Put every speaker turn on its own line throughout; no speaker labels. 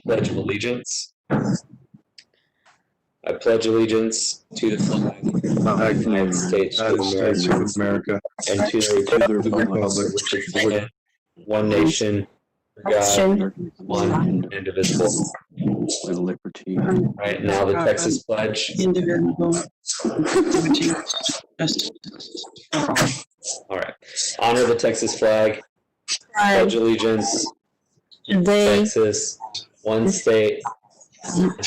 Pledge of Allegiance. I pledge allegiance to the flag of the United States of America and to the republic for which it stands, one nation, God, one indivisible.
With liberty.
All right, now the Texas Pledge.
Indivisible. Justice.
All right. Honor the Texas flag. Pledge allegiance.
They
Texas, one state,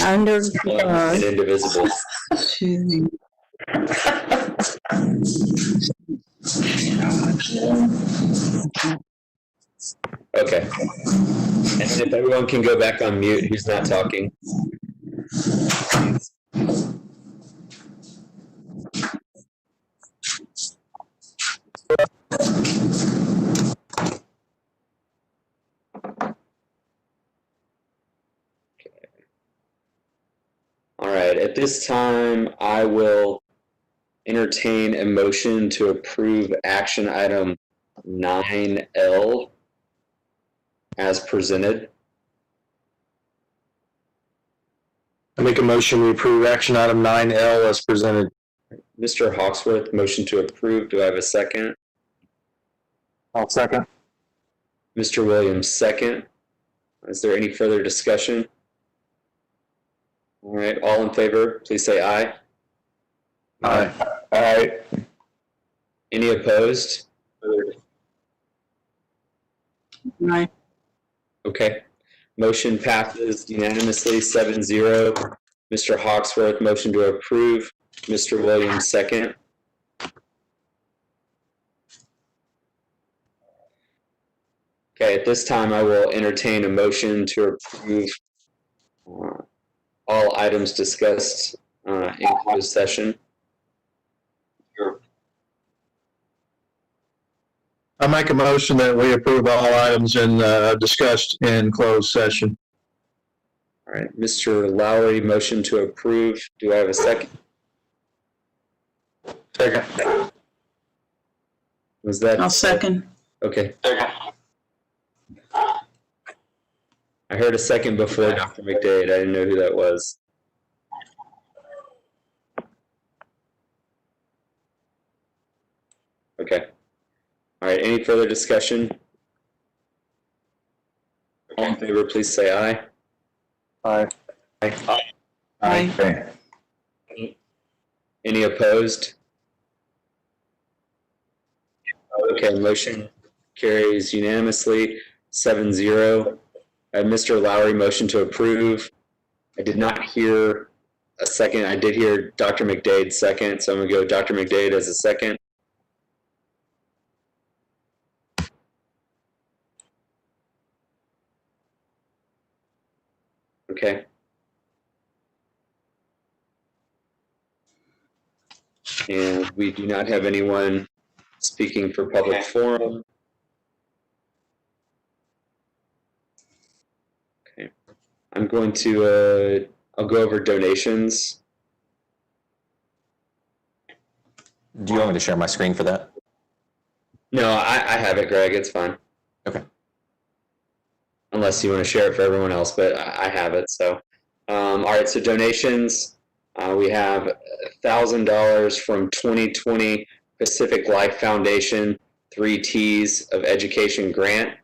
under
and indivisible.
to
Okay. And if everyone can go back on mute who's not talking. All right, at this time, I will entertain a motion to approve action item 9L as presented.
I make a motion to approve action item 9L as presented.
Mr. Hawksworth, motion to approve. Do I have a second?
I'll second.
Mr. Williams, second. Is there any further discussion? All right, all in favor, please say aye.
Aye. Aye.
Any opposed?
right.
Okay. Motion passes unanimously 7-0. Mr. Hawksworth, motion to approve. Mr. Williams, second. Okay, at this time, I will entertain a motion to approve all items discussed in closed session.
I make a motion that we approve all items discussed in closed session.
All right, Mr. Lowry, motion to approve. Do I have a second?
Second.
Was that?
I'll second.
Okay. I heard a second before Dr. McDade. I didn't know who that was. Okay. All right, any further discussion? All in favor, please say aye.
Aye.
Aye.
Aye.
Any opposed? Okay, motion carries unanimously 7-0. Mr. Lowry, motion to approve. I did not hear a second. I did hear Dr. McDade second, so I'm going to go Dr. McDade as a second. Okay. And we do not have anyone speaking for public forum. Okay. I'm going to, I'll go over donations.
Do you want me to share my screen for that?
No, I have it, Greg. It's fine.
Okay.
Unless you want to share it for everyone else, but I have it. So, all right. So donations, we have $1,000 from 2020 Pacific Life Foundation 3 T's of Education grant.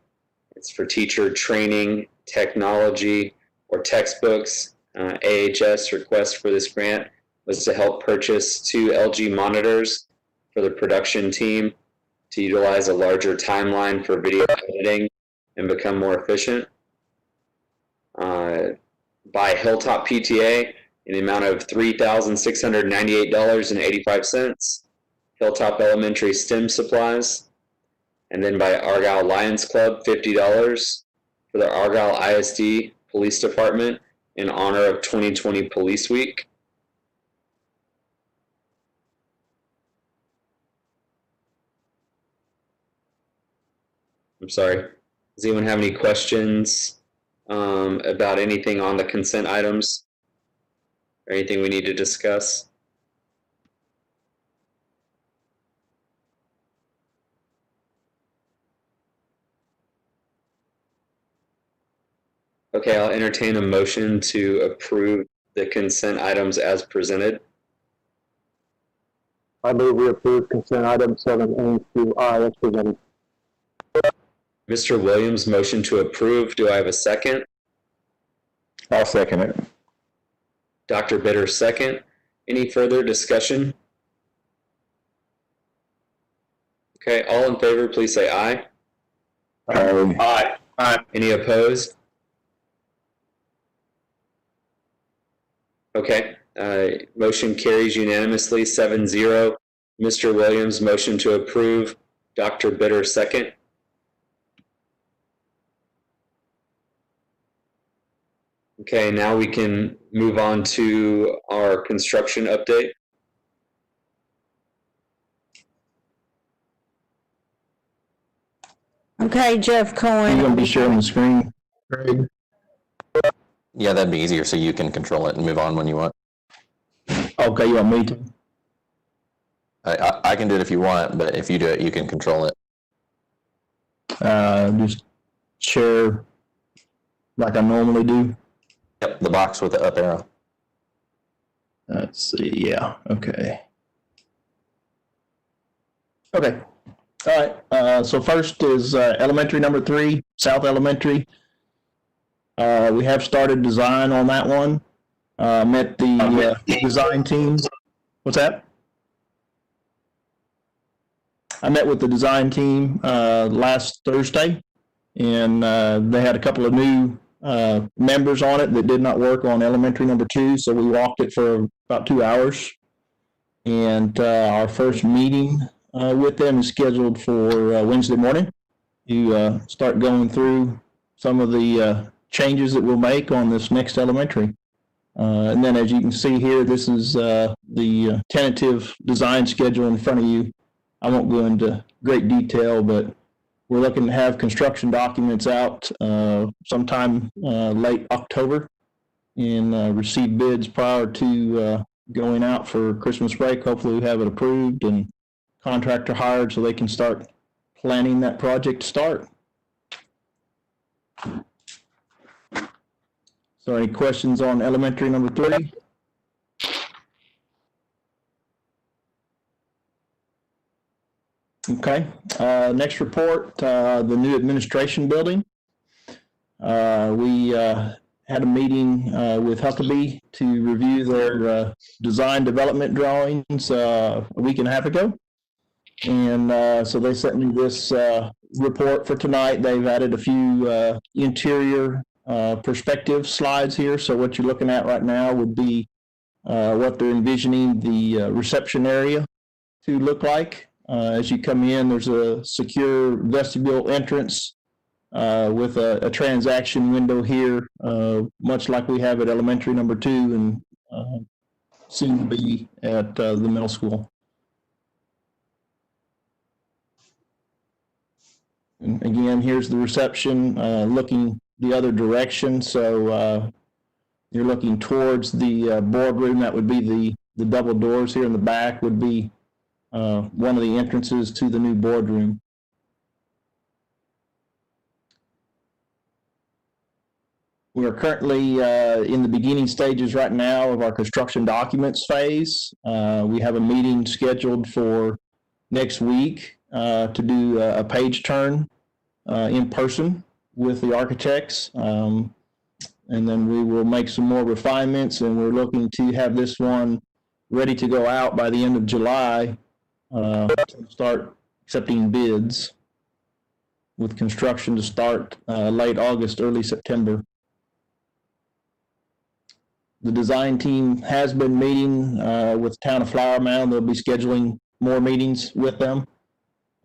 It's for teacher training, technology, or textbooks. AHS request for this grant was to help purchase 2 LG monitors for the production team to utilize a larger timeline for video editing and become more efficient. By Hilltop PTA in the amount of $3,698.85. Hilltop Elementary STEM supplies. And then by Argyle Lions Club, $50 for the Argyle ISD Police Department in honor of 2020 Police Week. I'm sorry. Does anyone have any questions about anything on the consent items or anything we need to discuss? Okay, I'll entertain a motion to approve the consent items as presented.
I move we approve consent items 7A through I as presented.
Mr. Williams, motion to approve. Do I have a second?
I'll second it.
Dr. Bitter, second. Any further discussion? Okay, all in favor, please say aye.
Aye. Aye.
Any opposed? Okay, motion carries unanimously 7-0. Mr. Williams, motion to approve. Dr. Bitter, second. Okay, now we can move on to our construction update.
Okay, Jeff
You
Cohen.
gonna be sharing the screen, Craig?
Yeah, that'd be easier so you can control it and move on when you want.
Okay, you want me to?
I can do it if you want, but if you do it, you can control it.
Just share like I normally do.
Yep, the box with the up arrow.
Let's see, yeah, okay. Okay, all right, so first is elementary number 3, South Elementary. We have started design on that one. Met the design team. What's that? I met with the design team last Thursday, and they had a couple of new members on it that did not work on elementary number 2, so we walked it for about 2 hours. And our first meeting with them is scheduled for Wednesday morning to start going through some of the changes that we'll make on this next elementary. And then as you can see here, this is the tentative design schedule in front of you. I won't go into great detail, but we're looking to have construction documents out sometime late October and receive bids prior to going out for Christmas break. Hopefully we have it approved and contractor hired so they can start planning that project to start. So any questions on elementary number 3? Okay, next report, the new administration building. We had a meeting with Huckabee to review their design development drawings a week and a half ago. And so they sent me this report for tonight. They've added a few interior perspective slides here. So what you're looking at right now would be what they're envisioning the reception area to look like. As you come in, there's a secure vestibule entrance with a transaction window here, much like we have at elementary number 2 and soon to be at the middle school. And again, here's the reception looking the other direction. So you're looking towards the boardroom. That would be the double doors here in the back would be one of the entrances to the new boardroom. We are currently in the beginning stages right now of our construction documents phase. We have a meeting scheduled for next week to do a page turn in person with the architects. And then we will make some more refinements, and we're looking to have this one ready to go out by the end of July to start accepting bids, with construction to start late August, early September. The design team has been meeting with the town of Flower Mound. They'll be scheduling more meetings with them.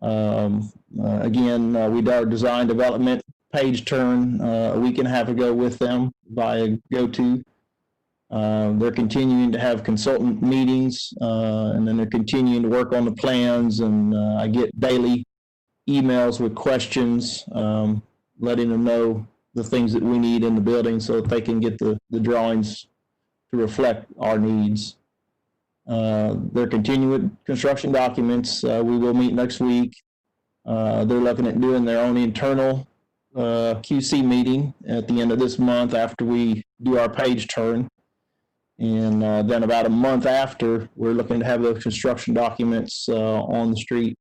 Again, we did our design development page turn a week and a half ago with them via GoTo. They're continuing to have consultant meetings, and then they're continuing to work on the plans, and I get daily emails with questions, letting them know the things that we need in the building so that they can get the drawings to reflect our needs. They're continuing construction documents. We will meet next week. They're looking at doing their own internal QC meeting at the end of this month after we do our page turn. And then about a month after, we're looking to have those construction documents on the street.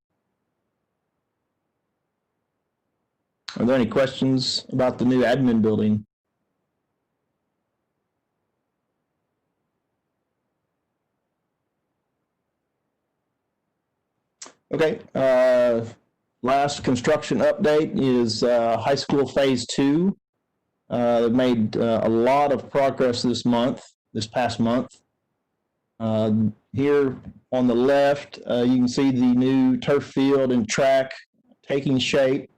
Are there any questions about the new admin building? Okay, last construction update is high school phase 2. They've made a lot of progress this past month. Here on the left, you can see the new turf field and track taking shape.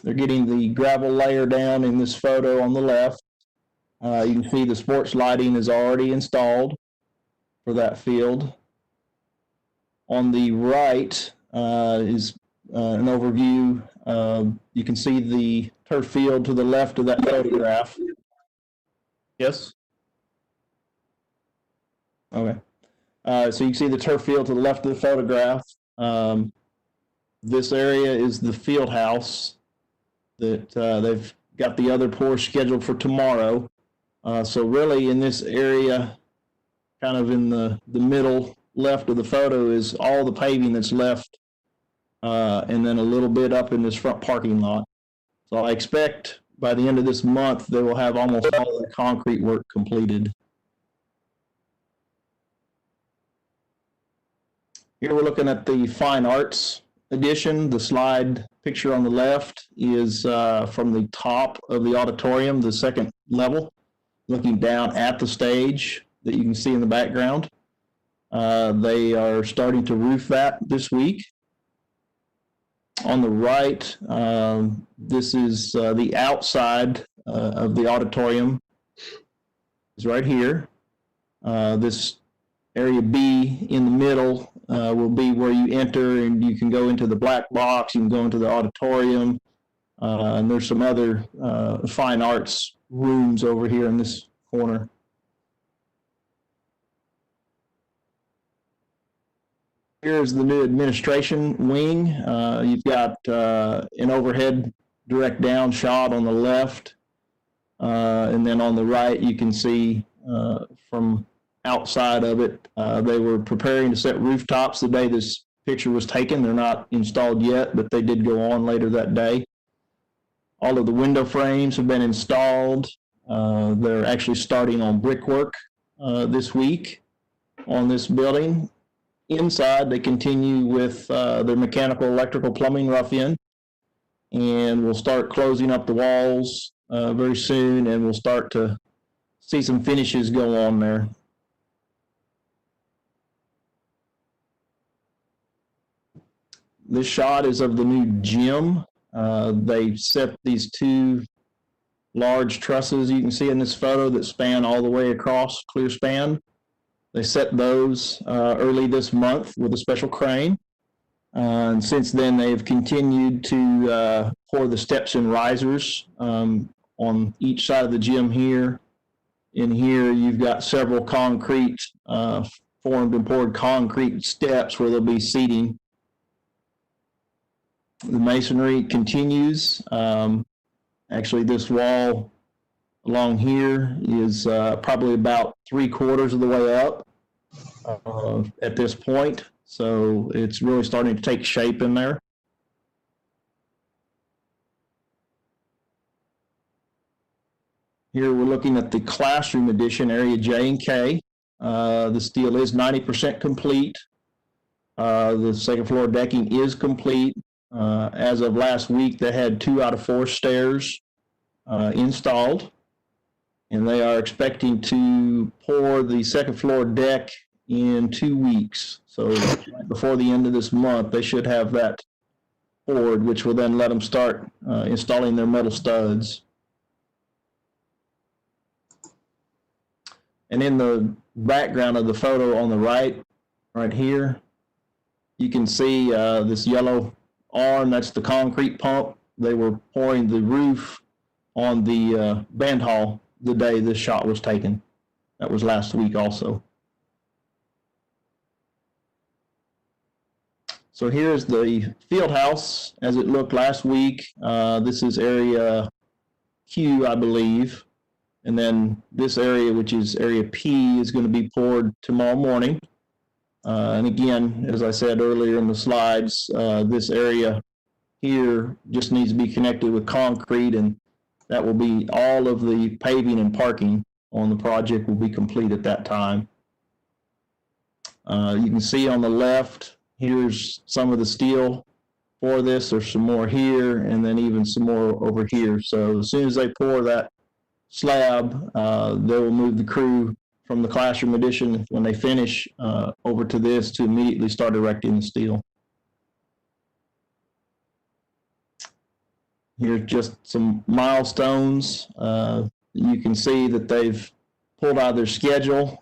They're getting the gravel layer down in this photo on the left. You can see the sports lighting is already installed for that field. On the right is an overview. You can see the turf field to the left of that photograph. Yes? Okay. So you can see the turf field to the left of the photograph. This area is the field house that they've got the other pour scheduled for tomorrow. So really in this area, kind of in the middle left of the photo, is all the paving that's left, and then a little bit up in this front parking lot. So I expect by the end of this month, they will have almost all the concrete work completed. Here we're looking at the fine arts addition. The slide picture on the left is from the top of the auditorium, the second level, looking down at the stage that you can see in the background. They are starting to roof that this week. On the right, this is the outside of the auditorium. It's right here. This area B in the middle will be where you enter, and you can go into the black box, you can go into the auditorium, and there's some other fine arts rooms over here in this corner. Here's the new administration wing. You've got an overhead direct down shot on the left, and then on the right you can see from outside of it, they were preparing to set rooftops the day this picture was taken. They're not installed yet, but they did go on later that day. All of the window frames have been installed. They're actually starting on brickwork this week on this building. Inside, they continue with their mechanical, electrical, plumbing rough-in, and we'll start closing up the walls very soon, and we'll start to see some finishes go on there. This shot is of the new gym. They set these two large trusses you can see in this photo that span all the way across, clear span. They set those early this month with a special crane. And since then, they've continued to pour the steps and risers on each side of the gym here. In here, you've got several concrete, formed and poured concrete steps where there'll be seating. The masonry continues. Actually, this wall along here is probably about 3/4 of the way up at this point. So it's really starting to take shape in there. Here we're looking at the classroom addition, area J and K. The steel is 90% complete. The second floor decking is complete. As of last week, they had 2 out of 4 stairs installed, and they are expecting to pour the second floor deck in 2 weeks. So right before the end of this month, they should have that poured, which will then let them start installing their metal studs. And in the background of the photo on the right here, you can see this yellow arm. That's the concrete pump. They were pouring the roof on the band hall the day this shot was taken. That was last week also. So here's the field house as it looked last week. This is area Q, I believe. And then this area, which is area P, is going to be poured tomorrow morning. And again, as I said earlier in the slides, this area here just needs to be connected with concrete, and that will be all of the paving and parking on the project will be complete at that time. You can see on the left, here's some of the steel for this. There's some more here, and then even some more over here. So as soon as they pour that slab, they will move the crew from the classroom addition when they finish over to this to immediately start erecting the steel. Here's just some milestones. You can see that they've pulled out their schedule,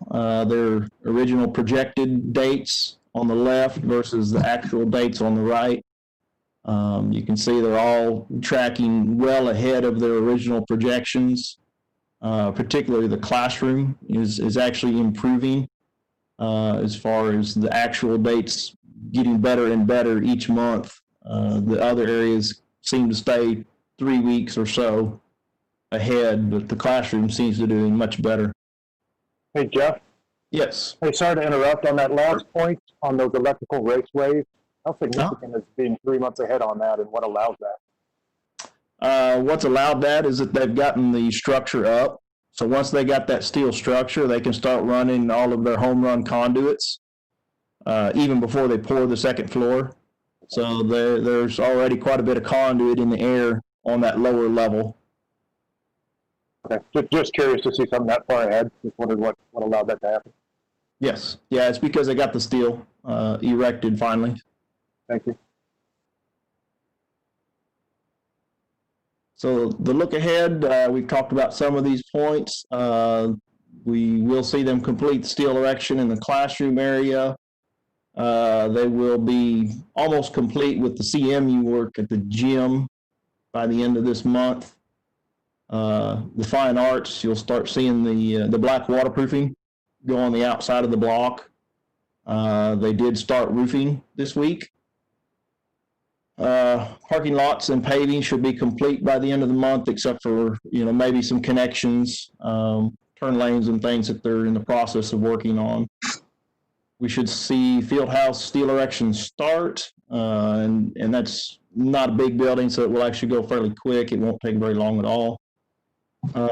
their original projected dates on the left versus the actual dates on the right. You can see they're all tracking well ahead of their original projections. Particularly the classroom is actually improving as far as the actual dates getting better and better each month. The other areas seem to stay 3 weeks or so ahead, but the classroom seems to be doing much better.
Hey, Jeff.
Yes.
Hey, sorry to interrupt on that last point on those electrical raceways. How significant is being 3 months ahead on that, and what allows that?
What's allowed that is that they've gotten the structure up. So once they got that steel structure, they can start running all of their home run conduits, even before they pour the second floor. So there's already quite a bit of conduit in the air on that lower level.
Okay, just curious to see something that far ahead. Just wondered what allowed that to happen.
Yes. Yeah, it's because they got the steel erected finally.
Thank you.
So the look ahead, we've talked about some of these points. We will see them complete the steel erection in the classroom area. They will be almost complete with the CMU work at the gym by the end of this month. The fine arts, you'll start seeing the black waterproofing go on the outside of the block. They did start roofing this week. Parking lots and paving should be complete by the end of the month, except for, maybe some connections, turn lanes and things that they're in the process of working on. We should see field house steel erection start, and that's not a big building, so it will actually go fairly quick. It won't take very long at all.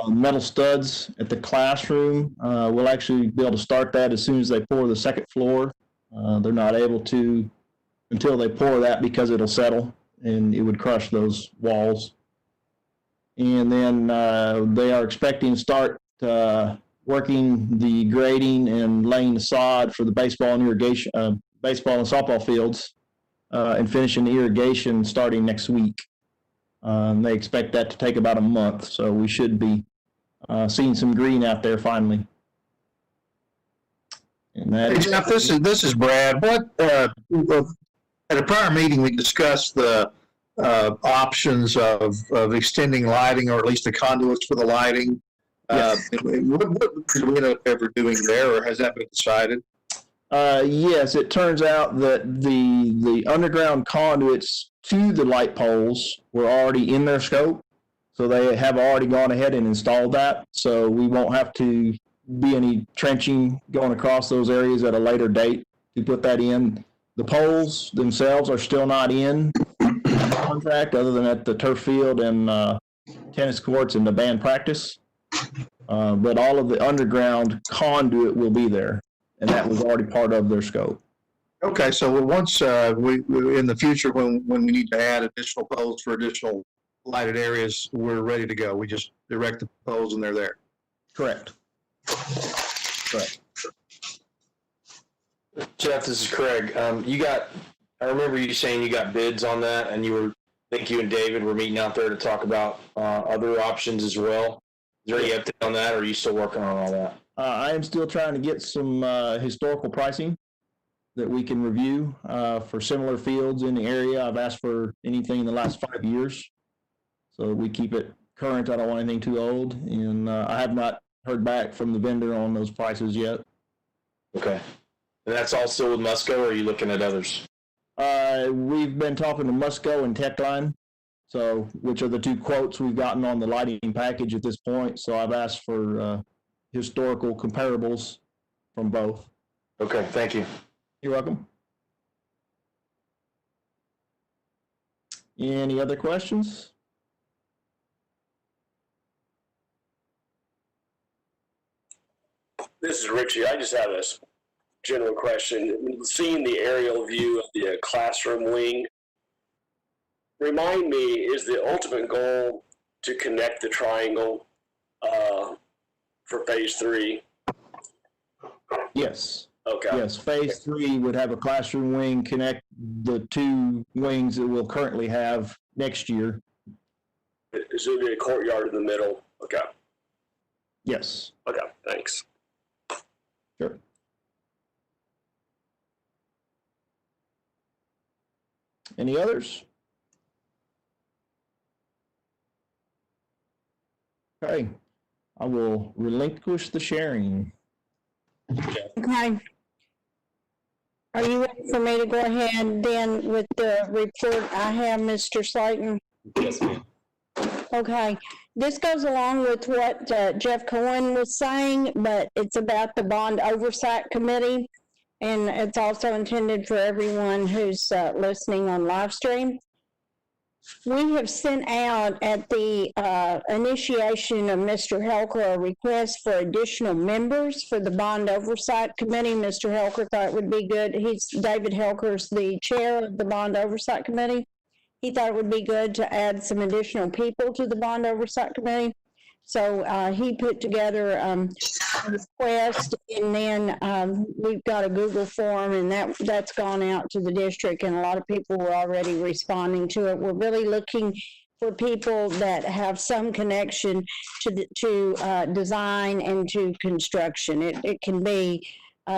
Metal studs at the classroom, we'll actually be able to start that as soon as they pour the second floor. They're not able to until they pour that because it'll settle and it would crush those walls. And then they are expecting to start working the grading and laying the sod for the baseball and softball fields and finishing the irrigation starting next week. They expect that to take about a month, so we should be seeing some green out there finally. And
Hey, Jeff, this is Brad. At a prior meeting, we discussed the options of extending lighting, or at least the conduits for the lighting.
Yes.
What did we end up ever doing there, or has that been decided?
Yes, it turns out that the underground conduits to the light poles were already in their scope. So they have already gone ahead and installed that. So we won't have to be any trenching going across those areas at a later date to put that in. The poles themselves are still not in contract, other than at the turf field and tennis courts and the band practice. But all of the underground conduit will be there, and that was already part of their scope.
Okay, so once we in the future, when we need to add additional poles for additional lighted areas, we're ready to go. We just erect the poles and they're there.
Correct. Correct.
Jeff, this is Craig. I remember you saying you got bids on that, and I think you and David were meeting out there to talk about other options as well. Is there any update on that, or are you still working on all that?
I am still trying to get some historical pricing that we can review for similar fields in the area. I've asked for anything in the last 5 years, so we keep it current. I don't want anything too old, and I have not heard back from the vendor on those prices yet.
Okay. And that's all still with Musco, or are you looking at others?
We've been talking to Musco and Techline, so which are the two quotes we've gotten on the lighting package at this point. So I've asked for historical comparables from both.
Okay, thank you.
You're welcome. Any other questions?
This is Richie. I just have a general question. Seeing the aerial view of the classroom wing, remind me, is the ultimate goal to connect the triangle for phase 3?
Yes.
Okay.
Yes, phase 3 would have a classroom wing connect the two wings that we'll currently have next year.
So it'll be a courtyard in the middle. Okay.
Yes.
Okay. Thanks.
Sure. Any others? Okay, I will relinquish the sharing.
Okay. Are you ready for me to go ahead then with the report I have, Mr. Slayton?
Yes, ma'am.
Okay, this goes along with what Jeff Cohen was saying, but it's about the Bond Oversight Committee, and it's also intended for everyone who's listening on live stream. We have sent out at the initiation of Mr. Helker a request for additional members for the Bond Oversight Committee. Mr. Helker thought it would be good. David Helker's the chair of the Bond Oversight Committee. He thought it would be good to add some additional people to the Bond Oversight Committee. So he put together a request, and then we've got a Google form, and that's gone out to the district, and a lot of people were already responding to it. We're really looking for people that have some connection to design and to construction. It can be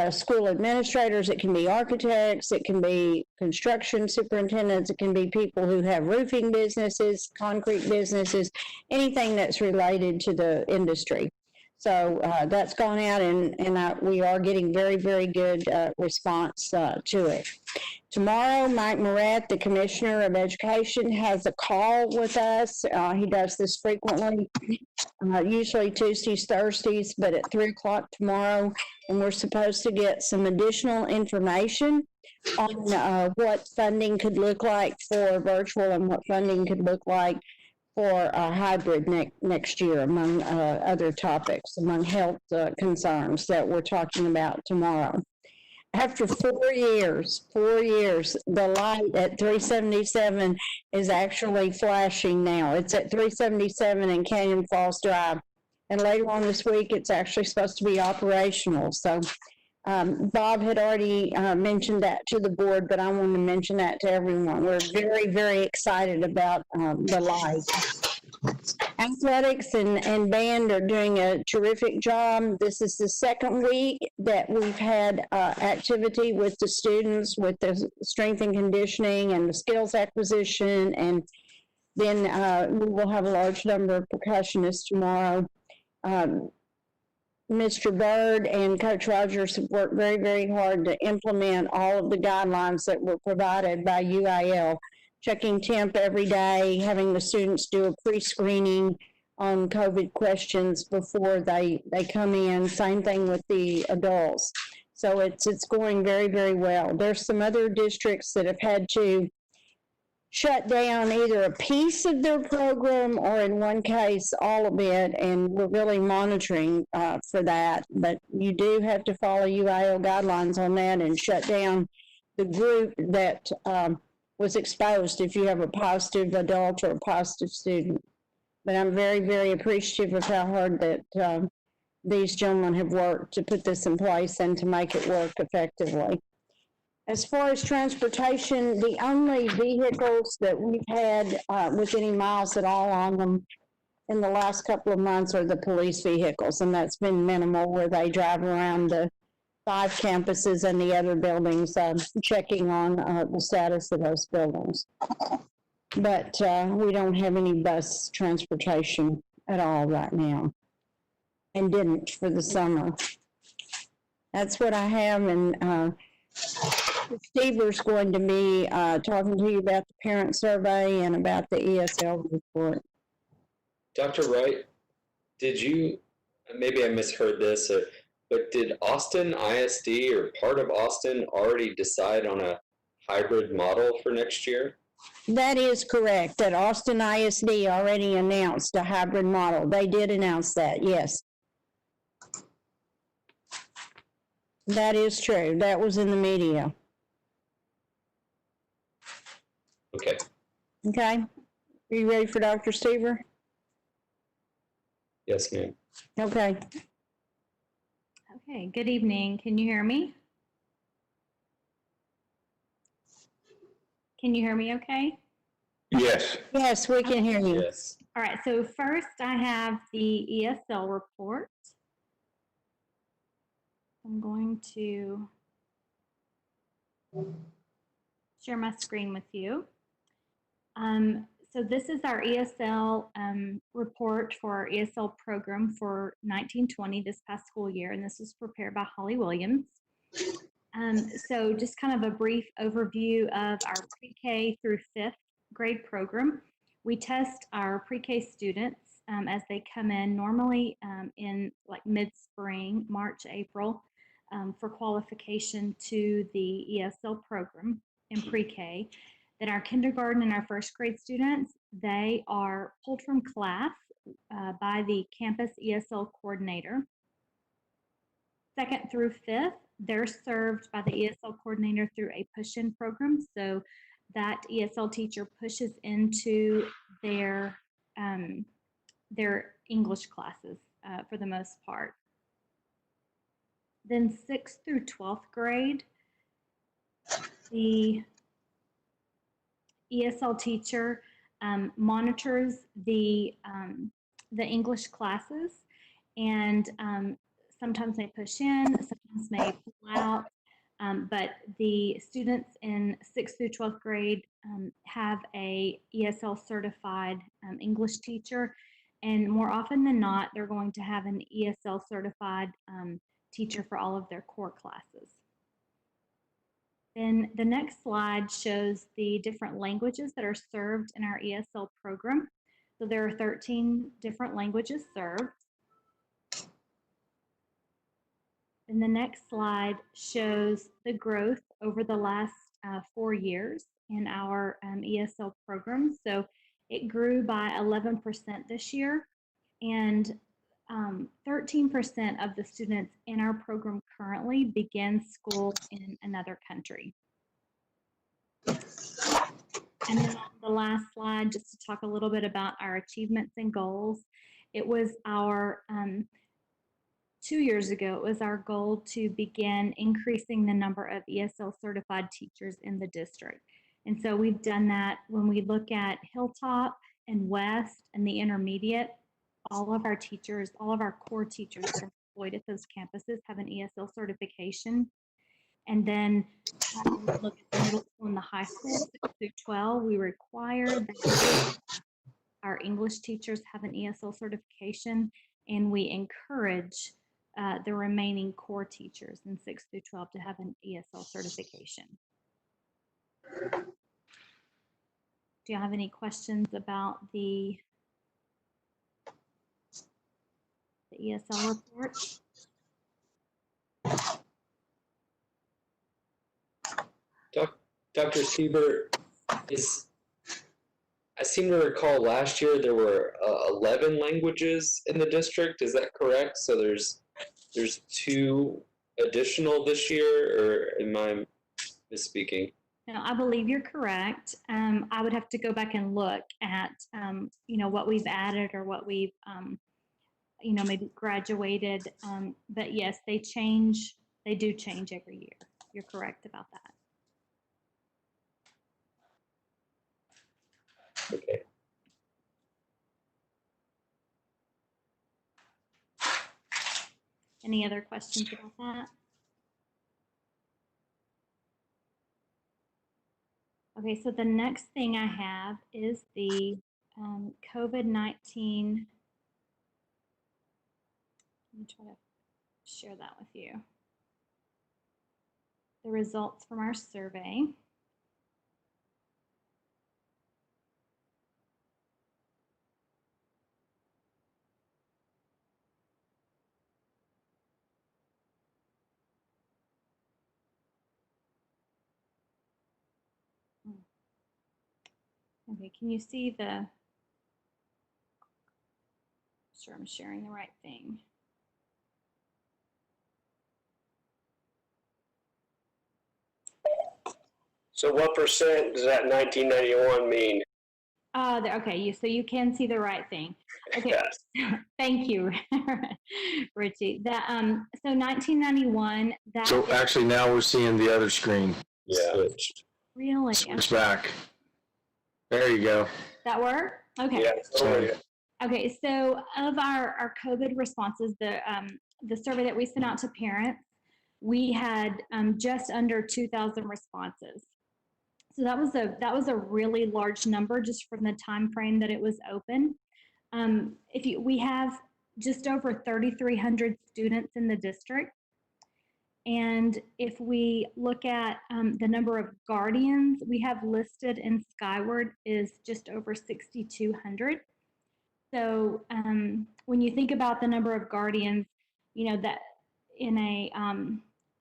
school administrators, it can be architects, it can be construction superintendents, it can be people who have roofing businesses, concrete businesses, anything that's related to the industry. So that's gone out, and we are getting very, very good response to it. Tomorrow, Mike Morat, the Commissioner of Education, has a call with us. He does this frequently, usually Tuesdays, Thursdays, but at 3 o'clock tomorrow, and we're supposed to get some additional information on what funding could look like for virtual and what funding could look like for a hybrid next year, among other topics, among health concerns that we're talking about tomorrow. After 4 years, the light at 377 is actually flashing now. It's at 377 in Canyon Falls Drive. And later on this week, it's actually supposed to be operational. So Bob had already mentioned that to the board, but I want to mention that to everyone. We're very, very excited about the light. Athletics and band are doing a terrific job. This is the second week that we've had activity with the students with the strength and conditioning and the skills acquisition. And then we will have a large number of percussionists tomorrow. Mr. Bird and Coach Rogers have worked very, very hard to implement all of the guidelines that were provided by UIL. Checking temp every day, having the students do a pre-screening on COVID questions before they come in. Same thing with the adults. So it's going very, very well. There's some other districts that have had to shut down either a piece of their program or in one case all of it, and we're really monitoring for that. But you do have to follow UIL guidelines on that and shut down the group that was exposed if you have a positive adult or a positive student. But I'm very, very appreciative of how hard that these gentlemen have worked to put this in place and to make it work effectively. As far as transportation, the only vehicles that we've had with any miles at all on them in the last couple of months are the police vehicles, and that's been minimal, where they drive around the 5 campuses and the other buildings, checking on the status of those buildings. But we don't have any bus transportation at all right now, and didn't for the summer. That's what I have, and Dr. Stever's going to be talking to you about the parent survey and about the ESL report.
Dr. Wright, did you, maybe I misheard this, but did Austin ISD or part of Austin already decide on a hybrid model for next year?
That is correct, that Austin ISD already announced a hybrid model. They did announce that, yes. That is true. That was in the media.
Okay.
Okay. Are you ready for Dr. Stever?
Yes, ma'am.
Okay.
Okay, good evening. Can you hear me? Can you hear me okay?
Yes.
Yes, we can hear you.
Yes.
All right, so first I have the ESL report. I'm going to share my screen with you. So this is our ESL report for our ESL program for 1920 this past school year, and this was prepared by Holly Williams. So just kind of a brief overview of our pre-K through 5th grade program. We test our pre-K students as they come in normally in like mid-spring, March, April, for qualification to the ESL program in pre-K. Then our kindergarten and our first grade students, they are pulled from class by the campus ESL coordinator. 2nd through 5th, they're served by the ESL coordinator through a push-in program. So that ESL teacher pushes into their English classes for the most part. Then 6th through 12th grade, the ESL teacher monitors the English classes, and sometimes they push in, sometimes they pull out, but the students in 6th through 12th grade have a ESL certified English teacher, and more often than not, they're going to have an ESL certified teacher for all of their core classes. Then the next slide shows the different languages that are served in our ESL program. So there are 13 different languages served. And the next slide shows the growth over the last 4 years in our ESL program. So it grew by 11% this year, and 13% of the students in our program currently begin school in another country. And then on the last slide, just to talk a little bit about our achievements and goals. It was our 2 years ago, it was our goal to begin increasing the number of ESL certified teachers in the district. And so we've done that. When we look at Hilltop and West and the intermediate, all of our teachers, all of our core teachers that are employed at those campuses have an ESL certification. And then when we look at the middle school and the high school, 6 through 12, we require that our English teachers have an ESL certification, and we encourage the remaining core teachers in 6 through 12 to have an ESL certification. Do you have any questions about the ESL report?
Dr. Siebert, I seem to recall last year there were 11 languages in the district. Is that correct? So there's 2 additional this year, or am I misspeaking?
No, I believe you're correct. I would have to go back and look at, what we've added or what we've, maybe graduated. But yes, they change. They do change every year. You're correct about that.
Okay.
Any other questions about that? Okay, so the next thing I have is the COVID-19. Let me try to share that with you. the results from our survey. Okay, can you see the, sure I'm sharing the right thing.
So what percent does that 1991 mean?
Okay, so you can see the right thing. Okay,
Yes.
thank you, Richie. So 1991, that
So
is
actually now we're seeing the other screen.
Yeah.
Switched.
really,
Switch back. There you go.
that work? Okay.
Yeah. Totally.
Okay, so of our COVID responses, the survey that we sent out to parents, we had just under 2,000 responses. So that was a really large number just from the time frame that it was open. We have just over 3,300 students in the district, and if we look at the number of guardians we have listed in Skyward is just over 6,200. So when you think about the number of guardians, you know that in a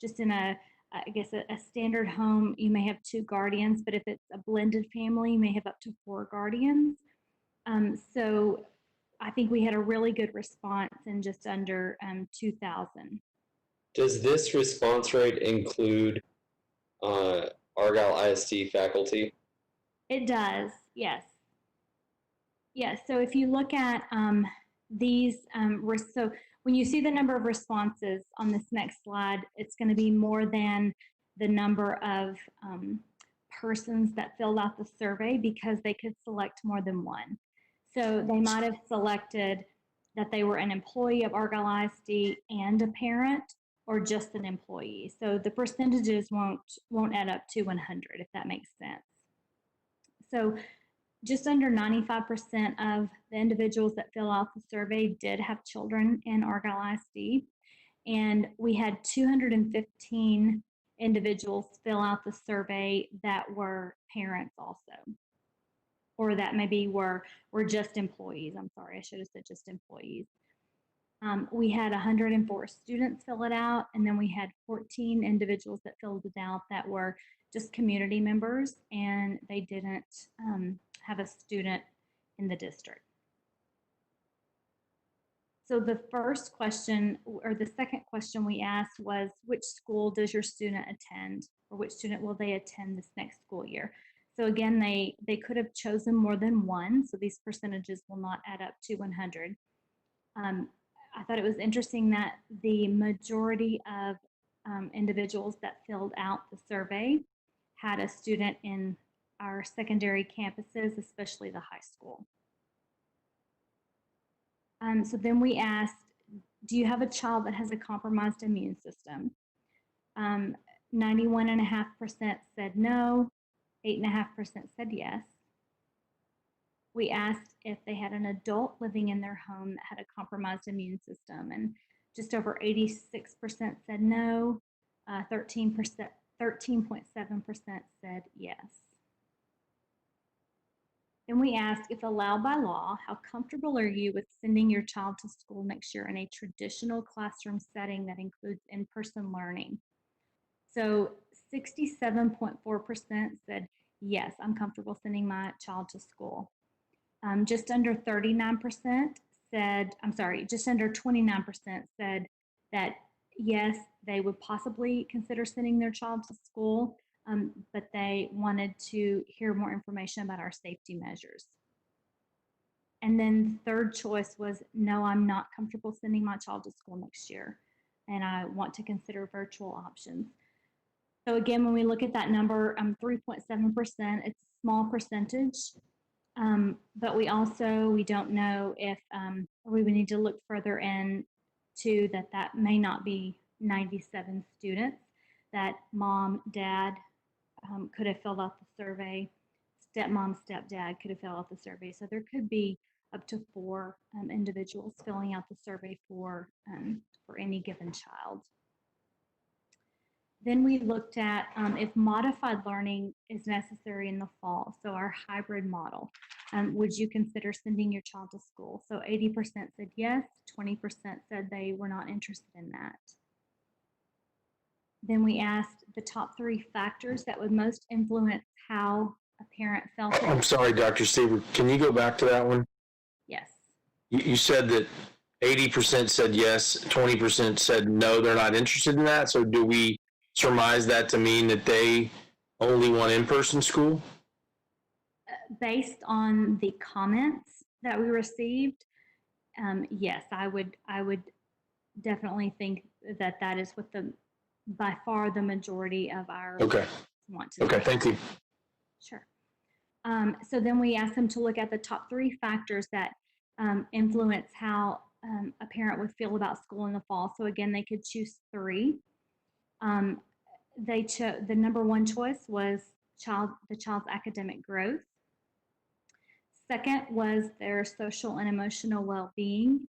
just in a I guess a standard home, you may have 2 guardians, but if it's a blended family, you may have up to 4 guardians. So I think we had a really good response in just under 2,000.
Does this response rate include Argyle ISD faculty?
It does, yes. Yes, so if you look at these, so when you see the number of responses on this next slide, it's going to be more than the number of persons that filled out the survey because they could select more than one. So they might have selected that they were an employee of Argyle ISD and a parent, or just an employee. So the percentages won't add up to 100, if that makes sense. So just under 95% of the individuals that fill out the survey did have children in Argyle ISD, and we had 215 individuals fill out the survey that were parents also, or that maybe were just employees. I'm sorry, I should have said just employees. We had 104 students fill it out, and then we had 14 individuals that filled it out that were just community members, and they didn't have a student in the district. So the first question, or the second question we asked was, which school does your student attend, or which student will they attend this next school year? So again, they could have chosen more than one, so these percentages will not add up to 100. I thought it was interesting that the majority of individuals that filled out the survey had a student in our secondary campuses, especially the high school. So then we asked, do you have a child that has a compromised immune system? 91.5% said no, 8.5% said yes. We asked if they had an adult living in their home that had a compromised immune system, and just over 86% said no, 13.7% said yes. Then we asked, if allowed by law, how comfortable are you with sending your child to school next year in a traditional classroom setting that includes in-person learning? So 67.4% said, yes, I'm comfortable sending my child to school. Just under 39% said, just under 29% said that yes, they would possibly consider sending their child to school, but they wanted to hear more information about our safety measures. And then the third choice was, no, I'm not comfortable sending my child to school next year, and I want to consider virtual options. So again, when we look at that number, 3.7%, it's a small percentage. But we don't know if we would need to look further into that may not be 97 students, that mom, dad could have filled out the survey, stepmom, stepdad could have filled out the survey. So there could be up to 4 individuals filling out the survey for any given child. Then we looked at if modified learning is necessary in the fall, so our hybrid model. Would you consider sending your child to school? So 80% said yes, 20% said they were not interested in that. Then we asked the top 3 factors that would most influence how a parent felt.
I'm sorry, Dr. Stever, can you go back to that one?
Yes.
You said that 80% said yes, 20% said no, they're not interested in that. So do we surmise that to mean that they only want in-person school?
Based on the comments that we received, yes, I would definitely think that that is what by far the majority of our want to do.
Okay, thank you.
Sure. So then we asked them to look at the top 3 factors that influence how a parent would feel about school in the fall. So again, they could choose 3. They chose the number 1 choice was the child's academic growth. Second was their social and emotional well-being.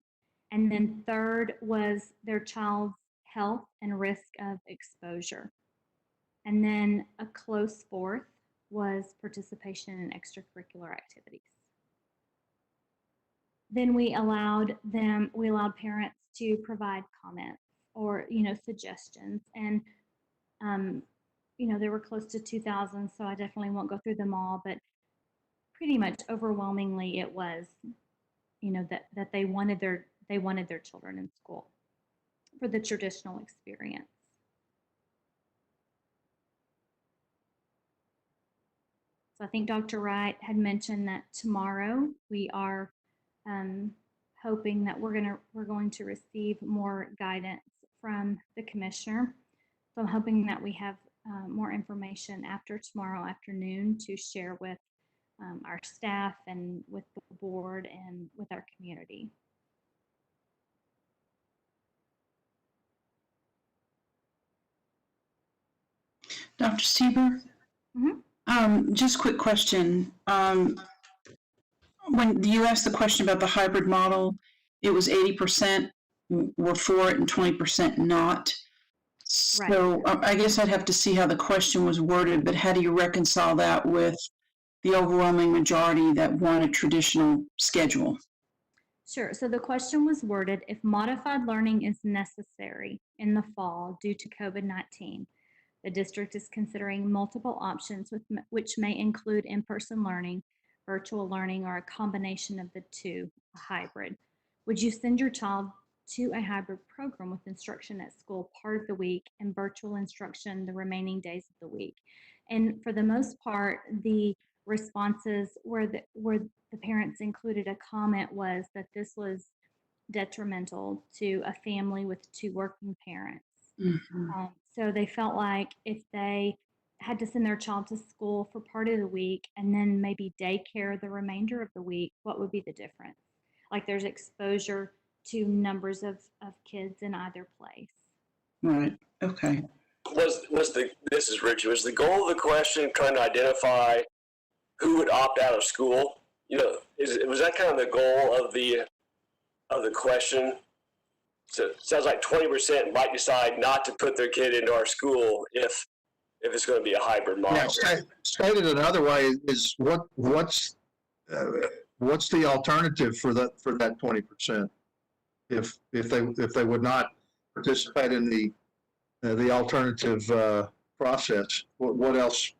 And then third was their child's health and risk of exposure. And then a close fourth was participation in extracurricular activities. Then we allowed parents to provide comments or, suggestions. And, there were close to 2,000, so I definitely won't go through them all, but pretty much overwhelmingly it was, that they wanted their children in school for the traditional experience. So I think Dr. Wright had mentioned that tomorrow we are hoping that we're going to receive more guidance from the commissioner. So I'm hoping that we have more information after tomorrow afternoon to share with our staff and with the board and with our community.
Dr. Steber? Just quick question. When you asked the question about the hybrid model, it was 80% were for it and 20% not. So I guess I'd have to see how the question was worded, but how do you reconcile that with the overwhelming majority that want a traditional schedule?
Sure. So the question was worded, if modified learning is necessary in the fall due to COVID-19, the district is considering multiple options which may include in-person learning, virtual learning, or a combination of the two, a hybrid. Would you send your child to a hybrid program with instruction at school part of the week and virtual instruction the remaining days of the week? And for the most part, the responses where the parents included a comment was that this was detrimental to a family with 2 working parents. So they felt like if they had to send their child to school for part of the week and then maybe daycare the remainder of the week, what would be the difference? Like there's exposure to numbers of kids in either place.
Right. Okay.
This is Richard. Was the goal of the question trying to identify who would opt out of school? Was that kind of the goal of the question? So it sounds like 20% might decide not to put their kid into our school if it's going to be a hybrid model.
Yeah, stated another way is what's the alternative for that 20%? If they would not participate in the alternative process, what else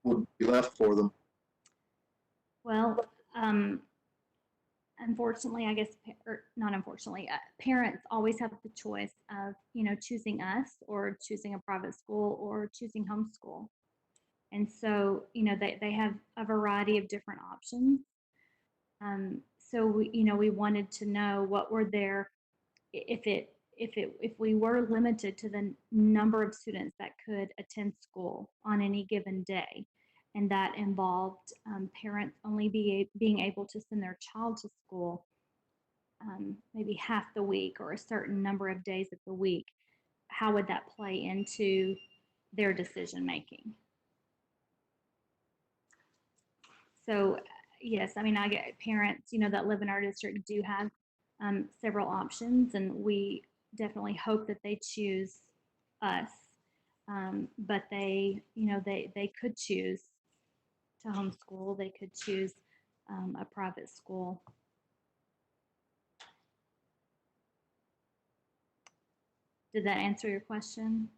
would be left for them?
Well, unfortunately, I guess, or not unfortunately, parents always have the choice of, choosing us or choosing a private school or choosing homeschool. And so, they have a variety of different options. So we wanted to know what were if we were limited to the number of students that could attend school on any given day, and that involved parents only being able to send their child to school maybe half the week or a certain number of days of the week, how would that play into their decision making? So yes, I get parents, that live in our district do have several options, and we definitely hope that they choose us. But they, they could choose to homeschool. They could choose a private school. Did that answer your question?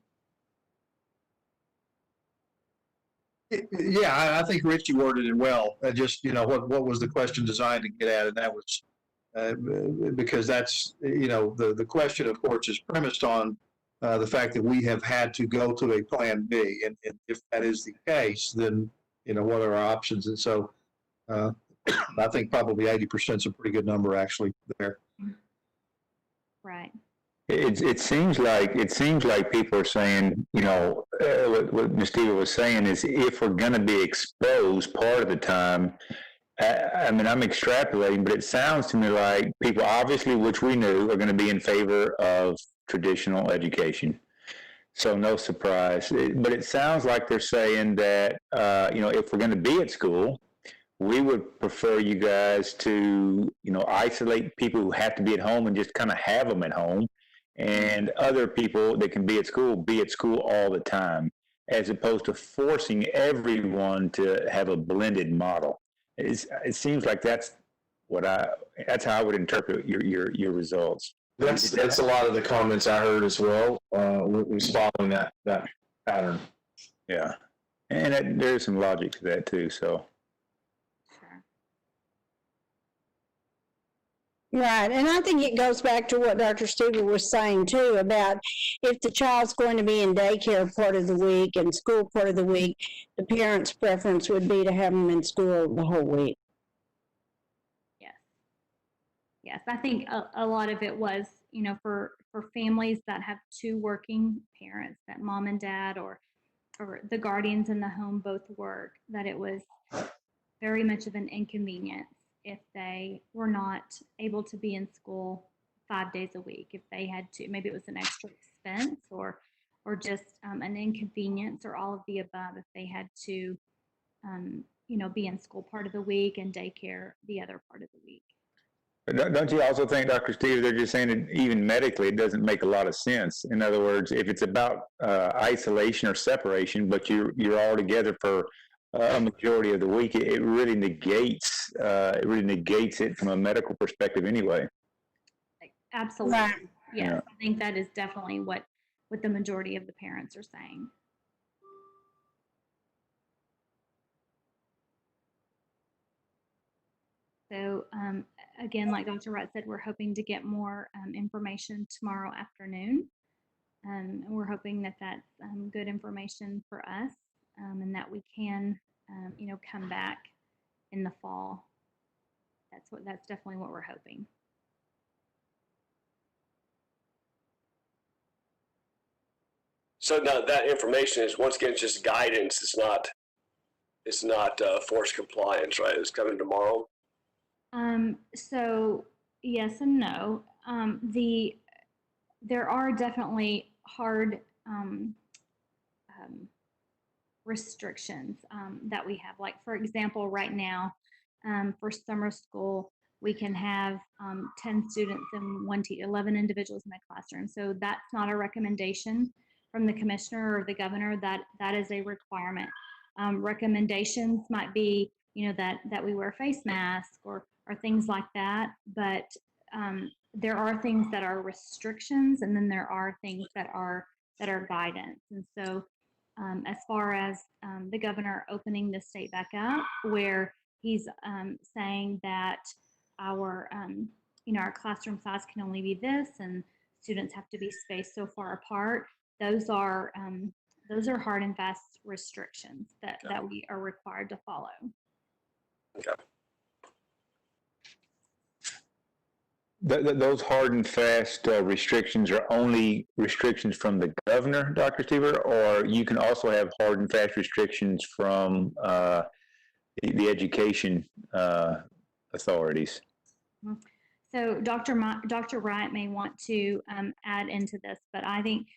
Yeah, I think Richie worded it well. Just, what was the question designed to get at? And that was, because that's, the question, of course, is premised on the fact that we have had to go to a plan B. And if that is the case, then, what are our options? And so I think probably 80% is a pretty good number actually there.
Right.
It seems like people are saying, what Ms. Steva was saying is if we're going to be exposed part of the time, I mean, I'm extrapolating, but it sounds to me like people obviously, which we knew, are going to be in favor of traditional education. So no surprise. But it sounds like they're saying that, if we're going to be at school, we would prefer you guys to, isolate people who have to be at home and just kind of have them at home. And other people that can be at school all the time, as opposed to forcing everyone to have a blended model. It seems like that's how I would interpret your results.
That's a lot of the comments I heard as well. Was following that pattern.
Yeah, and there's some logic to that too. So.
Right, and I think it goes back to what Dr. Stever was saying too, about if the child's going to be in daycare part of the week and school part of the week, the parent's preference would be to have them in school the whole week.
Yes, I think a lot of it was, for families that have two working parents, that mom and dad or the guardians in the home both work, that it was very much of an inconvenience if they were not able to be in school 5 days a week. If they had to, maybe it was an extra expense or just an inconvenience or all of the above, if they had to, be in school part of the week and daycare the other part of the week.
But don't you also think, Dr. Steve, they're just saying that even medically it doesn't make a lot of sense? In other words, if it's about isolation or separation, but you're all together for a majority of the week, it really negates it from a medical perspective anyway.
Absolutely.
Right.
Yes,
Yeah.
I think that is definitely what the majority of the parents are saying. So again, like Dr. Wright said, we're hoping to get more information tomorrow afternoon. And we're hoping that that's good information for us and that we can, come back in the fall. That's definitely what we're hoping.
So now that information is, once again, just guidance. It's not forced compliance, right? It's coming tomorrow.
So yes and no. There are definitely hard restrictions that we have. Like, for example, right now, for summer school, we can have 10 students and 11 individuals in a classroom. So that's not a recommendation from the commissioner or the governor. That is a requirement. Recommendations might be, that we wear face masks or things like that. But there are things that are restrictions, and then there are things that are guidance. And so as far as the governor opening the state back up, where he's saying that our our classroom size can only be this, and students have to be spaced so far apart. Those are hard and fast restrictions that we are required to follow.
Okay.
Those hard and fast restrictions are only restrictions from the governor, Dr. Stever, or you can also have hard and fast restrictions from the education authorities.
So Dr. Wright may want to add into this, but I think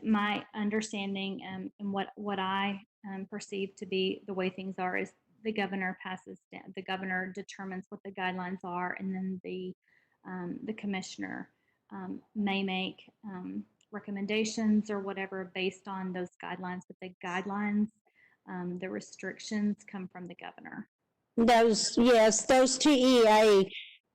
my understanding and what I perceive to be the way things are is the governor determines what the guidelines are, and then the commissioner may make recommendations or whatever based on those guidelines, but the guidelines, the restrictions come from the governor.
Those TEA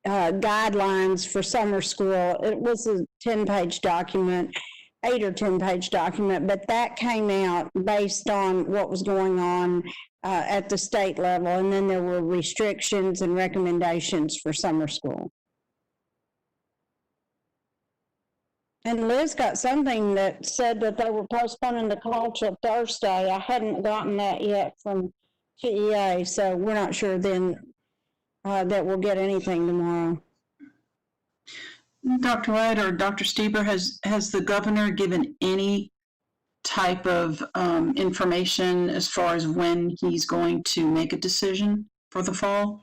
guidelines for summer school, it was a 10-page document, 8 or 10-page document, but that came out based on what was going on at the state level, and then there were restrictions and recommendations for summer school. And Liz got something that said that they were postponing the call till Thursday. I hadn't gotten that yet from TEA, so we're not sure then that we'll get anything tomorrow.
Dr. Wright or Dr. Stieber, has the governor given any type of information as far as when he's going to make a decision for the fall?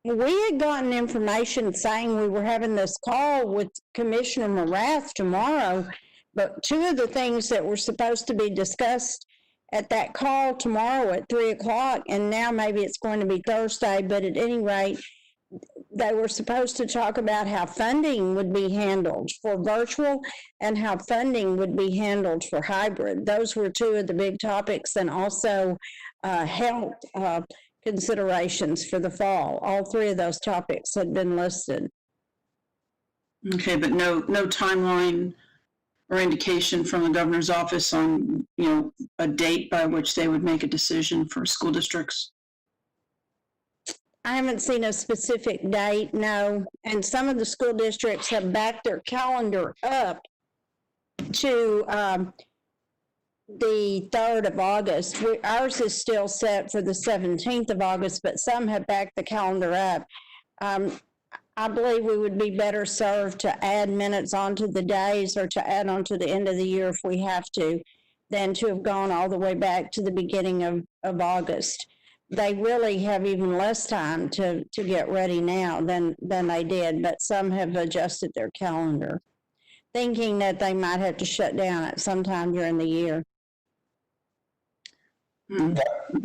We had gotten information saying we were having this call with Commissioner Morath tomorrow, but two of the things that were supposed to be discussed at that call tomorrow at 3 o'clock, and now maybe it's going to be Thursday, but at any rate, they were supposed to talk about how funding would be handled for virtual and how funding would be handled for hybrid. Those were two of the big topics, and also health considerations for the fall. All three of those topics had been listed.
Okay, but no timeline or indication from the governor's office on, a date by which they would make a decision for school districts?
I haven't seen a specific date, no. And some of the school districts have backed their calendar up to the 3rd of August. Ours is still set for the 17th of August, but some have backed the calendar up. I believe we would be better served to add minutes onto the days or to add on to the end of the year if we have to, than to have gone all the way back to the beginning of August. They really have even less time to get ready now than they did, but some have adjusted their calendar, thinking that they might have to shut down at some time during the year.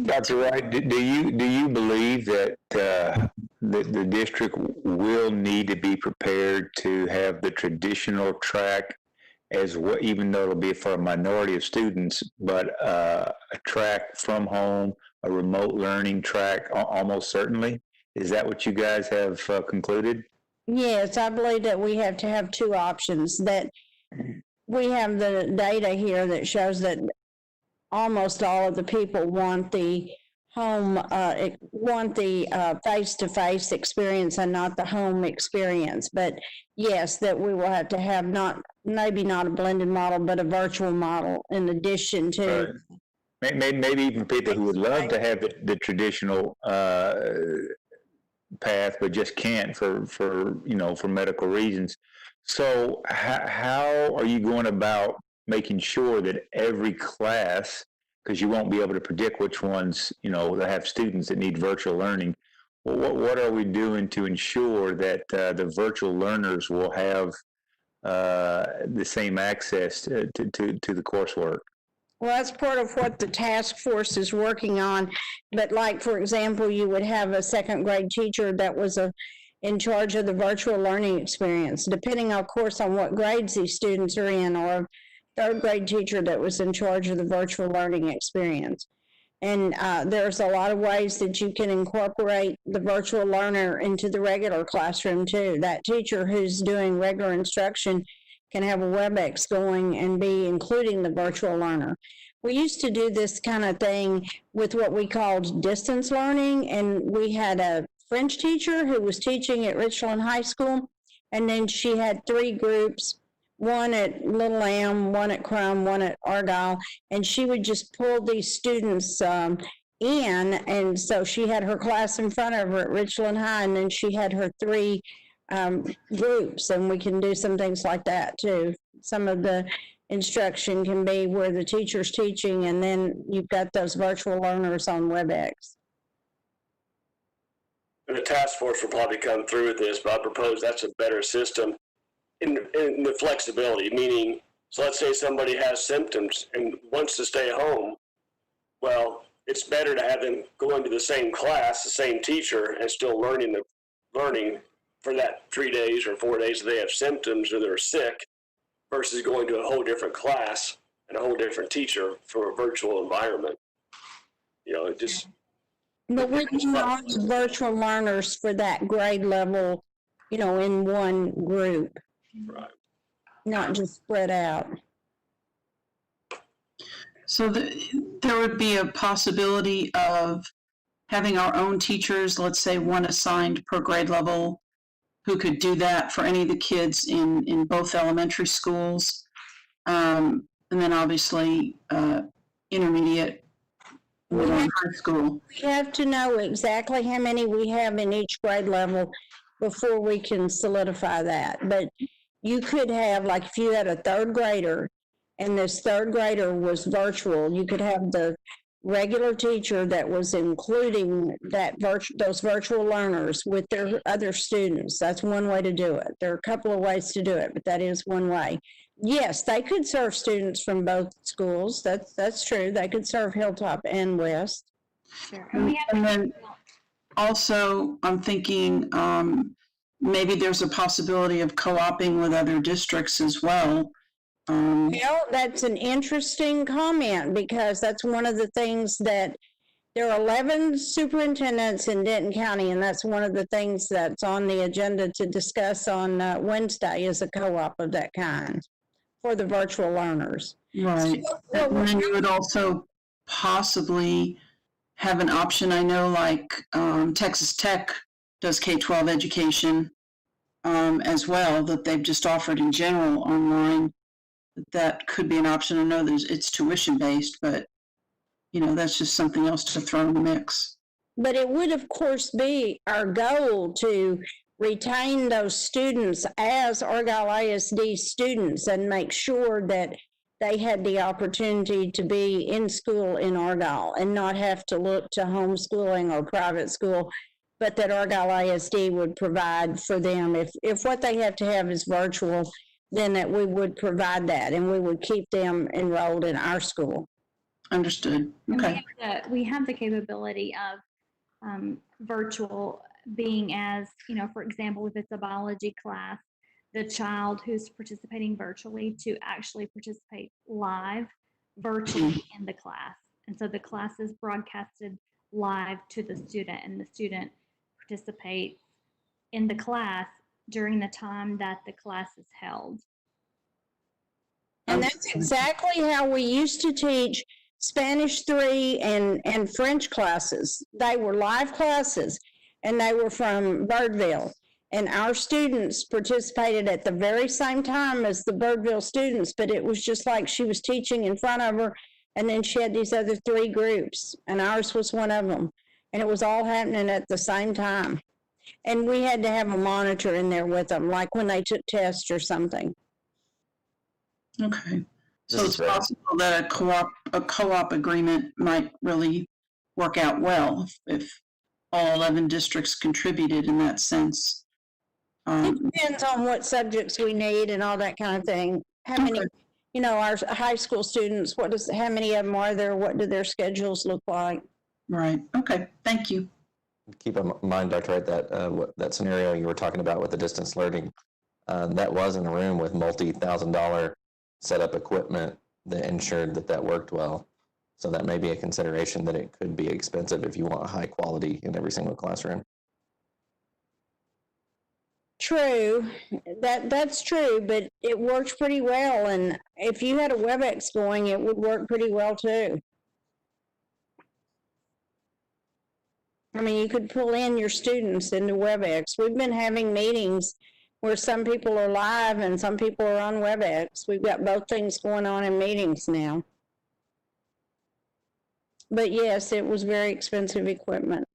Dr. Wright, do you believe that the district will need to be prepared to have the traditional track as well, even though it'll be for a minority of students, but a track from home, a remote learning track, almost certainly? Is that what you guys have concluded?
Yes, I believe that we have to have two options. That we have the data here that shows that almost all of the people want the home, face-to-face experience and not the home experience. But yes, that we will have to have maybe not a blended model, but a virtual model in addition to.
Right. Maybe even people who would love to have the traditional path, but just can't for medical reasons. So how are you going about making sure that every class, because you won't be able to predict which ones, that have students that need virtual learning, what are we doing to ensure that the virtual learners will have the same access to the coursework?
Well, that's part of what the task force is working on. But like, for example, you would have a second grade teacher that was in charge of the virtual learning experience, depending, of course, on what grades these students are in, or a third grade teacher that was in charge of the virtual learning experience. And there's a lot of ways that you can incorporate the virtual learner into the regular classroom too. That teacher who's doing regular instruction can have a WebEx going and be including the virtual learner. We used to do this kind of thing with what we called distance learning, and we had a French teacher who was teaching at Richland High School, and then she had 3 groups, one at Little Lamb, one at Crum, one at Argyle, and she would just pull these students in, and so she had her class in front of her at Richland High, and then she had her 3 groups, and we can do some things like that too. Some of the instruction can be where the teacher's teaching, and then you've got those virtual learners on WebEx.
The task force will probably come through with this, but I propose that's a better system in the flexibility, meaning, so let's say somebody has symptoms and wants to stay home. Well, it's better to have them go into the same class, the same teacher, and still learning for that 3 days or 4 days that they have symptoms or they're sick, versus going to a whole different class and a whole different teacher for a virtual environment. You know, it just.
But we can use virtual learners for that grade level, you know, in one group,
Right.
not just spread out.
So there would be a possibility of having our own teachers, let's say one assigned per grade level, who could do that for any of the kids in both elementary schools. And then obviously intermediate, middle, and high school.
We have to know exactly how many we have in each grade level before we can solidify that. But you could have, like, if you had a third grader and this third grader was virtual, you could have the regular teacher that was including those virtual learners with their other students. That's one way to do it. There are a couple of ways to do it, but that is one way. Yes, they could serve students from both schools. That's true. They could serve Hilltop and West.
Sure.
And then also, I'm thinking maybe there's a possibility of co-oping with other districts as well.
Well, that's an interesting comment, because that's one of the things that there are 11 superintendents in Denton County, and that's one of the things that's on the agenda to discuss on Wednesday, is a co-op of that kind for the virtual learners.
Right. And then you would also possibly have an option. I know, like Texas Tech does K-12 education as well, that they've just offered in general online. That could be an option. I know it's tuition based, but you know, that's just something else to throw in the mix.
But it would, of course, be our goal to retain those students as Argyle ISD students and make sure that they had the opportunity to be in school in Argyle and not have to look to homeschooling or private school, but that Argyle ISD would provide for them. If what they have to have is virtual, then that we would provide that and we would keep them enrolled in our school.
Understood. Okay.
We have the capability of virtual being as, you know, for example, if it's a biology class, the child who's participating virtually to actually participate live virtually in the class. And so the class is broadcasted live to the student, and the student participates in the class during the time that the class is held.
And that's exactly how we used to teach Spanish 3 and French classes. They were live classes, and they were from Birdville. And our students participated at the very same time as the Birdville students, but it was just like she was teaching in front of her, and then she had these other 3 groups, and ours was one of them. And it was all happening at the same time. And we had to have a monitor in there with them, like when they took tests or something.
Okay. So it's possible that a co-op agreement might really work out well if all 11 districts contributed in that sense.
It depends on what subjects we need and all that kind of thing. How many, you know, our high school students, how many of them are there? What do their schedules look like?
Right. Okay. Thank you.
Keep in mind, Dr. Wright, that scenario you were talking about with the distance learning, that was in a room with multi-$1,000 setup equipment that ensured that worked well. So that may be a consideration, that it could be expensive if you want high quality in every single classroom.
True, that's true, but it works pretty well. And if you had a WebEx going, it would work pretty well too. I mean, you could pull in your students into WebEx. We've been having meetings where some people are live and some people are on WebEx. We've got both things going on in meetings now. But yes, it was very expensive equipment.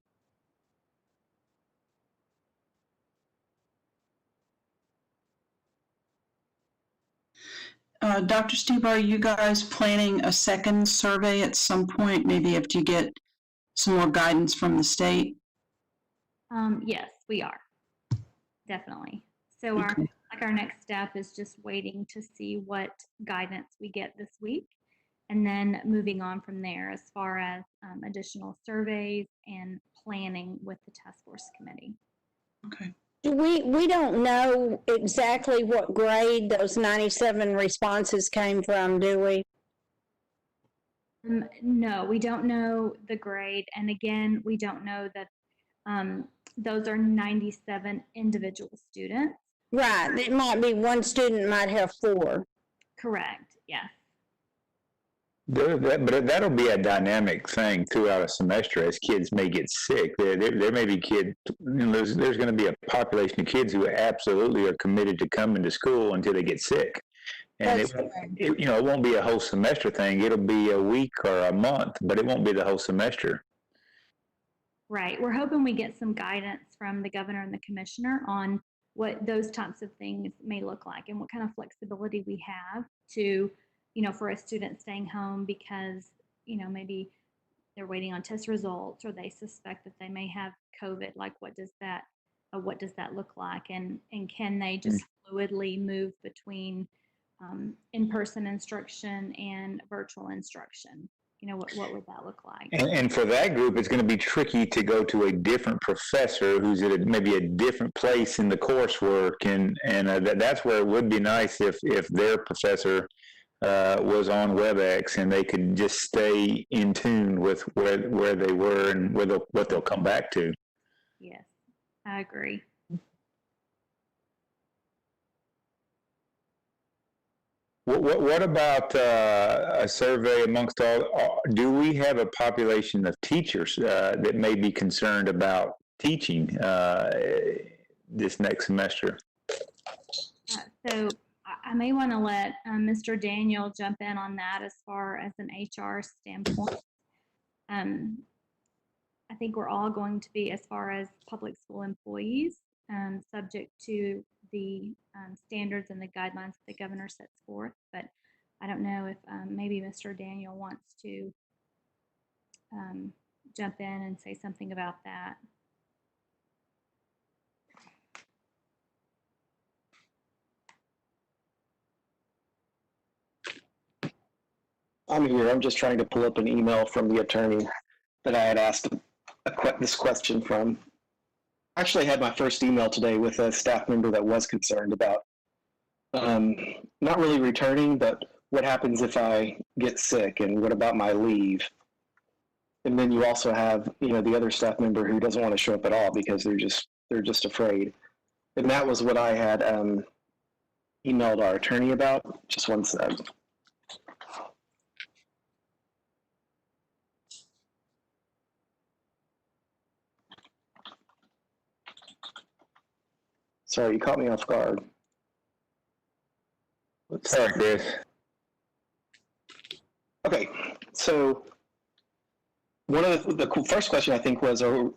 Dr. Steve, are you guys planning a second survey at some point, maybe after you get some more guidance from the state?
Yes, we are. Definitely. So our next step is just waiting to see what guidance we get this week, and then moving on from there as far as additional surveys and planning with the task force committee.
Okay.
We don't know exactly what grade those 97 responses came from, do we?
No, we don't know the grade. And again, we don't know that those are 97 individual students.
Right, it might be one student might have 4.
Correct, yes.
But that'll be a dynamic thing throughout a semester as kids may get sick. There may be kids, there's going to be a population of kids who absolutely are committed to coming to school until they get sick. And it won't be a whole semester thing. It'll be a week or a month, but it won't be the whole semester.
Right. We're hoping we get some guidance from the governor and the commissioner on what those types of things may look like and what kind of flexibility we have to, for a student staying home because, maybe they're waiting on test results or they suspect that they may have COVID. Like, what does that look like? And can they just fluidly move between in-person instruction and virtual instruction? What would that look like?
And for that group, it's going to be tricky to go to a different professor who's at maybe a different place in the coursework. And that's where it would be nice if their professor was on WebEx and they could just stay in tune with where they were and what they'll come back to.
Yes, I agree.
What about a survey amongst all? Do we have a population of teachers that may be concerned about teaching this next semester?
So I may want to let Mr. Daniel jump in on that as far as an HR standpoint. I think we're all going to be, as far as public school employees, subject to the standards and the guidelines that the governor sets forth. But I don't know if maybe Mr. Daniel wants to jump in and say something about that.
I'm here. I'm just trying to pull up an email from the attorney that I had asked this question from. I actually had my first email today with a staff member that was concerned about not really returning, but what happens if I get sick and what about my leave? And then you also have, the other staff member who doesn't want to show up at all because they're just afraid. And that was what I had emailed our attorney about. Just one sec. Sorry, you caught me off guard.
Sorry, Chris.
Okay, so one of the first question I think was, are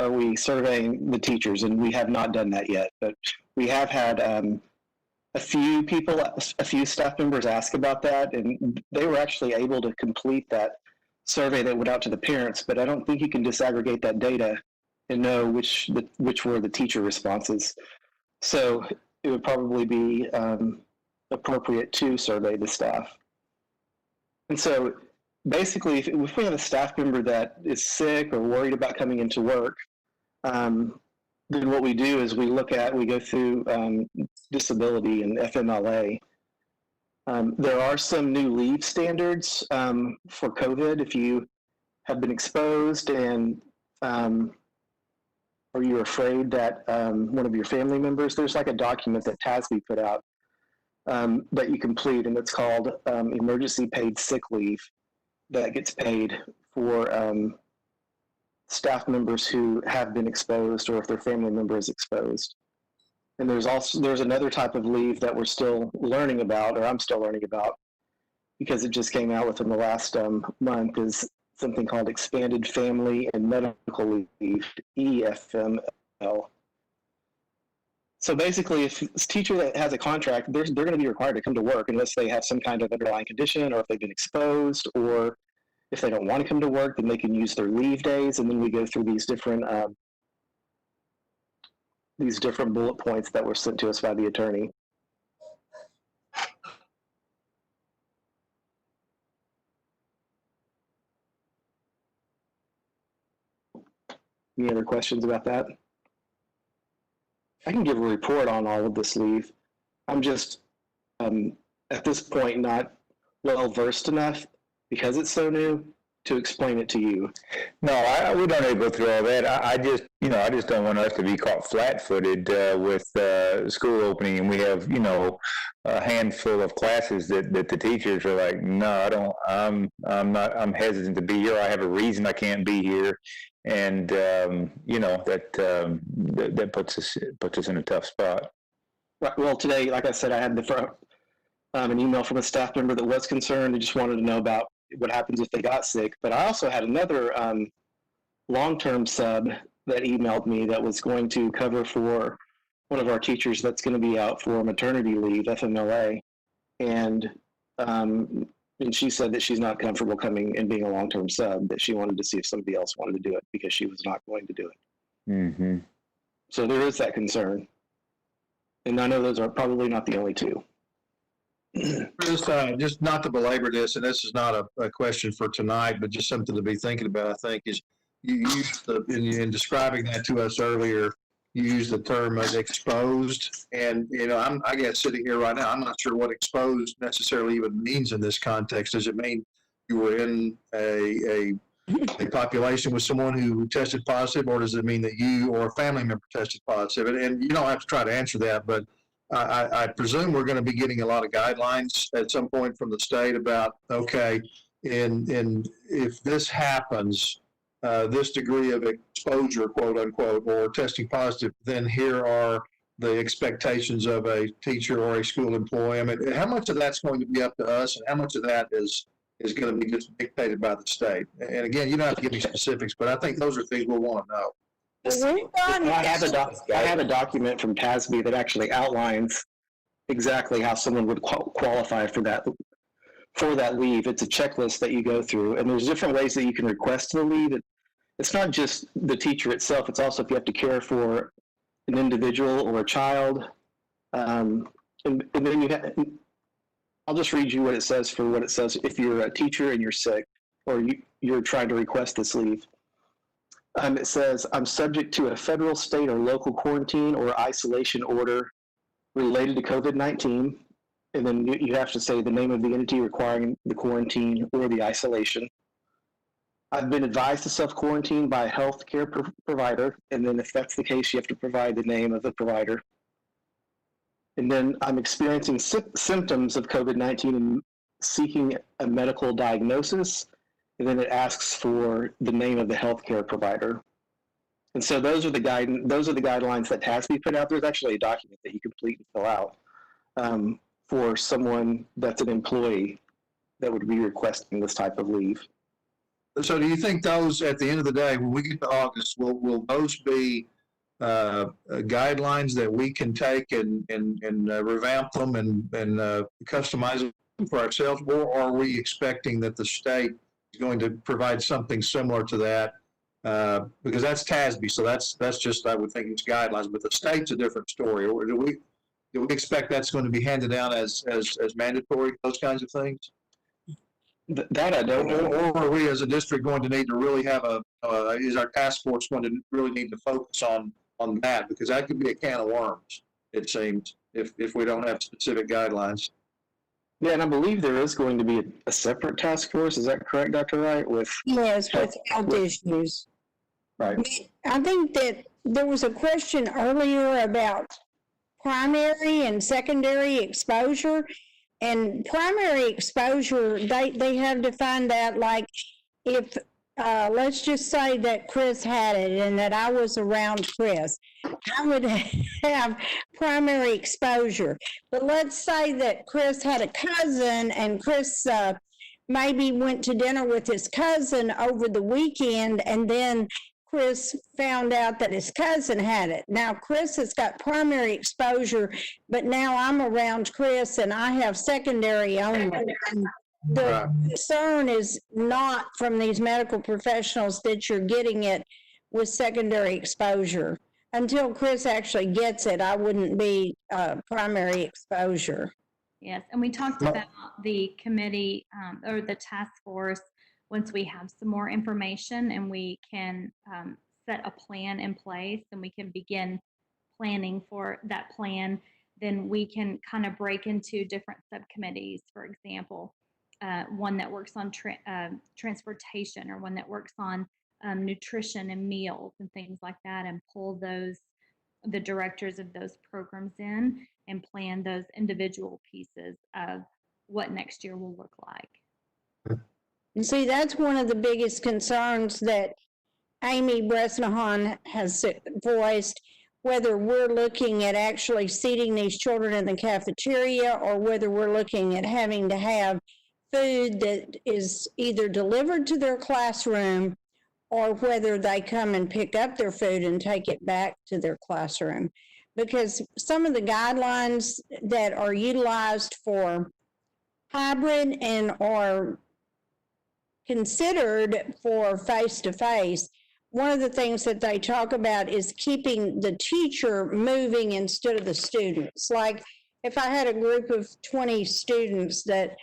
we surveying the teachers? And we have not done that yet, but we have had a few staff members ask about that, and they were actually able to complete that survey that went out to the parents, but I don't think you can disaggregate that data and know which were the teacher responses. So it would probably be appropriate to survey the staff. And so basically, if we have a staff member that is sick or worried about coming into work, then what we do is we go through disability and FMLA. There are some new leave standards for COVID if you have been exposed and or you're afraid that one of your family members, there's like a document that TASB put out that you complete, and it's called emergency paid sick leave that gets paid for staff members who have been exposed or if their family member is exposed. And there's another type of leave that we're still learning about, or I'm still learning about, because it just came out within the last month, is something called expanded family and medical leave, EFML. So basically, if it's a teacher that has a contract, they're going to be required to come to work unless they have some kind of underlying condition, or if they've been exposed, or if they don't want to come to work, then they can use their leave days. And then we go through these different bullet points that were sent to us by the attorney. Any other questions about that? I can give a report on all of this leave. I'm just at this point not well versed enough because it's so new to explain it to you.
No, we don't need to go through all that. I just, I just don't want us to be caught flat-footed with school opening, and we have, a handful of classes that the teachers are like, no, I don't. I'm hesitant to be here. I have a reason I can't be here, and that puts us in a tough spot.
Right. Well, today, like I said, I had an email from a staff member that was concerned. They just wanted to know about what happens if they got sick. But I also had another long-term sub that emailed me that was going to cover for one of our teachers that's going to be out for maternity leave, FMLA. And she said that she's not comfortable coming and being a long-term sub, that she wanted to see if somebody else wanted to do it because she was not going to do it.
Mm-hmm.
So there is that concern. And I know those are probably not the only two.
Just not to belabor this, and this is not a question for tonight, but just something to be thinking about, I think, is you used in describing that to us earlier, you used the term exposed. And, I guess sitting here right now, I'm not sure what exposed necessarily even means in this context. Does it mean you were in a population with someone who tested positive, or does it mean that you or a family member tested positive? And you don't have to try to answer that, but I presume we're going to be getting a lot of guidelines at some point from the state about, okay, and if this happens, this degree of exposure, quote unquote, or testing positive, then here are the expectations of a teacher or a school employee. I mean, how much of that's going to be up to us, and how much of that is going to be just dictated by the state? And again, you don't have to give me specifics, but I think those are things we'll want to know.
I have a document from TASB that actually outlines exactly how someone would qualify for that leave. It's a checklist that you go through, and there's different ways that you can request the leave. It's not just the teacher itself. It's also if you have to care for an individual or a child. And then I'll just read you what it says for what it says if you're a teacher and you're sick or you're trying to request this leave. It says, I'm subject to a federal, state, or local quarantine or isolation order related to COVID-19. And then you have to say the name of the entity requiring the quarantine or the isolation. I've been advised to self-quarantine by a healthcare provider. And then if that's the case, you have to provide the name of the provider. And then I'm experiencing symptoms of COVID-19 and seeking a medical diagnosis. And then it asks for the name of the healthcare provider. And so those are the guidelines that TASB put out. There's actually a document that you complete and fill out for someone that's an employee that would be requesting this type of leave.
So do you think those, at the end of the day, when we get to August, will those be guidelines that we can take and revamp them and customize them for ourselves, or are we expecting that the state is going to provide something similar to that? Because that's TASB, so that's just, I would think it's guidelines, but the state's a different story. Or do we expect that's going to be handed down as mandatory, those kinds of things?
That I don't know.
Or are we as a district going to need to really have is our task force going to really need to focus on that? Because that could be a can of worms, it seems, if we don't have specific guidelines.
Yeah, and I believe there is going to be a separate task force. Is that correct, Dr. Wright?
Yes, with health issues.
Right.
I think that there was a question earlier about primary and secondary exposure. And primary exposure, they have defined that like if, let's just say that Chris had it and that I was around Chris, I would have primary exposure. But let's say that Chris had a cousin and Chris maybe went to dinner with his cousin over the weekend, and then Chris found out that his cousin had it. Now, Chris has got primary exposure, but now I'm around Chris and I have secondary only. And the concern is not from these medical professionals that you're getting it with secondary exposure. Until Chris actually gets it, I wouldn't be primary exposure.
Yes, and we talked about the committee or the task force once we have some more information and we can set a plan in place and we can begin planning for that plan, then we can kind of break into different subcommittees, for example, one that works on transportation, or one that works on nutrition and meals and things like that, and pull the directors of those programs in and plan those individual pieces of what next year will look like.
And see, that's one of the biggest concerns that Amy Bresnahan has voiced, whether we're looking at actually seating these children in the cafeteria, or whether we're looking at having to have food that is either delivered to their classroom, or whether they come and pick up their food and take it back to their classroom. Because some of the guidelines that are utilized for hybrid and are considered for face-to-face, one of the things that they talk about is keeping the teacher moving instead of the students. Like if I had a group of 20 students, that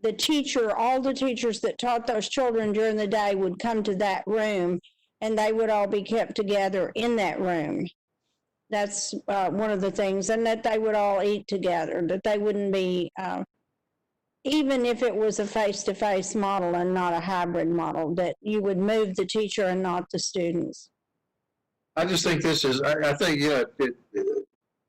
the teacher, all the teachers that taught those children during the day would come to that room, and they would all be kept together in that room. That's one of the things, and that they would all eat together, that they wouldn't be, even if it was a face-to-face model and not a hybrid model, that you would move the teacher and not the students.
I just think this is, I think, yeah,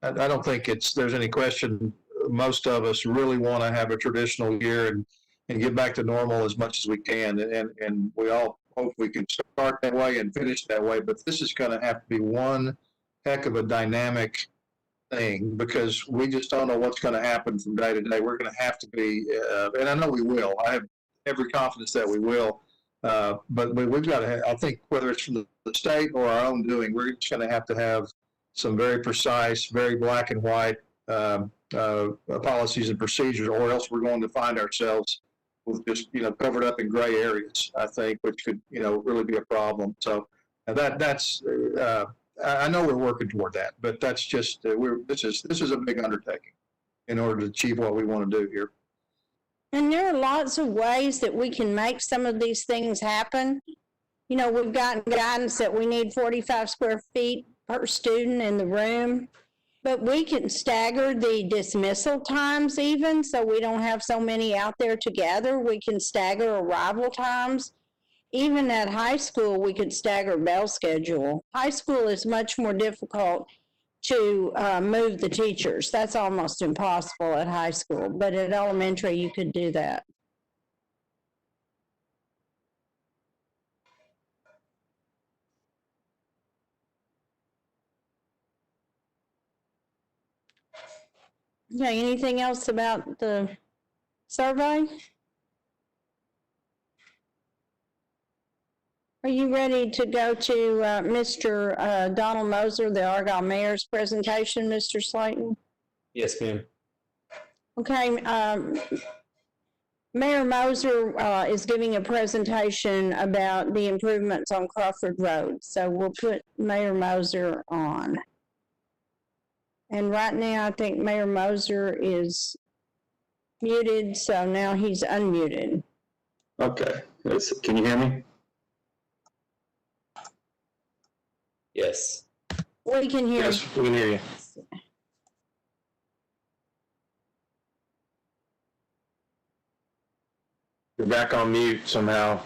I don't think there's any question. Most of us really want to have a traditional year and get back to normal as much as we can. And we all hope we can start that way and finish that way. But this is going to have to be one heck of a dynamic thing, because we just don't know what's going to happen from day to day. We're going to have to be, and I know we will. I have every confidence that we will. But we've got to, I think, whether it's from the state or our own doing, we're just going to have some very precise, very black and white policies and procedures, or else we're going to find ourselves with just, covered up in gray areas, I think, which could, really be a problem. So that's, I know we're working toward that, but that's just, this is a big undertaking in order to achieve what we want to do here.
And there are lots of ways that we can make some of these things happen. We've gotten guidance that we need 45 square feet per student in the room, but we can stagger the dismissal times even, so we don't have so many out there together. We can stagger arrival times. Even at high school, we could stagger bell schedule. High school is much more difficult to move the teachers. That's almost impossible at high school, but at elementary, you could do that. Okay, anything else about the survey? Are you ready to go to Mr. Donald Moser, the Argyle Mayor's presentation, Mr. Slayton?
Yes, ma'am.
Okay, Mayor Moser is giving a presentation about the improvements on Crawford Road. So we'll put Mayor Moser on. And right now, I think Mayor Moser is muted, so now he's unmuted.
Okay, can you hear me?
Yes.
We can hear
Yes, we can hear you. You're back on mute somehow.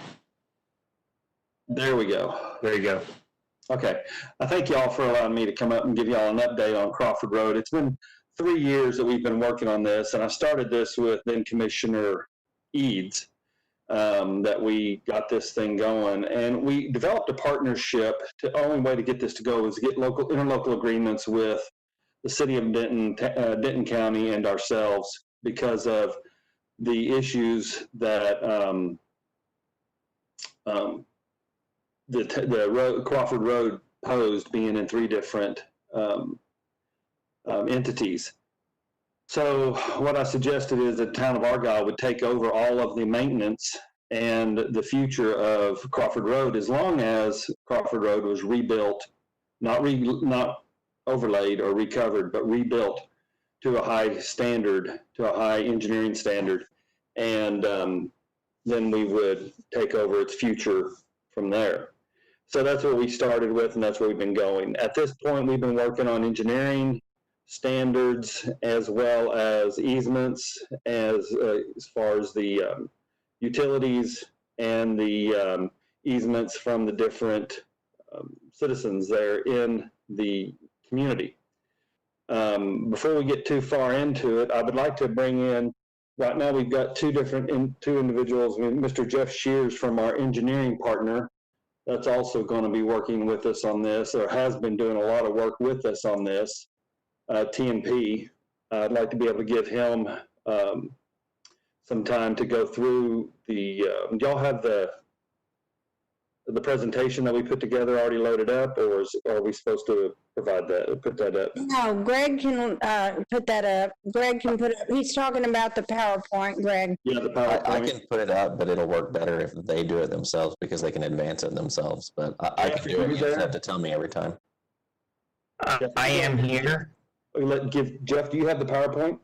There we go.
There you go.
Okay, I thank y'all for allowing me to come up and give y'all an update on Crawford Road. It's been 3 years that we've been working on this, and I started this with then Commissioner Eads, that we got this thing going, and we developed a partnership. The only way to get this to go is to get interlocal agreements with the city of Denton County and ourselves, because of the issues that the Crawford Road posed, being in 3 different entities. So what I suggested is that the town of Argyle would take over all of the maintenance and the future of Crawford Road, as long as Crawford Road was rebuilt, not overlaid or recovered, but rebuilt to a high standard, to a high engineering standard. And then we would take over its future from there. So that's what we started with, and that's where we've been going. At this point, we've been working on engineering standards as well as easements, as far as the utilities and the easements from the different citizens there in the community. Before we get too far into it, I would like to bring in, right now we've got two individuals, Mr. Jeff Shears from our engineering partner, that's also going to be working with us on this, or has been doing a lot of work with us on this, TMP. I'd like to be able to give him some time to go through the, y'all have the presentation that we put together already loaded up, or are we supposed to provide that, put that up?
No, Greg can put that up. Greg can put it up. He's talking about the PowerPoint, Greg.
Yeah, the PowerPoint.
I can put it up, but it'll work better if they do it themselves because they can advance it themselves. But I can do it. You just have to tell me every time.
I am here.
Jeff, do you have the PowerPoint?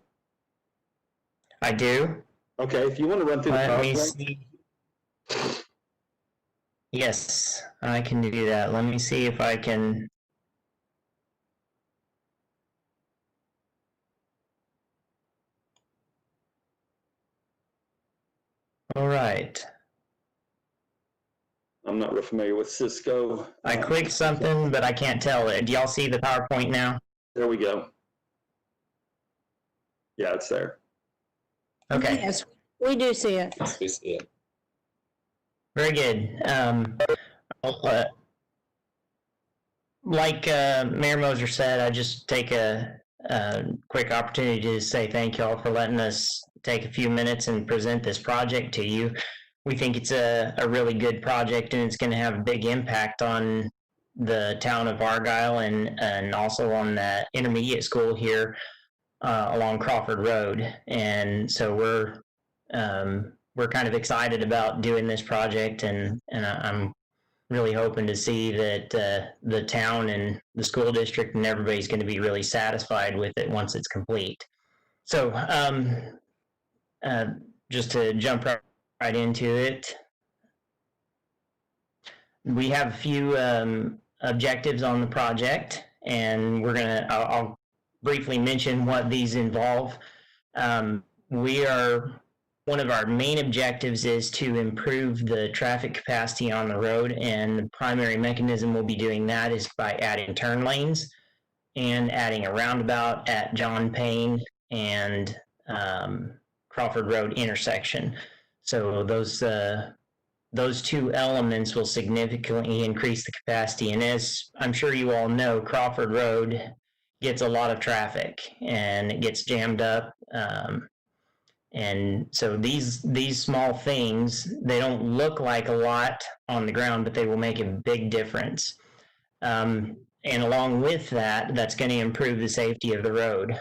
I do.
Okay, if you want to run through the
Let me
PowerPoint.
see. Yes, I can do that. Let me see if I can. All right.
I'm not real familiar with Cisco.
I clicked something, but I can't tell it. Do y'all see the PowerPoint now?
There we go. Yeah, it's there.
Okay.
Yes, we do see it.
We see it.
Very good. Like Mayor Moser said, I just take a quick opportunity to say thank you all for letting us take a few minutes and present this project to you. We think it's a really good project, and it's going to have a big impact on the town of Argyle and also on the intermediate school here along Crawford Road. And so we're kind of excited about doing this project, and I'm really hoping to see that the town and the school district and everybody's going to be really satisfied with it once it's complete. So just to jump right into it, we have a few objectives on the project, and I'll briefly mention what these involve. One of our main objectives is to improve the traffic capacity on the road, and the primary mechanism we'll be doing that is by adding turn lanes and adding a roundabout at John Payne and Crawford Road intersection. So those two elements will significantly increase the capacity. And as I'm sure you all know, Crawford Road gets a lot of traffic and it gets jammed up. And so these small things, they don't look like a lot on the ground, but they will make a big difference. And along with that, that's going to improve the safety of the road.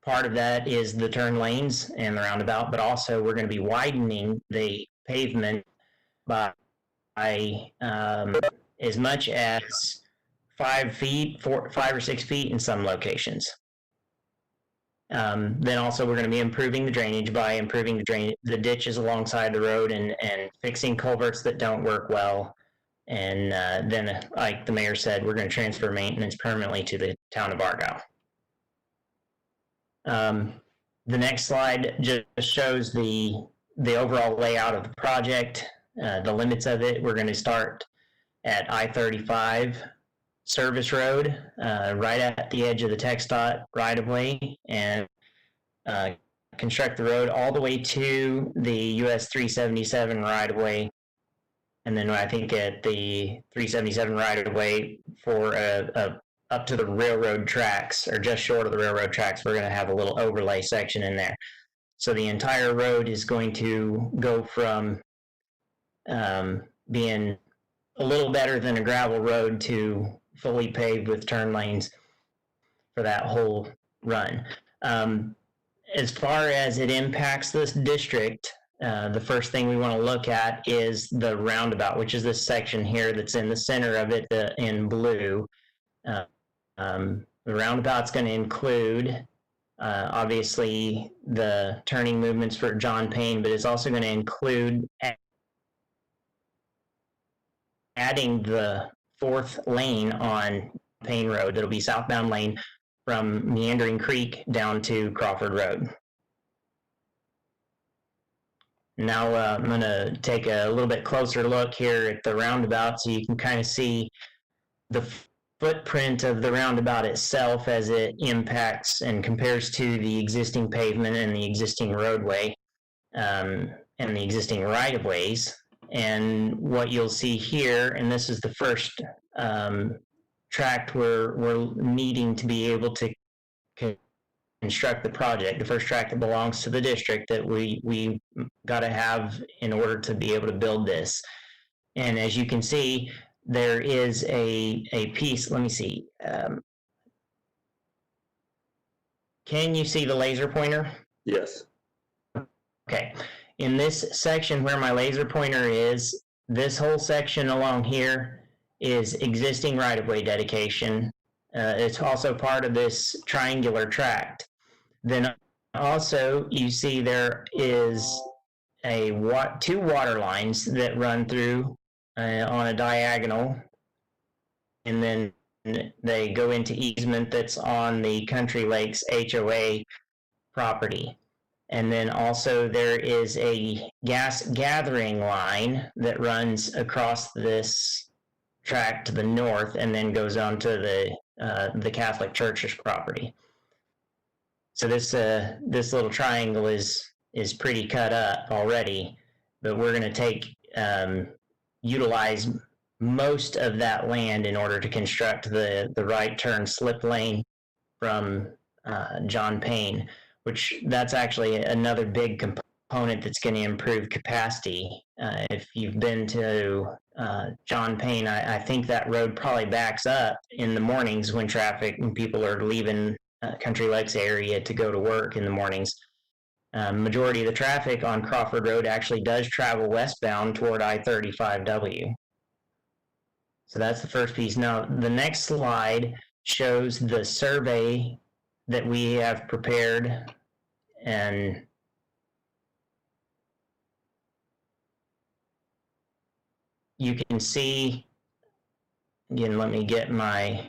Part of that is the turn lanes and the roundabout, but also we're going to be widening the pavement by as much as 5 or 6 feet in some locations. Then also we're going to be improving the drainage by improving the ditches alongside the road and fixing culverts that don't work well. And then, like the mayor said, we're going to transfer maintenance permanently to the town of Argyle. The next slide just shows the overall layout of the project, the limits of it. We're going to start at I-35 Service Road, right at the edge of the TxDOT right-of-way, and construct the road all the way to the US 377 right-of-way. And then I think at the 377 right-of-way for up to the railroad tracks, or just short of the railroad tracks, we're going to have a little overlay section in there. So the entire road is going to go from being a little better than a gravel road to fully paved with turn lanes for that whole run. As far as it impacts this district, the first thing we want to look at is the roundabout, which is this section here that's in the center of it in blue. The roundabout's going to include obviously the turning movements for John Payne, but it's also going to include adding the 4th lane on Payne Road. That'll be southbound lane from Meandering Creek down to Crawford Road. Now I'm going to take a little bit closer look here at the roundabout so you can kind of see the footprint of the roundabout itself as it impacts and compares to the existing pavement and the existing roadway and the existing right-of-ways. And what you'll see here, and this is the first tract we're needing to be able to construct the project, the first tract that belongs to the district that we got to have in order to be able to build this. And as you can see, there is a piece, let me see. Can you see the laser pointer?
Yes.
Okay. In this section where my laser pointer is, this whole section along here is existing right-of-way dedication. It's also part of this triangular tract. Then also you see there is two water lines that run through on a diagonal, and then they go into easement that's on the Country Lakes HOA property. And then also there is a gas gathering line that runs across this tract to the north and then goes on to the Catholic Church's property. So this little triangle is pretty cut up already, but we're going to utilize most of that land in order to construct the right turn slip lane from John Payne, which that's actually another big component that's going to improve capacity. If you've been to John Payne, I think that road probably backs up in the mornings when people are leaving Country Lakes area to go to work in the mornings. Majority of the traffic on Crawford Road actually does travel westbound toward I-35W. So that's the first piece. Now, the next slide shows the survey that we have prepared, and you can see, again, let me get my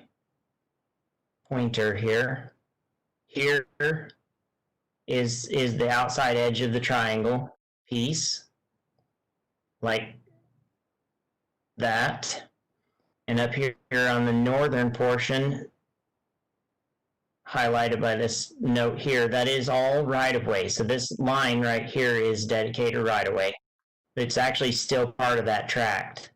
pointer here. Here is the outside edge of the triangle piece, like that. And up here on the northern portion, highlighted by this note here, that is all right-of-way. So this line right here is dedicated right-of-way. It's actually still part of that tract,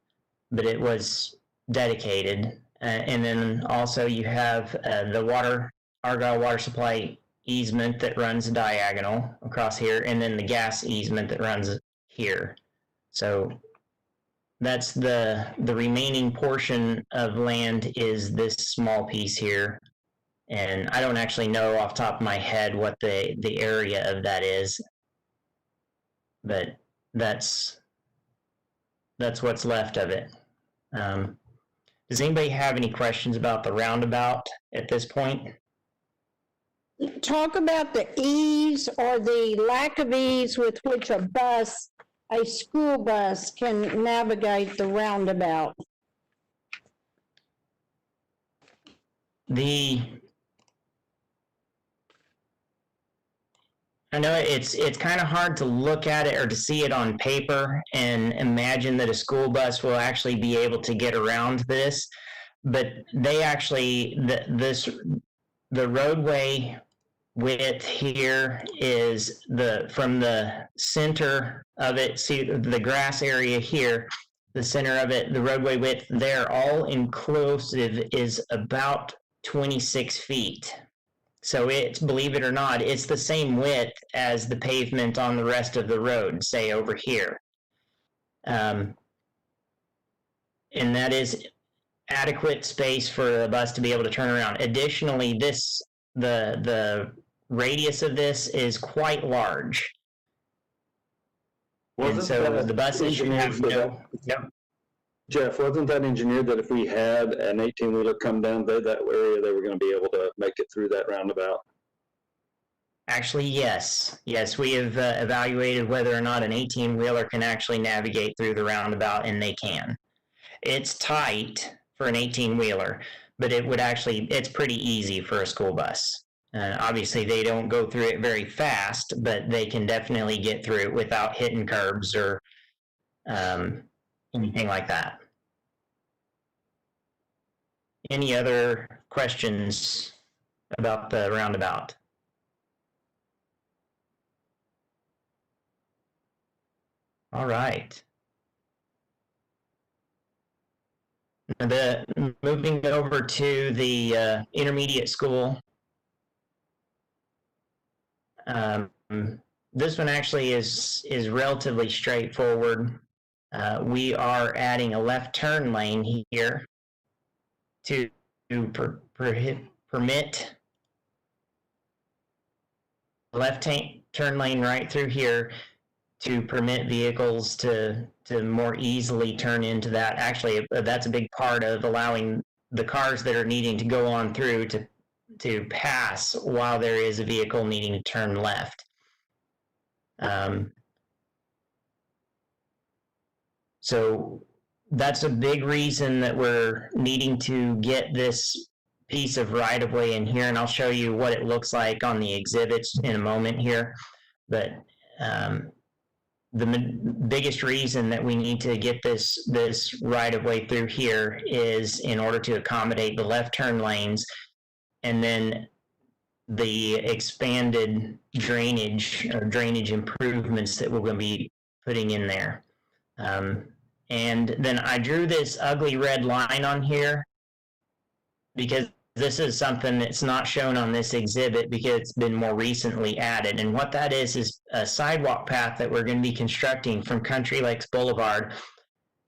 but it was dedicated. And then also you have the Argyle water supply easement that runs diagonal across here, and then the gas easement that runs here. So that's the remaining portion of land is this small piece here. And I don't actually know off the top of my head what the area of that is, but that's what's left of it. Does anybody have any questions about the roundabout at this point?
Talk about the ease or the lack of ease with which a school bus can navigate the roundabout.
I know it's kind of hard to look at it or to see it on paper and imagine that a school bus will actually be able to get around this, but they actually, the roadway width here is from the center of it, see the grass area here, the center of it, the roadway width there, all inclusive is about 26 feet. So it's, believe it or not, it's the same width as the pavement on the rest of the road, say over here. And that is adequate space for a bus to be able to turn around. Additionally, the radius of this is quite large. And so the buses should have
Jeff, wasn't that engineered that if we had an 18-wheeler come down that area, they were going to be able to make it through that roundabout?
Actually, yes. Yes, we have evaluated whether or not an 18-wheeler can actually navigate through the roundabout, and they can. It's tight for an 18-wheeler, but it's pretty easy for a school bus. Obviously, they don't go through it very fast, but they can definitely get through it without hitting curbs or anything like that. Any other questions about the roundabout? All right. Moving over to the intermediate school. This one actually is relatively straightforward. We are adding a left turn lane here to permit left turn lane right through here to permit vehicles to more easily turn into that. Actually, that's a big part of allowing the cars that are needing to go on through to pass while there is a vehicle needing to turn left. So that's a big reason that we're needing to get this piece of right-of-way in here, and I'll show you what it looks like on the exhibits in a moment here. But the biggest reason that we need to get this right-of-way through here is in order to accommodate the left turn lanes, and then the expanded drainage improvements that we're going to be putting in there. And then I drew this ugly red line on here because this is something that's not shown on this exhibit because it's been more recently added. And what that is a sidewalk path that we're going to be constructing from Country Lakes Boulevard.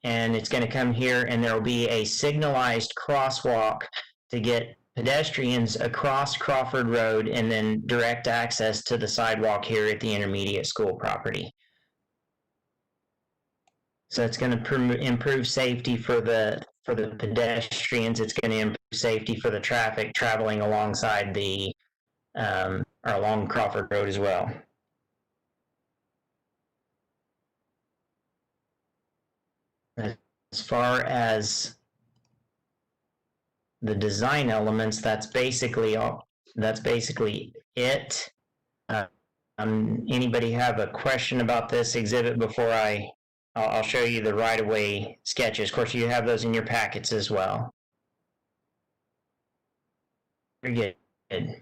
And it's going to come here, and there will be a signalized crosswalk to get pedestrians across Crawford Road and then direct access to the sidewalk here at the intermediate school property. So it's going to improve safety for the pedestrians. It's going to improve safety for the traffic traveling alongside or along Crawford Road as well. As far as the design elements, that's basically it. Anybody have a question about this exhibit before I'll show you the right-of-way sketches. Of course, you have those in your packets as well. Very good.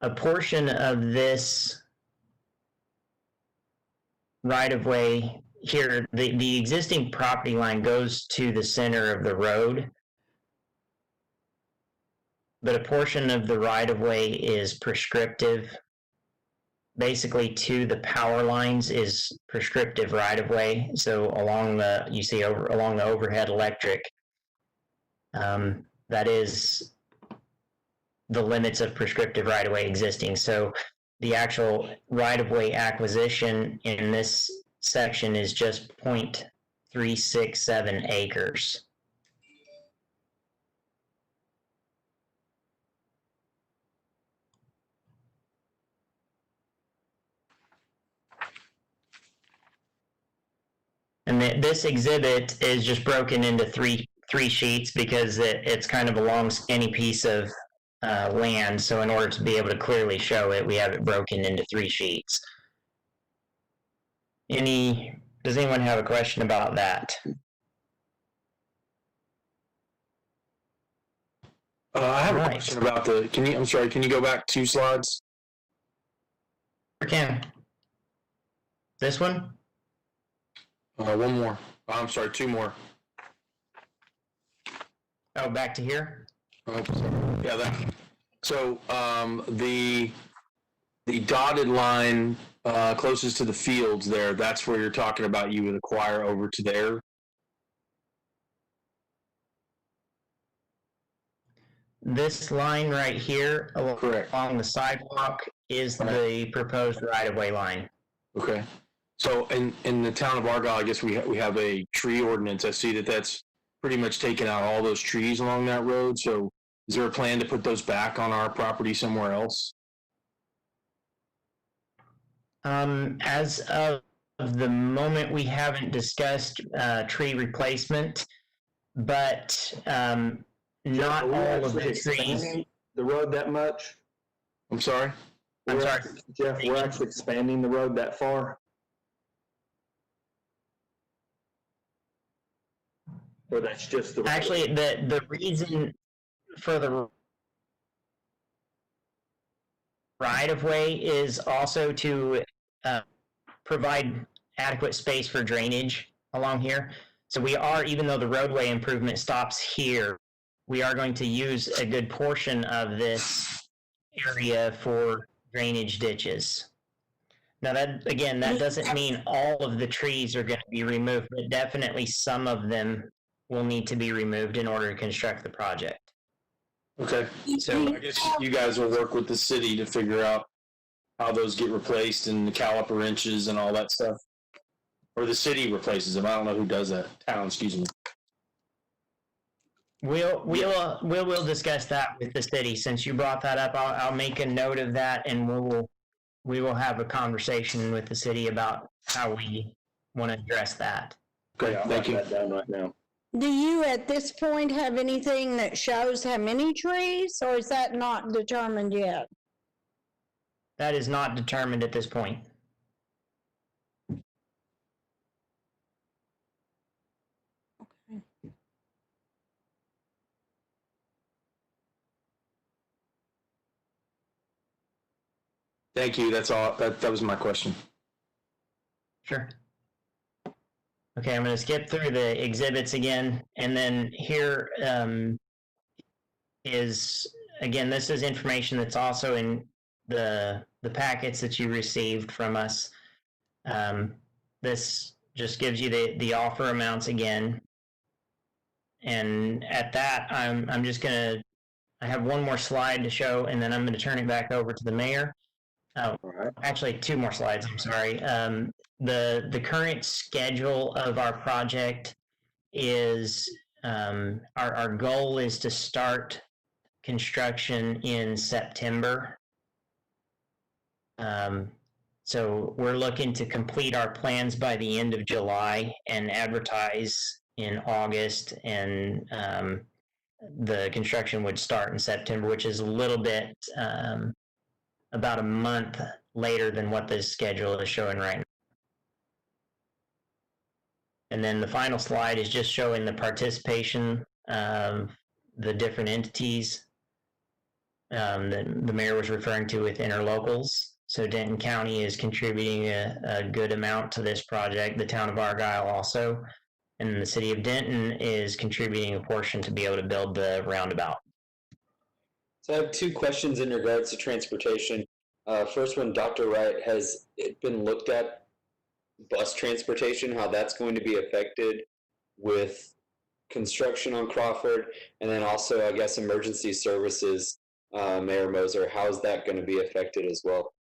A portion of this right-of-way here, the existing property line goes to the center of the road, but a portion of the right-of-way is prescriptive. Basically, to the power lines is prescriptive right-of-way. So along the overhead electric, that is the limits of prescriptive right-of-way existing. So the actual right-of-way acquisition in this section is just 0.367 acres. And this exhibit is just broken into three sheets because it's kind of a long, skinny piece of land. So in order to be able to clearly show it, we have it broken into 3 sheets. Does anyone have a question about that?
I have a question about can you go back 2 slides?
I can. This one?
One more. I'm sorry, 2 more.
Oh, back to here?
Oh, sorry. Yeah, that. So the dotted line closest to the fields there, that's where you're talking about you would acquire over to there?
This line right here along the sidewalk is the proposed right-of-way line.
Okay. So in the town of Argyle, I guess we have a tree ordinance. I see that's pretty much taken out all those trees along that road. So is there a plan to put those back on our property somewhere else?
As of the moment, we haven't discussed tree replacement, but not
Are we
all of
actually
the trees.
expanding the road that much?
I'm sorry?
I'm sorry.
Jeff, we're actually expanding the road that far? Or that's just the.
Actually, the reason for the right-of-way is also to provide adequate space for drainage along here. So we are, even though the roadway improvement stops here, we are going to use a good portion of this area for drainage ditches. Now that, again, that doesn't mean all of the trees are going to be removed, but definitely some of them will need to be removed in order to construct the project.
Okay, so I guess you guys will work with the city to figure out how those get replaced and the caliper wrenches and all that stuff. Or the city replaces them. I don't know who does that. Town, excuse me.
We'll discuss that with the city. Since you brought that up, I'll make a note of that, and we will have a conversation with the city about how we want to address that.
Okay,
Yeah,
thank you.
I'll write that down right now.
Do you at this point have anything that shows how many trees, or is that not determined yet?
That is not determined at this point.
Thank you. That's all. That was my question.
Sure. Okay, I'm going to skip through the exhibits again, and then here is, again, this is information that's also in the packets that you received from us. This just gives you the offer amounts again. And at that, I'm just going to, I have one more slide to show, and then I'm going to turn it back over to the mayor. Oh, actually, two more slides, I'm sorry. The current schedule of our project is, our goal is to start construction in September. So we're looking to complete our plans by the end of July and advertise in August, and the construction would start in September, which is a little bit, about a month later than what this schedule is showing right now. And then the final slide is just showing the participation of the different entities that the mayor was referring to with interlocals. So Denton County is contributing a good amount to this project, the town of Argyle also, and the city of Denton is contributing a portion to be able to build the roundabout.
So I have two questions in regards to transportation. First one, Dr. Wright, has it been looked at bus transportation, how that's going to be affected with construction on Crawford, and then also, I guess, emergency services, Mayor Moser, how is that going to be affected as well?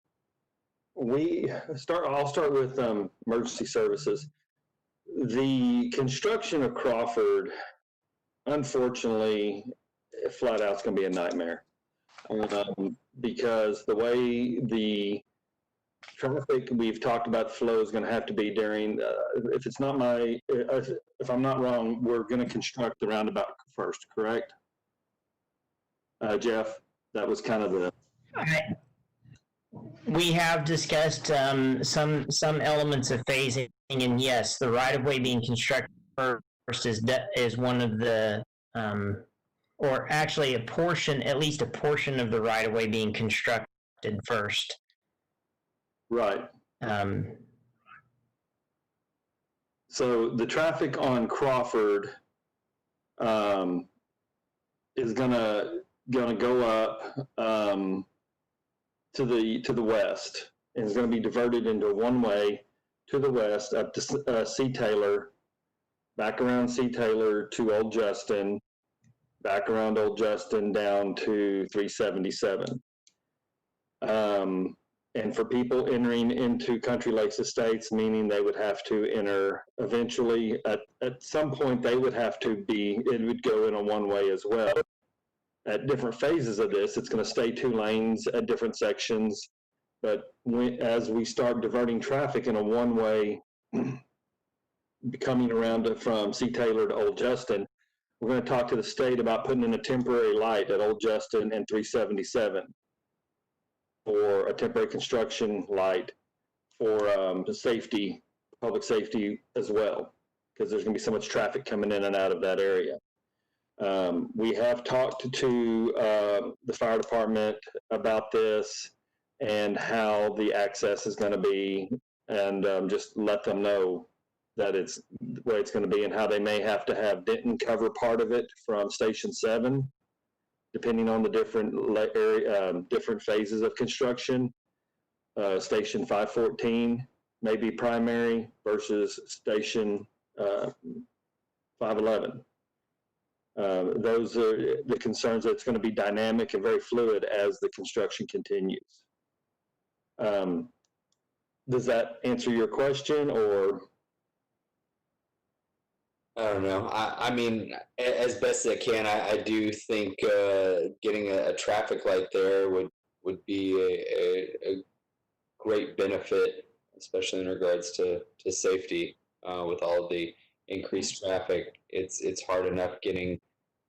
I'll start with emergency services. The construction of Crawford, unfortunately, flat out, it's going to be a nightmare. Because the way the traffic we've talked about flow is going to have to be during, if I'm not wrong, we're going to construct the roundabout first, correct? Jeff, that was kind of the.
We have discussed some elements of phasing, and yes, the right-of-way being constructed first is one of the, or actually at least a portion of the right-of-way being constructed first.
Right. So the traffic on Crawford is gonna go up to the west, and is going to be diverted into one way to the west up to C. Taylor, back around C. Taylor to Old Justin, back around Old Justin down to 377. And for people entering into Country Lakes Estates, meaning they would have to enter eventually, at some point they would have to it would go in a one-way as well. At different phases of this, it's going to stay 2 lanes at different sections, but as we start diverting traffic in a one-way coming around from C. Taylor to Old Justin, we're going to talk to the state about putting in a temporary light at Old Justin and 377 for a temporary construction light for the safety, public safety as well, because there's going to be so much traffic coming in and out of that area. We have talked to the fire department about this and how the access is going to be, and just let them know that it's where it's going to be and how they may have to have Denton cover part of it from Station 7, depending on the different phases of construction. Station 514 may be primary versus Station 511. Those are the concerns, that it's going to be dynamic and very fluid as the construction continues. Does that answer your question, or?
I don't know. I mean, as best as I can, I do think getting a traffic light there would be a great benefit, especially in regards to safety. With all of the increased traffic, it's hard enough getting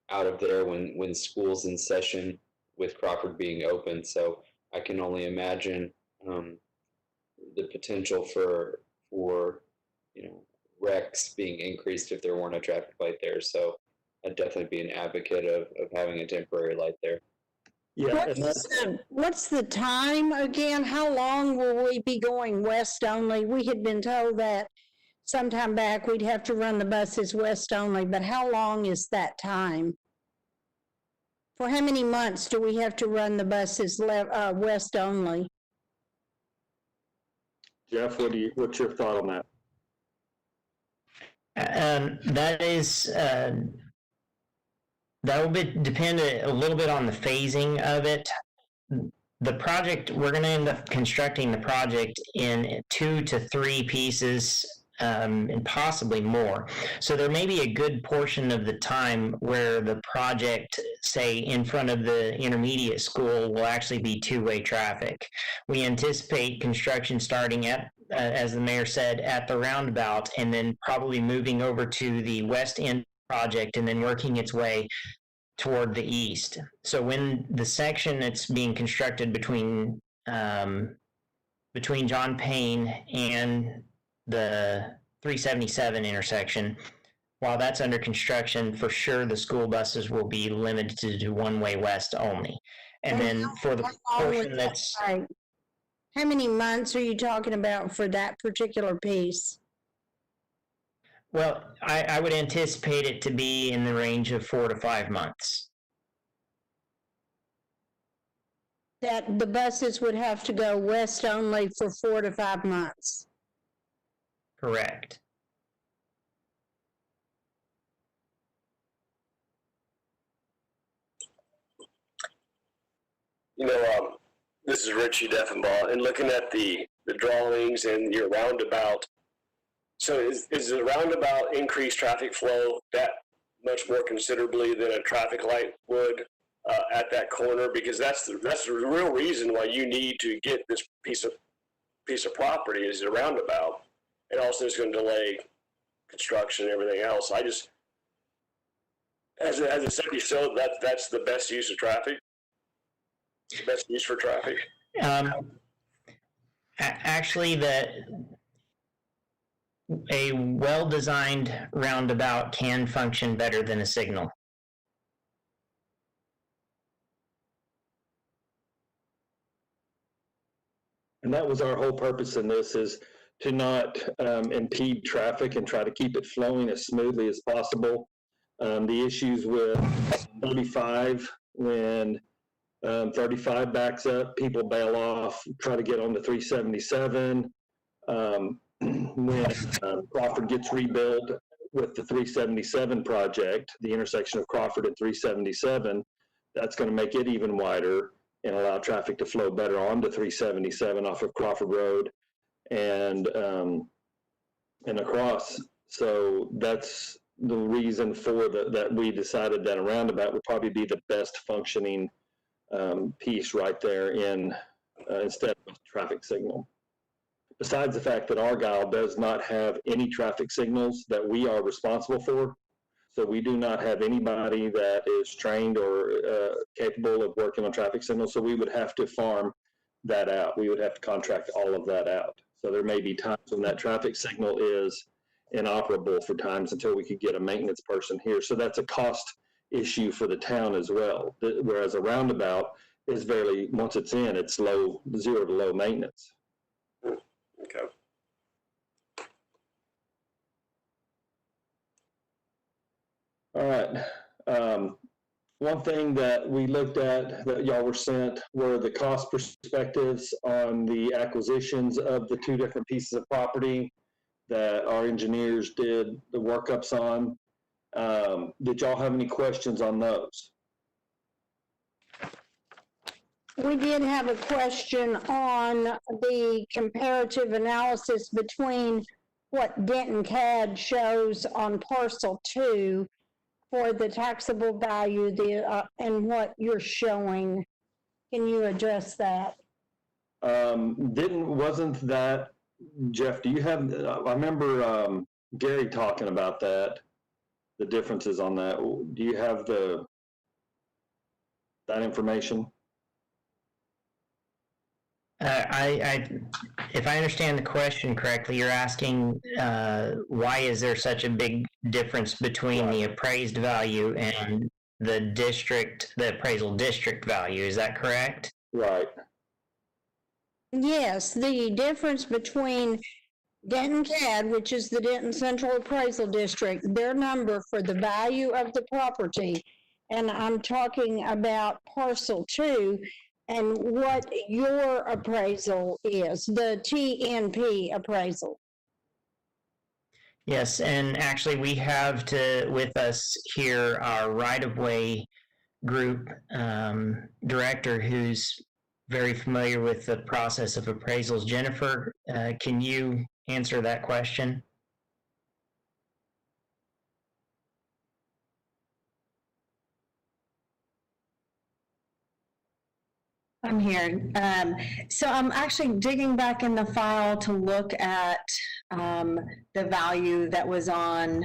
out of there when school's in session, with Crawford being open. So I can only imagine the potential for wrecks being increased if there weren't a traffic light there. So I'd definitely be an advocate of having a temporary light there.
Yeah.
What's the time again? How long will we be going west only? We had been told that sometime back we'd have to run the buses west only, but how long is that time? For how many months do we have to run the buses west only?
Jeff, what's your thought on that?
That is, that will depend a little bit on the phasing of it. The project, we're going to end up constructing the project in 2 to 3 pieces, and possibly more. So there may be a good portion of the time where the project, say in front of the intermediate school, will actually be two-way traffic. We anticipate construction starting at, as the mayor said, at the roundabout, and then probably moving over to the west end project and then working its way toward the east. So when the section that's being constructed between John Payne and the 377 intersection, while that's under construction, for sure the school buses will be limited to one-way west only. And then for the portion that's...
How many months are you talking about for that particular piece?
Well, I would anticipate it to be in the range of 4 to 5 months.
That the buses would have to go west only for 4 to 5 months.
Correct.
This is Richie Deffenbaugh, and looking at the drawings and your roundabout. So is the roundabout increased traffic flow that much more considerably than a traffic light would at that corner? Because that's the real reason why you need to get this piece of property is the roundabout. And also it's going to delay construction and everything else. I just, as a city, so that's the best use of traffic. Best use for traffic.
Actually, a well-designed roundabout can function better than a signal.
And that was our whole purpose in this, is to not impede traffic and try to keep it flowing as smoothly as possible. The issues with 35, when 35 backs up, people bail off, try to get on to 377. When Crawford gets rebuilt with the 377 project, the intersection of Crawford and 377, that's going to make it even wider and allow traffic to flow better onto 377 off of Crawford Road and across. So that's the reason for that we decided that a roundabout would probably be the best functioning piece right there in instead of a traffic signal. besides the fact that Argyle does not have any traffic signals that we are responsible for. So we do not have anybody that is trained or capable of working on traffic signals. So we would have to farm that out. We would have to contract all of that out. So there may be times when that traffic signal is inoperable for times until we could get a maintenance person here. So that's a cost issue for the town as well. Whereas a roundabout is barely, once it's in, it's low, 0 to low maintenance.
Okay.
All right. One thing that we looked at that y'all were sent were the cost perspectives on the acquisitions of the 2 different pieces of property that our engineers did the workups on. Did y'all have any questions on those?
We did have a question on the comparative analysis between what Denton CAD shows on parcel 2 for the taxable value and what you're showing. Can you address that?
Wasn't that, Jeff, do you have, I remember Gary talking about that, the differences on that. Do you have that information?
If I understand the question correctly, you're asking why is there such a big difference between the appraised value and the appraisal district value? Is that correct?
Right.
Yes, the difference between Denton CAD, which is the Denton Central Appraisal District, their number for the value of the property, and I'm talking about parcel 2, and what your appraisal is, the TNP appraisal.
Yes, and actually we have with us here our right-of-way group director who's very familiar with the process of appraisals. Jennifer, can you answer that question?
I'm here. So I'm actually digging back in the file to look at the value that was on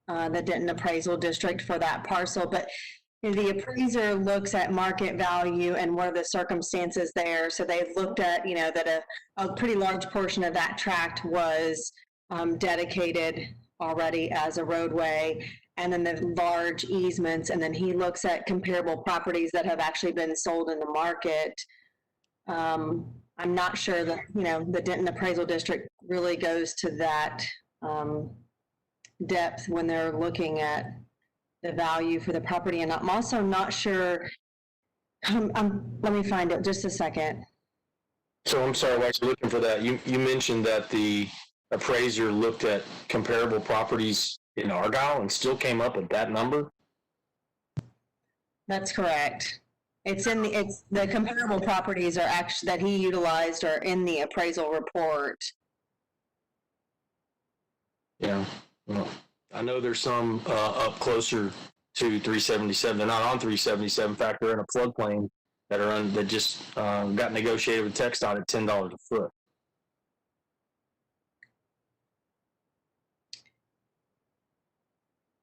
the Denton Appraisal District for that parcel. But the appraiser looks at market value and what are the circumstances there. So they've looked at, that a pretty large portion of that tract was dedicated already as a roadway, and then the large easements, and then he looks at comparable properties that have actually been sold in the market. I'm not sure that, the Denton Appraisal District really goes to that depth when they're looking at the value for the property. And I'm also not sure, let me find it just a second.
So I'm sorry, while you're looking for that, you mentioned that the appraiser looked at comparable properties in Argyle and still came up with that number?
That's correct. It's the comparable properties are actually that he utilized are in the appraisal report.
Yeah, well, I know there's some up closer to 377. They're not on 377. In fact, they're in a floodplain that just got negotiated with TxDOT at $10 a foot.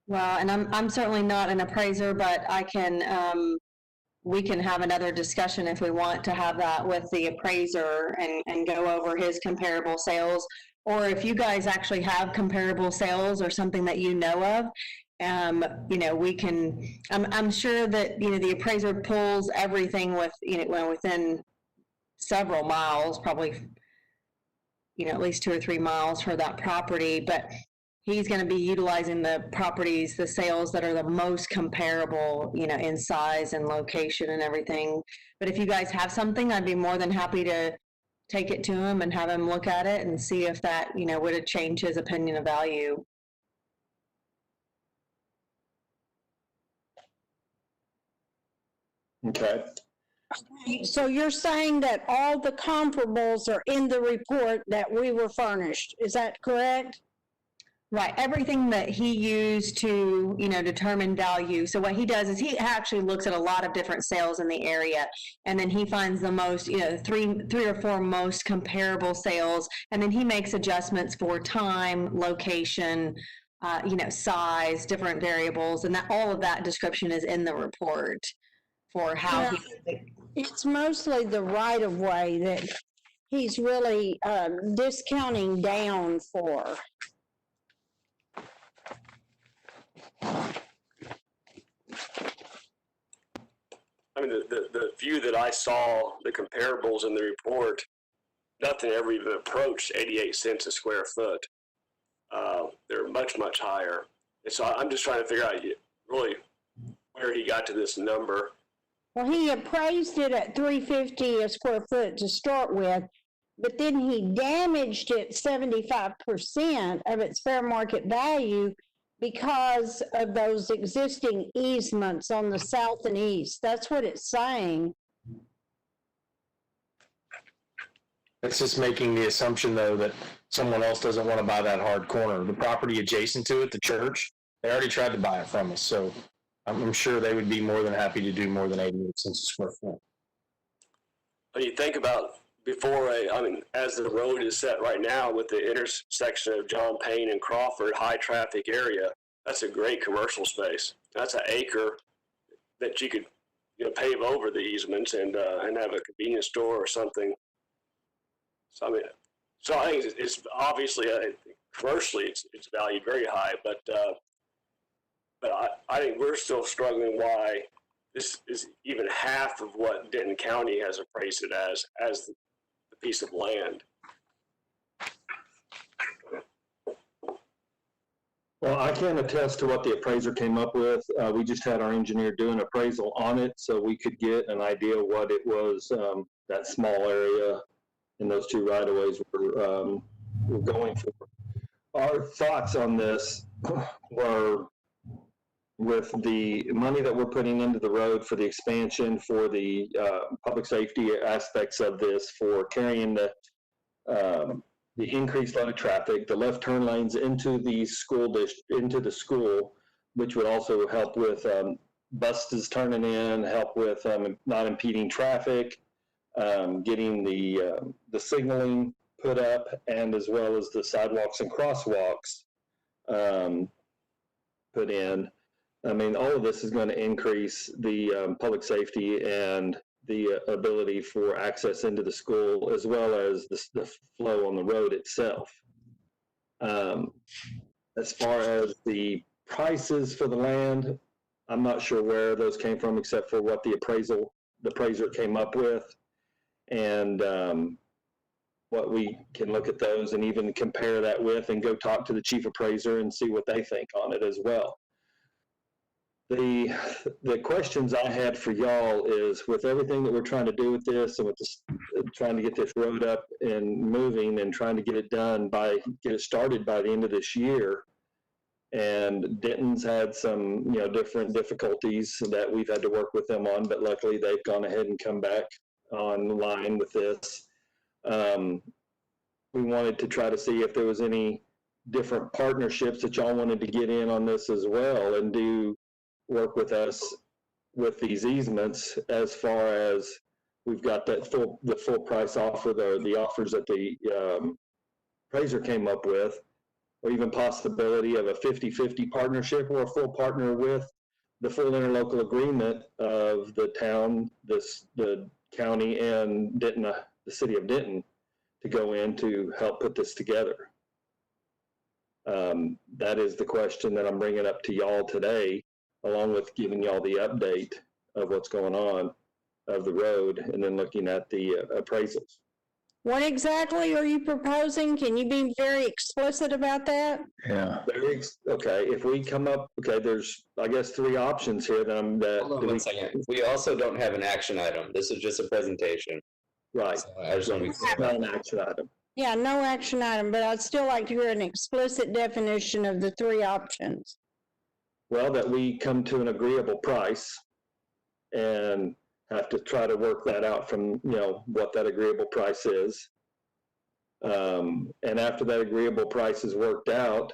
Well, and I'm certainly not an appraiser, but I can, we can have another discussion if we want to have that with the appraiser and go over his comparable sales. Or if you guys actually have comparable sales or something that you know of, we can, I'm sure that, the appraiser pulls everything within several miles, probably, at least 2 or 3 miles for that property, but he's going to be utilizing the properties, the sales that are the most comparable, in size and location and everything. But if you guys have something, I'd be more than happy to take it to him and have him look at it and see if that, would have changed his opinion of value.
Okay.
So you're saying that all the comparables are in the report that we were furnished, is that correct?
Right, everything that he used to, determine value. So what he does is he actually looks at a lot of different sales in the area, and then he finds the most, three or four most comparable sales, and then he makes adjustments for time, location, size, different variables, and that all of that description is in the report for how
It's mostly the right of way that he's really discounting down for.
I mean, the view that I saw, the comparables in the report, nothing ever even approached 88 cents a square foot. They're much, much higher. And so I'm just trying to figure out really where he got to this number.
Well, he appraised it at $350 a square foot to start with, but then he damaged it 75% of its fair market value because of those existing easements on the south and east. That's what it's saying.
It's just making the assumption, though, that someone else doesn't want to buy that hard corner. The property adjacent to it, the church, they already tried to buy it from us. So I'm sure they would be more than happy to do more than 88 cents a square foot.
When you think about before, as the road is set right now with the intersection of John Payne and Crawford, high traffic area, that's a great commercial space. That's an acre that you could, pave over the easements and have a convenience store or something. So I think it's obviously commercially it's valued very high, but I think we're still struggling why this is even half of what Denton County has appraised it as the piece of land.
Well, I can attest to what the appraiser came up with. We just had our engineer do an appraisal on it so we could get an idea of what it was, that small area and those two right-of-ways were going for. Our thoughts on this were with the money that we're putting into the road for the expansion, for the public safety aspects of this, for carrying the increased load of traffic, the left turn lanes into the school, which would also help with buses turning in, help with not impeding traffic, getting the signaling put up, and as well as the sidewalks and crosswalks put in. I mean, all of this is going to increase the public safety and the ability for access into the school, as well as the flow on the road itself. As far as the prices for the land, I'm not sure where those came from, except for what the appraiser came up with. And what we can look at those and even compare that with and go talk to the chief appraiser and see what they think on it as well. The questions I had for y'all is, with everything that we're trying to do with this and with this, trying to get this road up and moving and trying to get it done get it started by the end of this year. And Denton's had some, different difficulties that we've had to work with them on, but luckily they've gone ahead and come back online with this. We wanted to try to see if there was any different partnerships that y'all wanted to get in on this as well and do work with us with these easements, as far as we've got the full price offer, the offers that the appraiser came up with, or even possibility of a 50-50 partnership or a full partner with the full interlocal agreement of the town, the county, and Denton, the city of Denton, to go in to help put this together. That is the question that I'm bringing up to y'all today, along with giving y'all the update of what's going on of the road, and then looking at the appraisals.
What exactly are you proposing? Can you be very explicit about that?
Yeah.
Okay, if we come up, there's, I guess, 3 options here.
Hold on 1 second. We also don't have an action item. This is just a presentation.
Right.
So I just want to be clear.
Not an action item.
Yeah, no action item, but I'd still like to hear an explicit definition of the 3 options.
Well, that we come to an agreeable price and have to try to work that out from, what that agreeable price is. And after that agreeable price is worked out,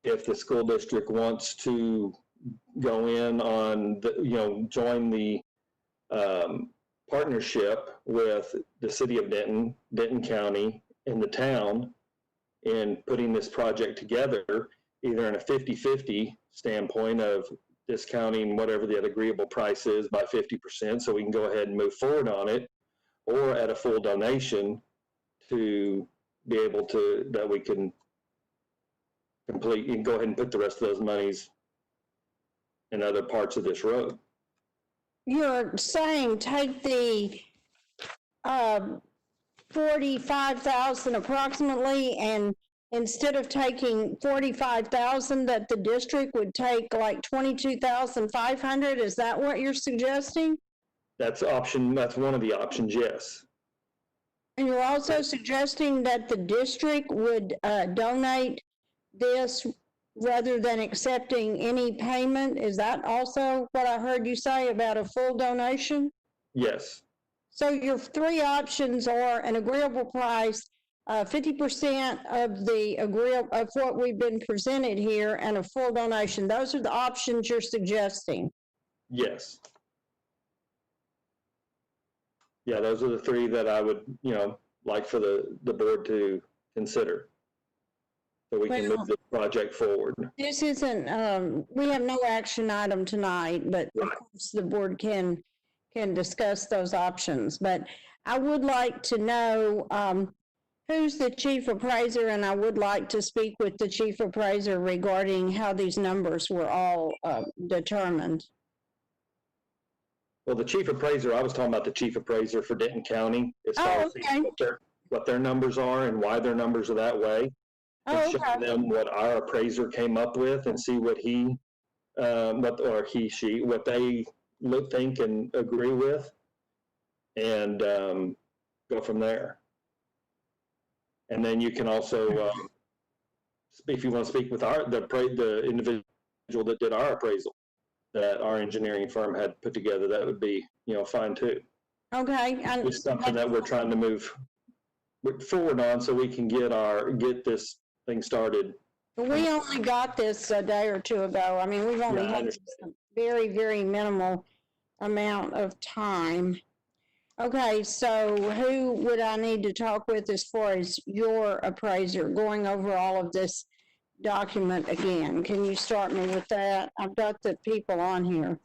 if the school district wants to go in on the, join the partnership with the city of Denton, Denton County, and the town in putting this project together, either in a 50-50 standpoint of discounting whatever the agreeable price is by 50%, so we can go ahead and move forward on it, or at a full donation to be able to, that we can complete and go ahead and put the rest of those monies in other parts of this road.
You're saying take the 45,000 approximately, and instead of taking 45,000, that the district would take like 22,500. Is that what you're suggesting?
That's one of the options, yes.
And you're also suggesting that the district would donate this rather than accepting any payment? Is that also what I heard you say about a full donation?
Yes.
So your three options are an agreeable price, 50% of of what we've been presented here, and a full donation. Those are the options you're suggesting.
Yes. Yeah, those are the three that I would, like for the board to consider. So we can move the project forward.
This isn't, we have no action item tonight, but of course the board can discuss those options. But I would like to know who's the chief appraiser, and I would like to speak with the chief appraiser regarding how these numbers were all determined.
Well, the chief appraiser, I was talking about the chief appraiser for Denton County. As far as what their numbers are and why their numbers are that way. And show them what our appraiser came up with and see what he, what they think and agree with, and go from there. And then you can also, if you want to speak with the individual that did our appraisal, that our engineering firm had put together, that would be, fine too.
Okay.
It's something that we're trying to move forward on so we can get this thing started.
We only got this a day or two ago. I mean, we've only had a very, very minimal amount of time. Okay, so who would I need to talk with as far as your appraiser, going over all of this document again? Can you start me with that? I've got the people on here.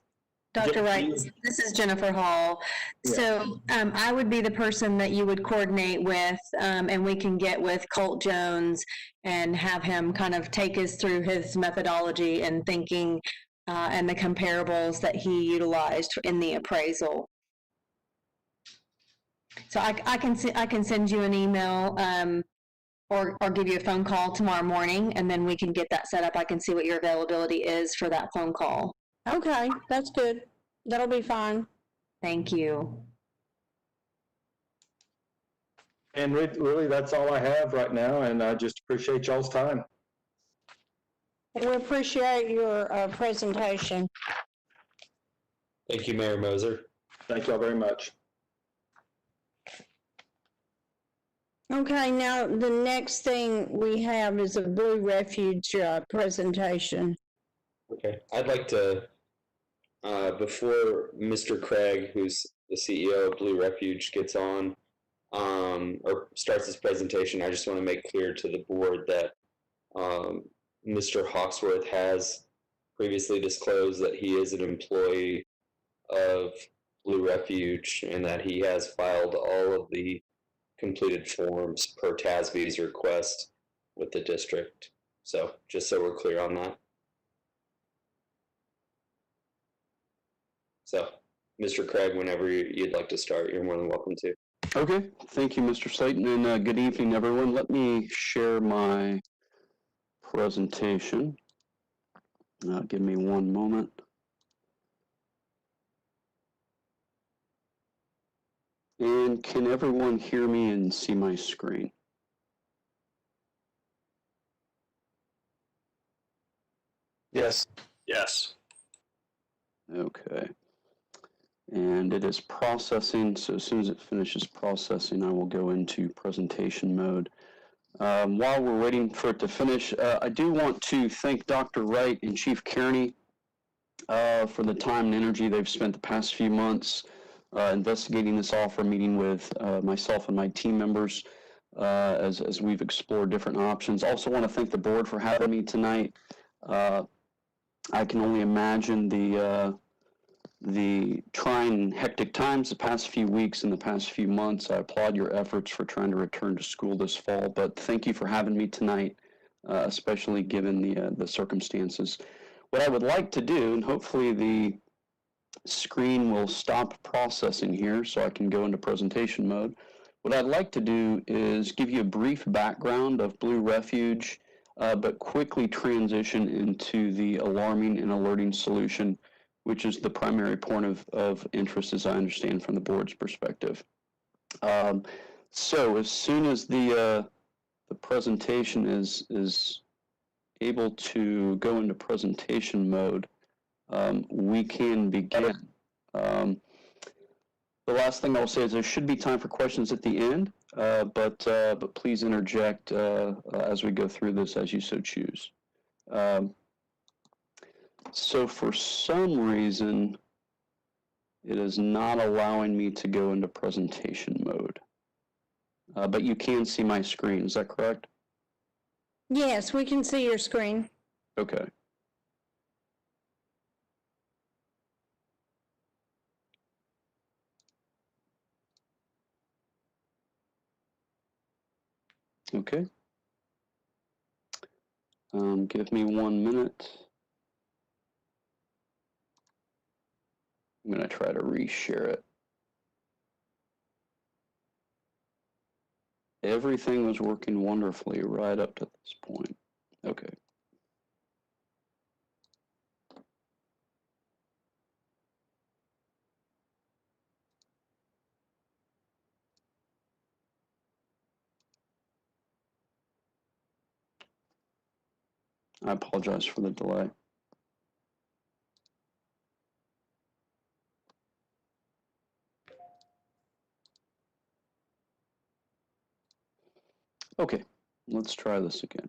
Dr. Wright, this is Jennifer Hall. So I would be the person that you would coordinate with, and we can get with Colt Jones and have him kind of take us through his methodology and thinking and the comparables that he utilized in the appraisal. So I can send you an email or give you a phone call tomorrow morning, and then we can get that set up. I can see what your availability is for that phone call.
Okay, that's good. That'll be fine.
Thank you.
And really, that's all I have right now, and I just appreciate y'all's time.
We appreciate your presentation.
Thank you, Mayor Moser.
Thank y'all very much.
Okay, now the next thing we have is a Blue Refuge presentation.
Okay, I'd like to, before Mr. Craig, who's the CEO of Blue Refuge, gets on or starts his presentation, I just want to make clear to the board that Mr. Hawksworth has previously disclosed that he is an employee of Blue Refuge and that he has filed all of the completed forms per TASB's request with the district. So just so we're clear on that. So, Mr. Craig, whenever you'd like to start, you're more than welcome to.
Okay, thank you, Mr. Slayton, and good evening, everyone. Let me share my presentation. Give me one moment. And can everyone hear me and see my screen?
Yes.
Yes.
Okay. And it is processing, so as soon as it finishes processing, I will go into presentation mode. While we're waiting for it to finish, I do want to thank Dr. Wright and Chief Kearney for the time and energy they've spent the past few months investigating this offer, meeting with myself and my team members as we've explored different options. Also want to thank the board for having me tonight. I can only imagine the trying and hectic times the past few weeks and the past few months. I applaud your efforts for trying to return to school this fall, but thank you for having me tonight, especially given the circumstances. What I would like to do, and hopefully the screen will stop processing here so I can go into presentation mode. What I'd like to do is give you a brief background of Blue Refuge, but quickly transition into the alarming and alerting solution, which is the primary point of interest, as I understand from the board's perspective. So as soon as the presentation is able to go into presentation mode, we can begin. The last thing I'll say is there should be time for questions at the end, but please interject as we go through this as you so choose. So for some reason, it is not allowing me to go into presentation mode. But you can see my screen, is that correct?
Yes, we can see your screen.
Okay. Okay. Give me 1 minute. I'm going to try to reshare it. Everything was working wonderfully right up to this point. Okay. I apologize for the delay. Okay, let's try this again.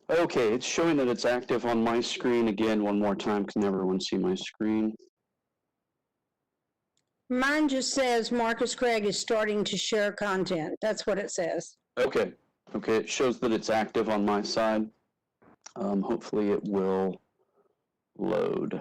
Okay, it's showing that it's active on my screen. Again, one more time, can everyone see my screen?
Mine just says Marcus Craig is starting to share content. That's what it says.
Okay, okay, it shows that it's active on my side. Hopefully it will load.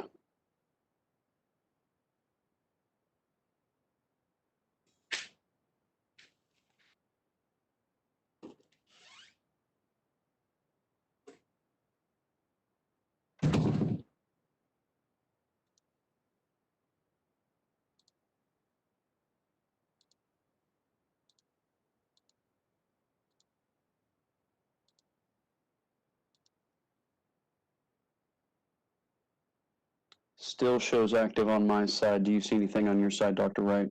Still shows active on my side. Do you see anything on your side, Dr. Wright?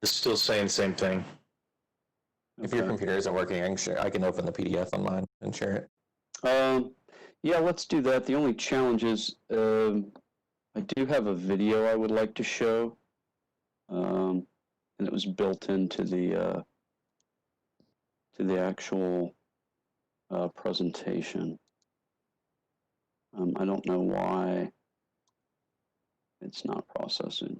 It's still saying the same thing.
If your computer isn't working, I can open the PDF on mine and share it.
Yeah, let's do that. The only challenge is I do have a video I would like to show, and it was built into the actual presentation. I don't know why it's not processing.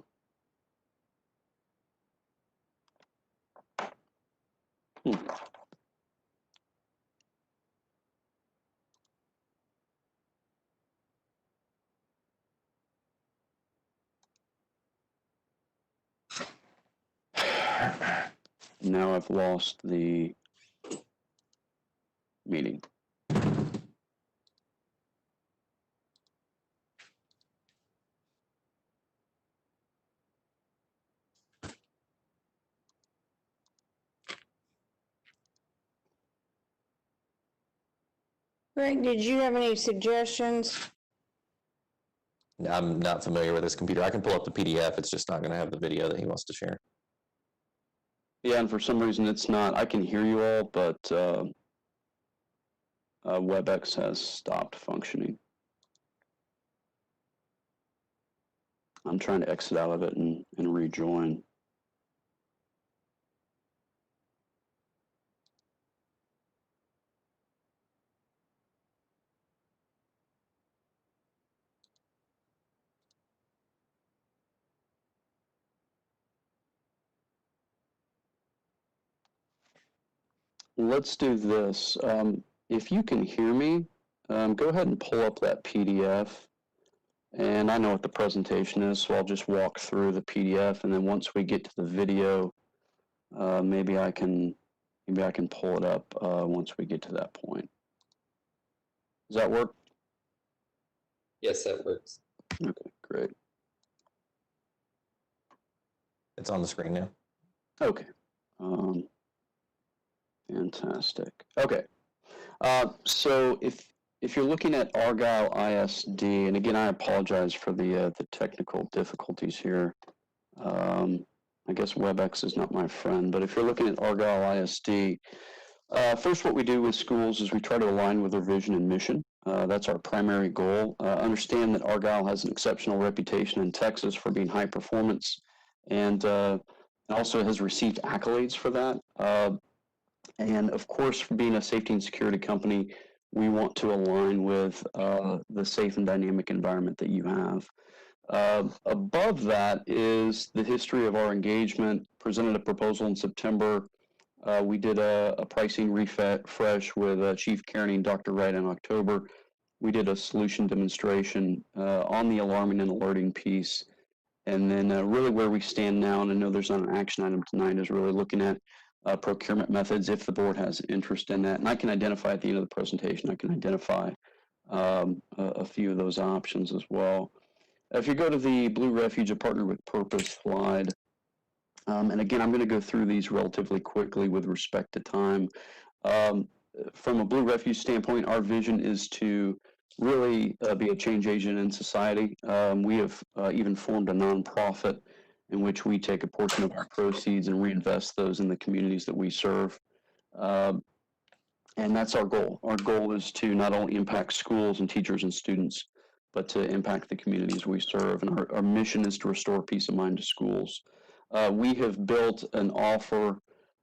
Now I've lost the meeting.
Rick, did you have any suggestions?
I'm not familiar with this computer. I can pull up the PDF. It's just not going to have the video that he wants to share.
Yeah, and for some reason it's not. I can hear you all, but WebEx has stopped functioning. I'm trying to exit out of it and rejoin. Let's do this. If you can hear me, go ahead and pull up that PDF. And I know what the presentation is, so I'll just walk through the PDF, and then once we get to the video, maybe I can pull it up once we get to that point. Does that work?
Yes, that works.
Okay, great.
It's on the screen now.
Okay. Fantastic. Okay. So if you're looking at Argyle ISD, and again, I apologize for the technical difficulties here. I guess WebEx is not my friend, but if you're looking at Argyle ISD, first what we do with schools is we try to align with their vision and mission. That's our primary goal. Understand that Argyle has an exceptional reputation in Texas for being high performance, and also has received accolades for that. And of course, for being a safety and security company, we want to align with the safe and dynamic environment that you have. Above that is the history of our engagement. Presented a proposal in September. We did a pricing refresh with Chief Kearney and Dr. Wright in October. We did a solution demonstration on the alarming and alerting piece. And then really where we stand now, and I know there's not an action item tonight, is really looking at procurement methods if the board has interest in that. And I can identify at the end of the presentation, I can identify a few of those options as well. If you go to the Blue Refuge, a Partner with Purpose slide, and again, I'm going to go through these relatively quickly with respect to time. From a Blue Refuge standpoint, our vision is to really be a change agent in society. We have even formed a nonprofit in which we take a portion of our proceeds and reinvest those in the communities that we serve. And that's our goal. Our goal is to not only impact schools and teachers and students, but to impact the communities we serve. And our mission is to restore peace of mind to schools. We have built an offer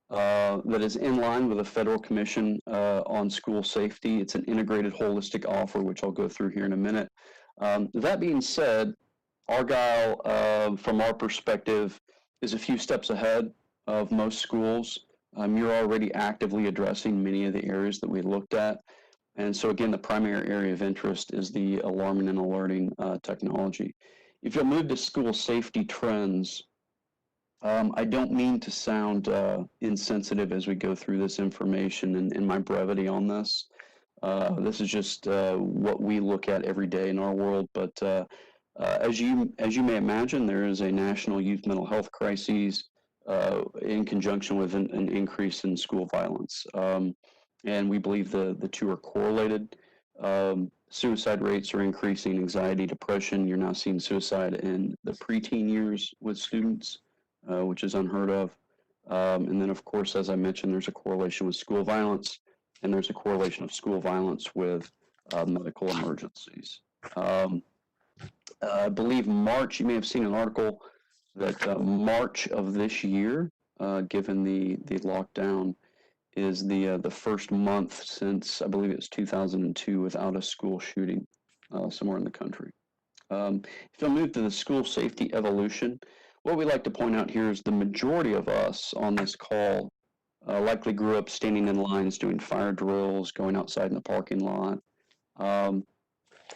that is in line with the Federal Commission on School Safety. It's an integrated, holistic offer, which I'll go through here in a minute. That being said, Argyle, from our perspective, is a few steps ahead of most schools. You're already actively addressing many of the areas that we looked at. And so again, the primary area of interest is the alarming and alerting technology. If you'll move to school safety trends, I don't mean to sound insensitive as we go through this information and my brevity on this. This is just what we look at every day in our world. But as you may imagine, there is a national youth mental health crisis in conjunction with an increase in school violence. And we believe the two are correlated. Suicide rates are increasing, anxiety, depression. You're now seeing suicide in the preteen years with students, which is unheard of. And then, of course, as I mentioned, there's a correlation with school violence, and there's a correlation of school violence with medical emergencies. I believe March, you may have seen an article that March of this year, given the lockdown, is the first month since, I believe it's 2002, without a school shooting somewhere in the country. If you'll move to the school safety evolution, what we like to point out here is the majority of us on this call likely grew up standing in lines, doing fire drills, going outside in the parking lot,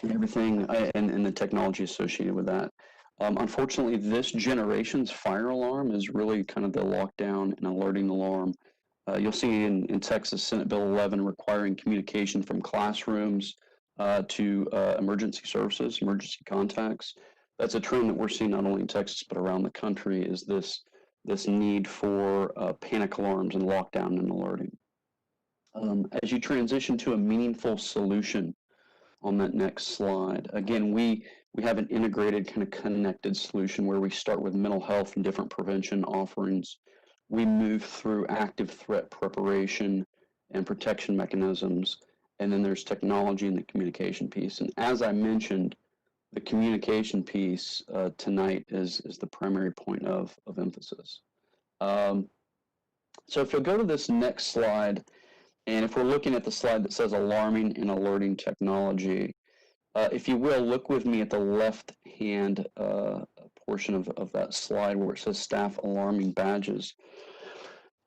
and everything, and the technology associated with that. Unfortunately, this generation's fire alarm is really kind of the lockdown and alerting alarm. You'll see in Texas, Senate Bill 11 requiring communication from classrooms to emergency services, emergency contacts. That's a trend that we're seeing not only in Texas, but around the country, is this need for panic alarms and lockdown and alerting. As you transition to a meaningful solution on that next slide, again, we have an integrated kind of connected solution where we start with mental health and different prevention offerings. We move through active threat preparation and protection mechanisms, and then there's technology and the communication piece. And as I mentioned, the communication piece tonight is the primary point of emphasis. So if you'll go to this next slide, and if we're looking at the slide that says alarming and alerting technology, if you will, look with me at the left-hand portion of that slide where it says staff alarming badges.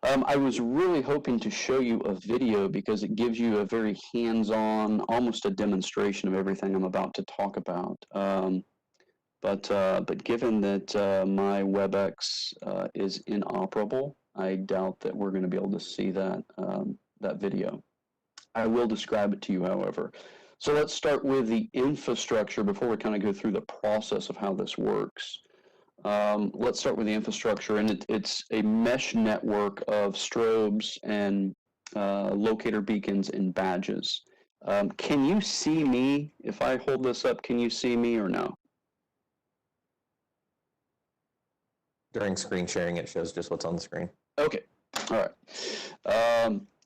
I was really hoping to show you a video because it gives you a very hands-on, almost a demonstration of everything I'm about to talk about. But given that my WebEx is inoperable, I doubt that we're going to be able to see that that video. I will describe it to you, however. So let's start with the infrastructure before we kind of go through the process of how this works. Let's start with the infrastructure, and it's a mesh network of strobes and locator beacons and badges. Can you see me? If I hold this up, can you see me or no?
During screen sharing, it shows just what's on the screen.
Okay, all right.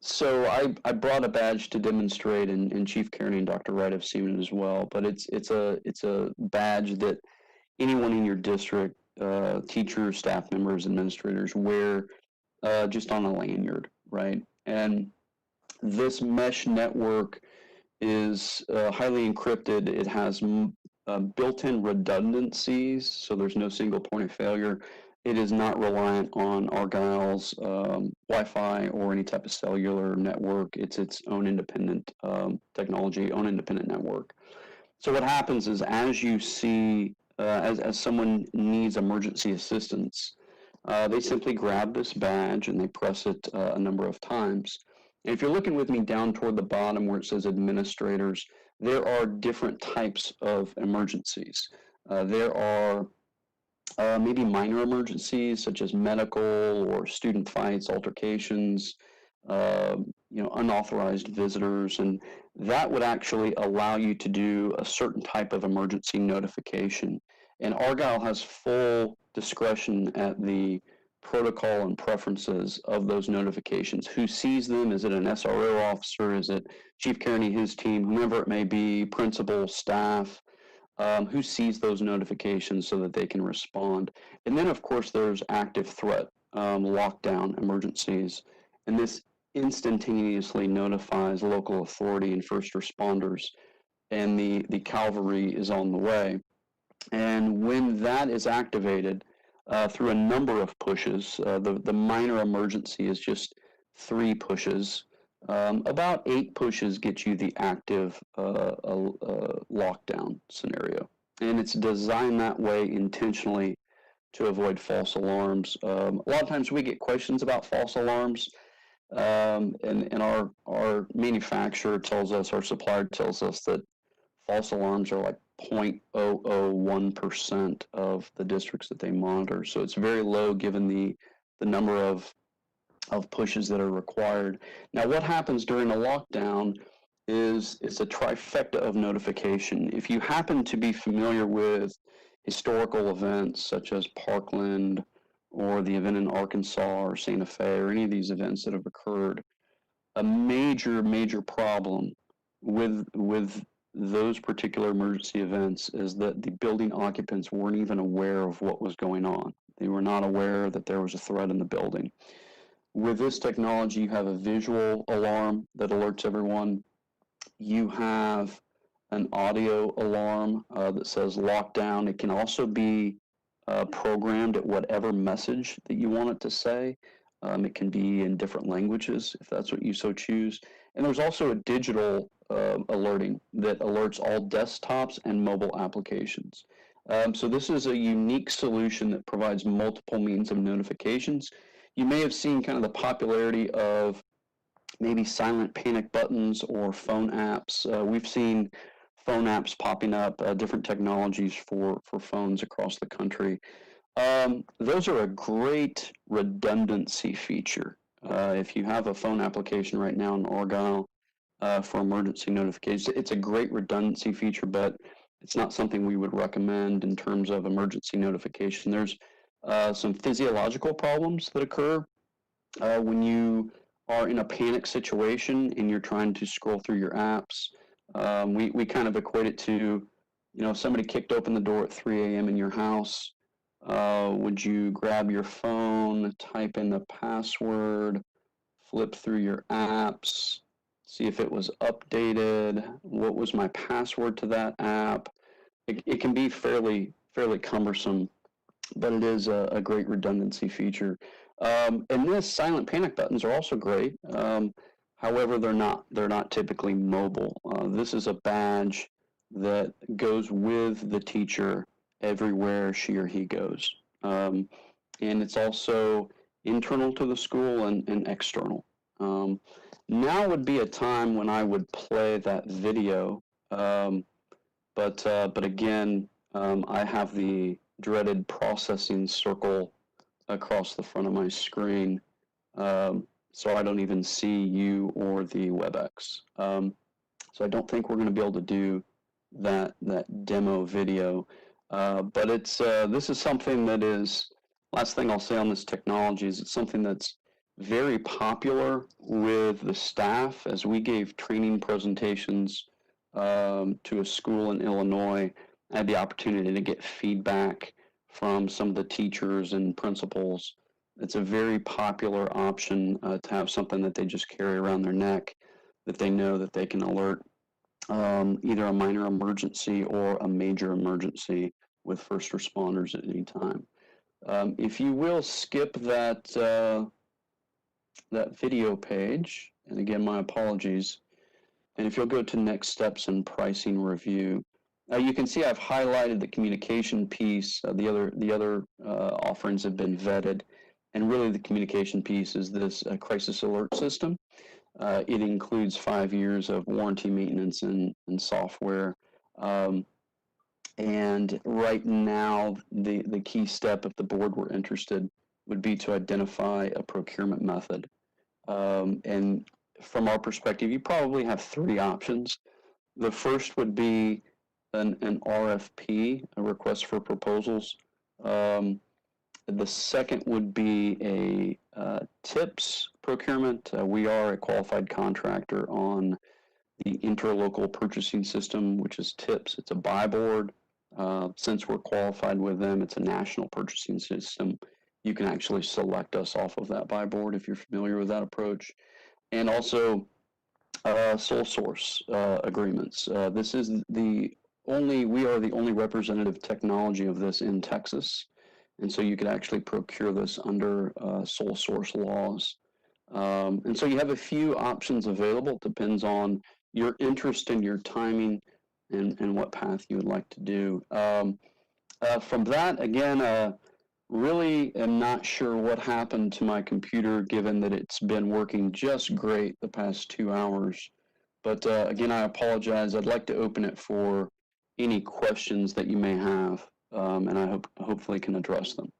So I brought a badge to demonstrate, and Chief Kearney and Dr. Wright have seen it as well. But it's a badge that anyone in your district, teachers, staff members, administrators, wear just on a lanyard, right? And this mesh network is highly encrypted. It has built-in redundancies, so there's no single point of failure. It is not reliant on Argyle's Wi-Fi or any type of cellular network. It's its own independent technology, own independent network. So what happens is as you see, as someone needs emergency assistance, they simply grab this badge and they press it a number of times. And if you're looking with me down toward the bottom where it says administrators, there are different types of emergencies. There are maybe minor emergencies such as medical or student fights, altercations, unauthorized visitors, and that would actually allow you to do a certain type of emergency notification. And Argyle has full discretion at the protocol and preferences of those notifications. Who sees them? Is it an SRO officer? Is it Chief Kearney, his team, whomever it may be, principal, staff? Who sees those notifications so that they can respond? And then, of course, there's active threat, lockdown emergencies, and this instantaneously notifies local authority and first responders, and the cavalry is on the way. And when that is activated through a number of pushes, the minor emergency is just 3 pushes. About 8 pushes get you the active lockdown scenario. And it's designed that way intentionally to avoid false alarms. A lot of times we get questions about false alarms, and our manufacturer tells us, our supplier tells us that false alarms are like 0.001% of the districts that they monitor. So it's very low given the number of pushes that are required. Now, what happens during a lockdown is it's a trifecta of notification. If you happen to be familiar with historical events such as Parkland or the event in Arkansas or Santa Fe or any of these events that have occurred, a major problem with those particular emergency events is that the building occupants weren't even aware of what was going on. They were not aware that there was a threat in the building. With this technology, you have a visual alarm that alerts everyone. You have an audio alarm that says lockdown. It can also be programmed at whatever message that you want it to say. It can be in different languages if that's what you so choose. And there's also a digital alerting that alerts all desktops and mobile applications. So this is a unique solution that provides multiple means of notifications. You may have seen kind of the popularity of maybe silent panic buttons or phone apps. We've seen phone apps popping up, different technologies for phones across the country. Those are a great redundancy feature. If you have a phone application right now in Argyle for emergency notifications, it's a great redundancy feature, but it's not something we would recommend in terms of emergency notification. There's some physiological problems that occur when you are in a panic situation and you're trying to scroll through your apps. We kind of equate it to, if somebody kicked open the door at 3 a.m. in your house, would you grab your phone, type in the password, flip through your apps, see if it was updated, what was my password to that app? It can be fairly cumbersome, but it is a great redundancy feature. And this silent panic buttons are also great. However, they're not typically mobile. This is a badge that goes with the teacher everywhere she or he goes. And it's also internal to the school and external. Now would be a time when I would play that video, but again, I have the dreaded processing circle across the front of my screen, so I don't even see you or the WebEx. So I don't think we're going to be able to do that demo video, but this is something that is, last thing I'll say on this technology is it's something that's very popular with the staff. As we gave training presentations to a school in Illinois, I had the opportunity to get feedback from some of the teachers and principals. It's a very popular option to have something that they just carry around their neck, that they know that they can alert either a minor emergency or a major emergency with first responders at any time. If you will skip that video page, and again, my apologies, and if you'll go to next steps and pricing review, you can see I've highlighted the communication piece. The other offerings have been vetted, and really the communication piece is this crisis alert system. It includes 5 years of warranty maintenance and software. And right now, the key step, if the board were interested, would be to identify a procurement method. And from our perspective, you probably have 3 options. The first would be an RFP, a request for proposals. The second would be a TIPS procurement. We are a qualified contractor on the interlocal purchasing system, which is TIPS. It's a buy board. Since we're qualified with them, it's a national purchasing system. You can actually select us off of that buy board if you're familiar with that approach. And also sole source agreements. This is we are the only representative technology of this in Texas. And so you could actually procure this under sole source laws. And so you have a few options available. It depends on your interest and your timing and what path you would like to do. From that, again, really am not sure what happened to my computer, given that it's been working just great the past 2 hours. But again, I apologize. I'd like to open it for any questions that you may have, and I hopefully can address them.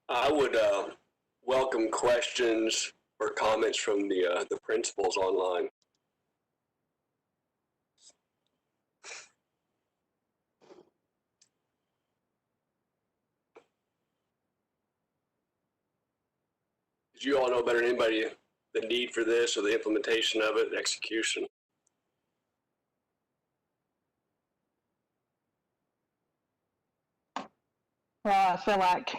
I would welcome questions or comments from the principals online. Did you all know better than anybody the need for this or the implementation of it, the execution?
Well, I feel like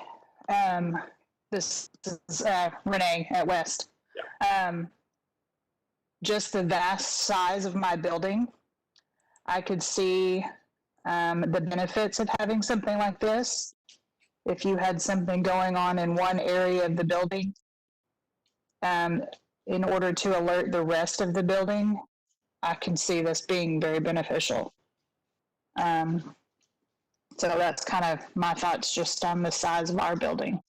this is Renee at West.
Yeah.
Just the vast size of my building, I could see the benefits of having something like this. If you had something going on in one area of the building, in order to alert the rest of the building, I can see this being very beneficial. So that's kind of my thoughts just on the size of our building.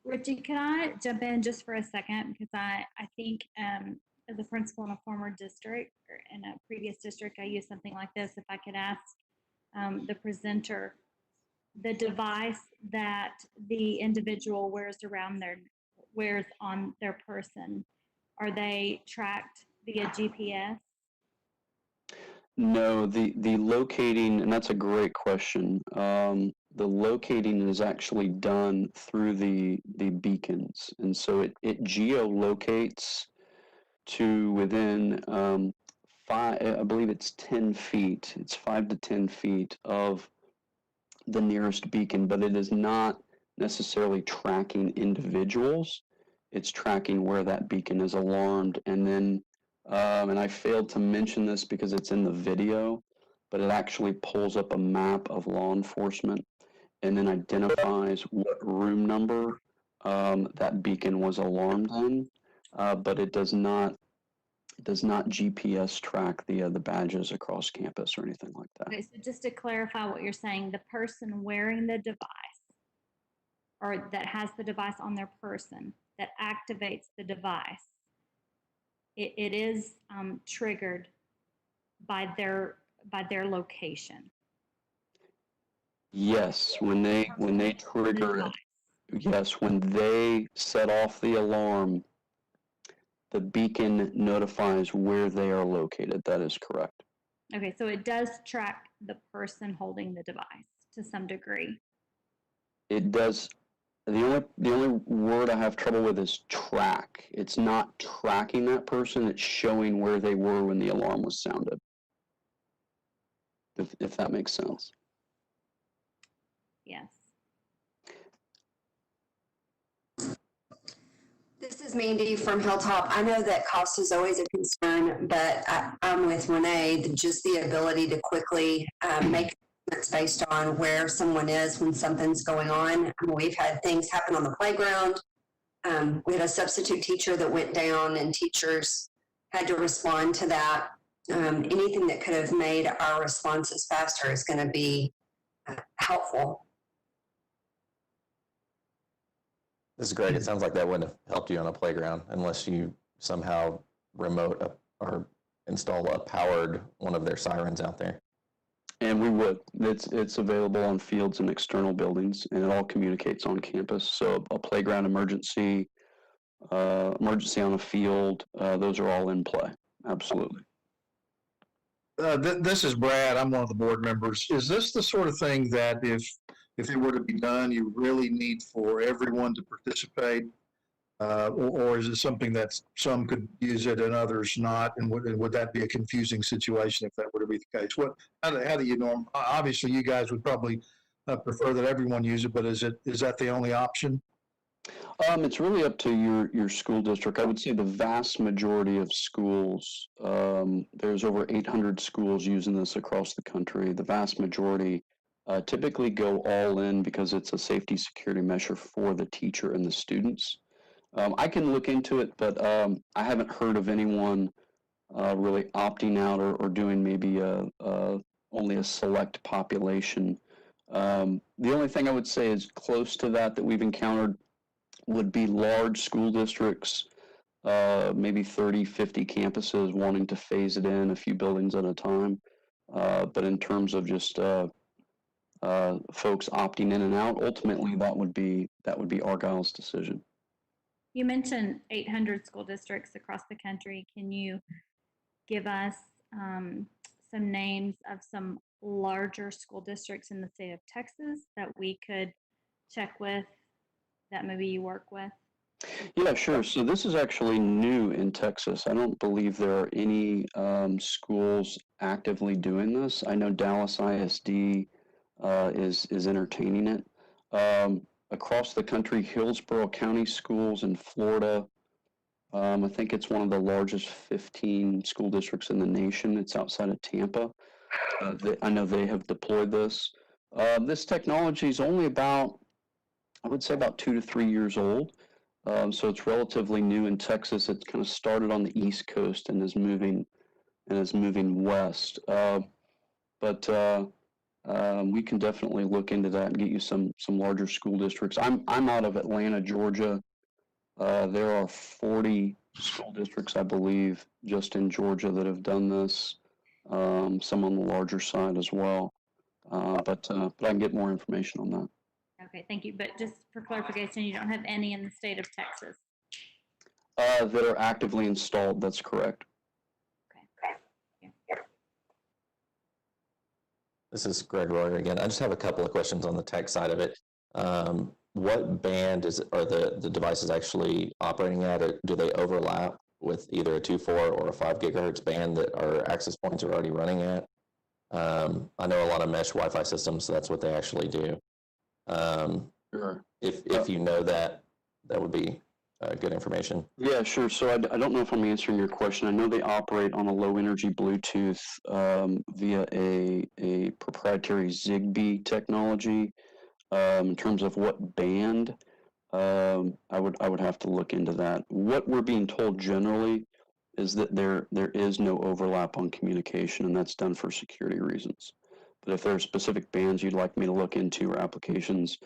Richie, can I jump in just for a second? Because I think as a principal in a former district or in a previous district, I used something like this. If I could ask the presenter, the device that the individual wears on their person, are they tracked via GPS?
No, the locating, and that's a great question. The locating is actually done through the beacons, and so it geolocates to within I believe it's 10 feet. It's 5 to 10 feet of the nearest beacon, but it is not necessarily tracking individuals. It's tracking where that beacon is alarmed, and then and I failed to mention this because it's in the video, but it actually pulls up a map of law enforcement and then identifies what room number that beacon was alarmed in, but it does not GPS track the badges across campus or anything like that.
Okay, so just to clarify what you're saying, the person wearing the device or that has the device on their person that activates the device, it is triggered by their location.
Yes, when they trigger it, yes, when they set off the alarm, the beacon notifies where they are located. That is correct.
Okay, so it does track the person holding the device to some degree.
It does. The only word I have trouble with is track. It's not tracking that person. It's showing where they were when the alarm was sounded. If that makes sense.
Yes.
This is Mandy from Hilltop. I know that cost is always a concern, but I'm with Renee. Just the ability to quickly make adjustments based on where someone is when something's going on. I mean, we've had things happen on the playground. We had a substitute teacher that went down, and teachers had to respond to that. Anything that could have made our responses faster is going to be helpful.
This is great. It sounds like that wouldn't have helped you on a playground unless you somehow remote or install a powered one of their sirens out there.
And we would. It's available on fields and external buildings, and it all communicates on campus. So a playground emergency, emergency on a field, those are all in play. Absolutely.
This is Brad. I'm one of the board members. Is this the sort of thing that if it were to be done, you really need for everyone to participate? Or is it something that some could use it and others not? And would that be a confusing situation if that were to be the case? How do you obviously you guys would probably prefer that everyone use it, but is that the only option?
It's really up to your school district. I would say the vast majority of schools, there's over 800 schools using this across the country. The vast majority typically go all in because it's a safety security measure for the teacher and the students. I can look into it, but I haven't heard of anyone really opting out or doing maybe only a select population. The only thing I would say is close to that we've encountered would be large school districts, maybe 30, 50 campuses wanting to phase it in a few buildings at a time. But in terms of just folks opting in and out, ultimately that would be Argyle's decision.
You mentioned 800 school districts across the country. Can you give us some names of some larger school districts in the state of Texas that we could check with, that maybe you work with?
Yeah, sure. So this is actually new in Texas. I don't believe there are any schools actively doing this. I know Dallas ISD is entertaining it. Across the country, Hillsborough County Schools in Florida, I think it's one of the largest 15 school districts in the nation. It's outside of Tampa. I know they have deployed this. This technology is only about, I would say about 2 to 3 years old. So it's relatively new in Texas. It kind of started on the East Coast and is moving west. But we can definitely look into that and get you some larger school districts. I'm out of Atlanta, Georgia. There are 40 school districts, I believe, just in Georgia that have done this. Some on the larger side as well. But I can get more information on that.
Okay, thank you. But just for clarification, you don't have any in the state of Texas?
That are actively installed, that's correct.
This is Greg Royer again. I just have a couple of questions on the tech side of it. What band are the devices actually operating at? Or do they overlap with either a 2.4 or a 5 gigahertz band that our access points are already running at? I know a lot of mesh Wi-Fi systems, so that's what they actually do.
Sure.
If you know that, that would be good information.
Yeah, sure. So I don't know if I'm answering your question. I know they operate on a low energy Bluetooth via a proprietary Zigbee technology. In terms of what band, I would have to look into that. What we're being told generally is that there is no overlap on communication, and that's done for security reasons. But if there are specific bands you'd like me to look into or applications,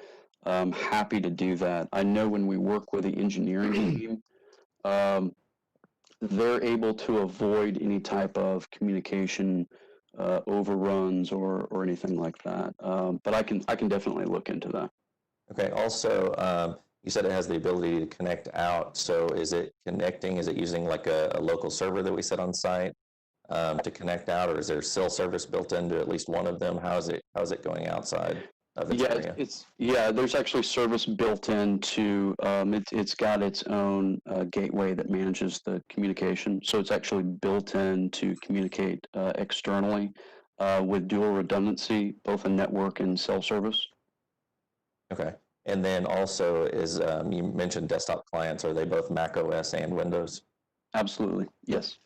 I'm happy to do that. I know when we work with the engineering team, they're able to avoid any type of communication overruns or anything like that. But I can definitely look into that.
Okay. Also, you said it has the ability to connect out. So is it connecting? Is it using like a local server that we set on site to connect out, or is there cell service built into at least one of them? How is it going outside of its area?
There's actually service built into it's got its own gateway that manages the communication. So it's actually built in to communicate externally with dual redundancy, both in network and cell service.
Okay. And then also is, you mentioned desktop clients. Are they both Mac OS and Windows?
Absolutely. Yes.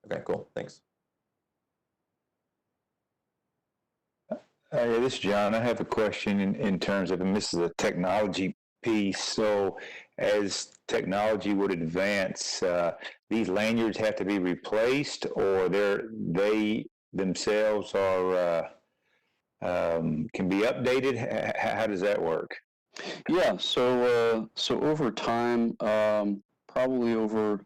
Okay, cool. Thanks.
Yeah, this is John. I have a question in terms of, and this is a technology piece. So as technology would advance, these lanyards have to be replaced, or they themselves are can be updated? How does that work?
Yeah, so over time, probably over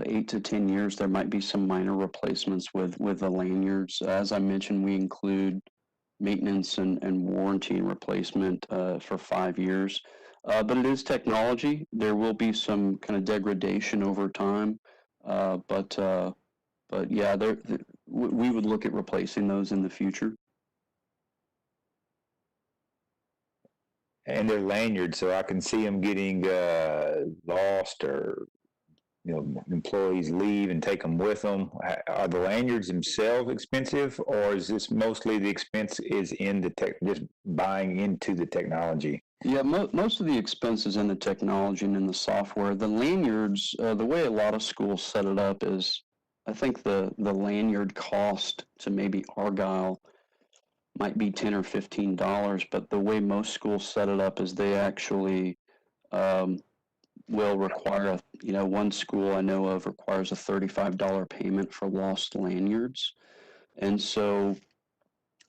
8 to 10 years, there might be some minor replacements with the lanyards. As I mentioned, we include maintenance and warranty and replacement for 5 years. But it is technology. There will be some kind of degradation over time. But yeah, we would look at replacing those in the future.
And they're lanyards, so I can see them getting lost, or employees leave and take them with them. Are the lanyards themselves expensive, or is this mostly the expense is in the just buying into the technology?
Yeah, most of the expense is in the technology and in the software. The lanyards, the way a lot of schools set it up is, I think the lanyard cost to maybe Argyle might be $10 or $15, but the way most schools set it up is they actually will require one school I know of requires a $35 payment for lost lanyards. And so,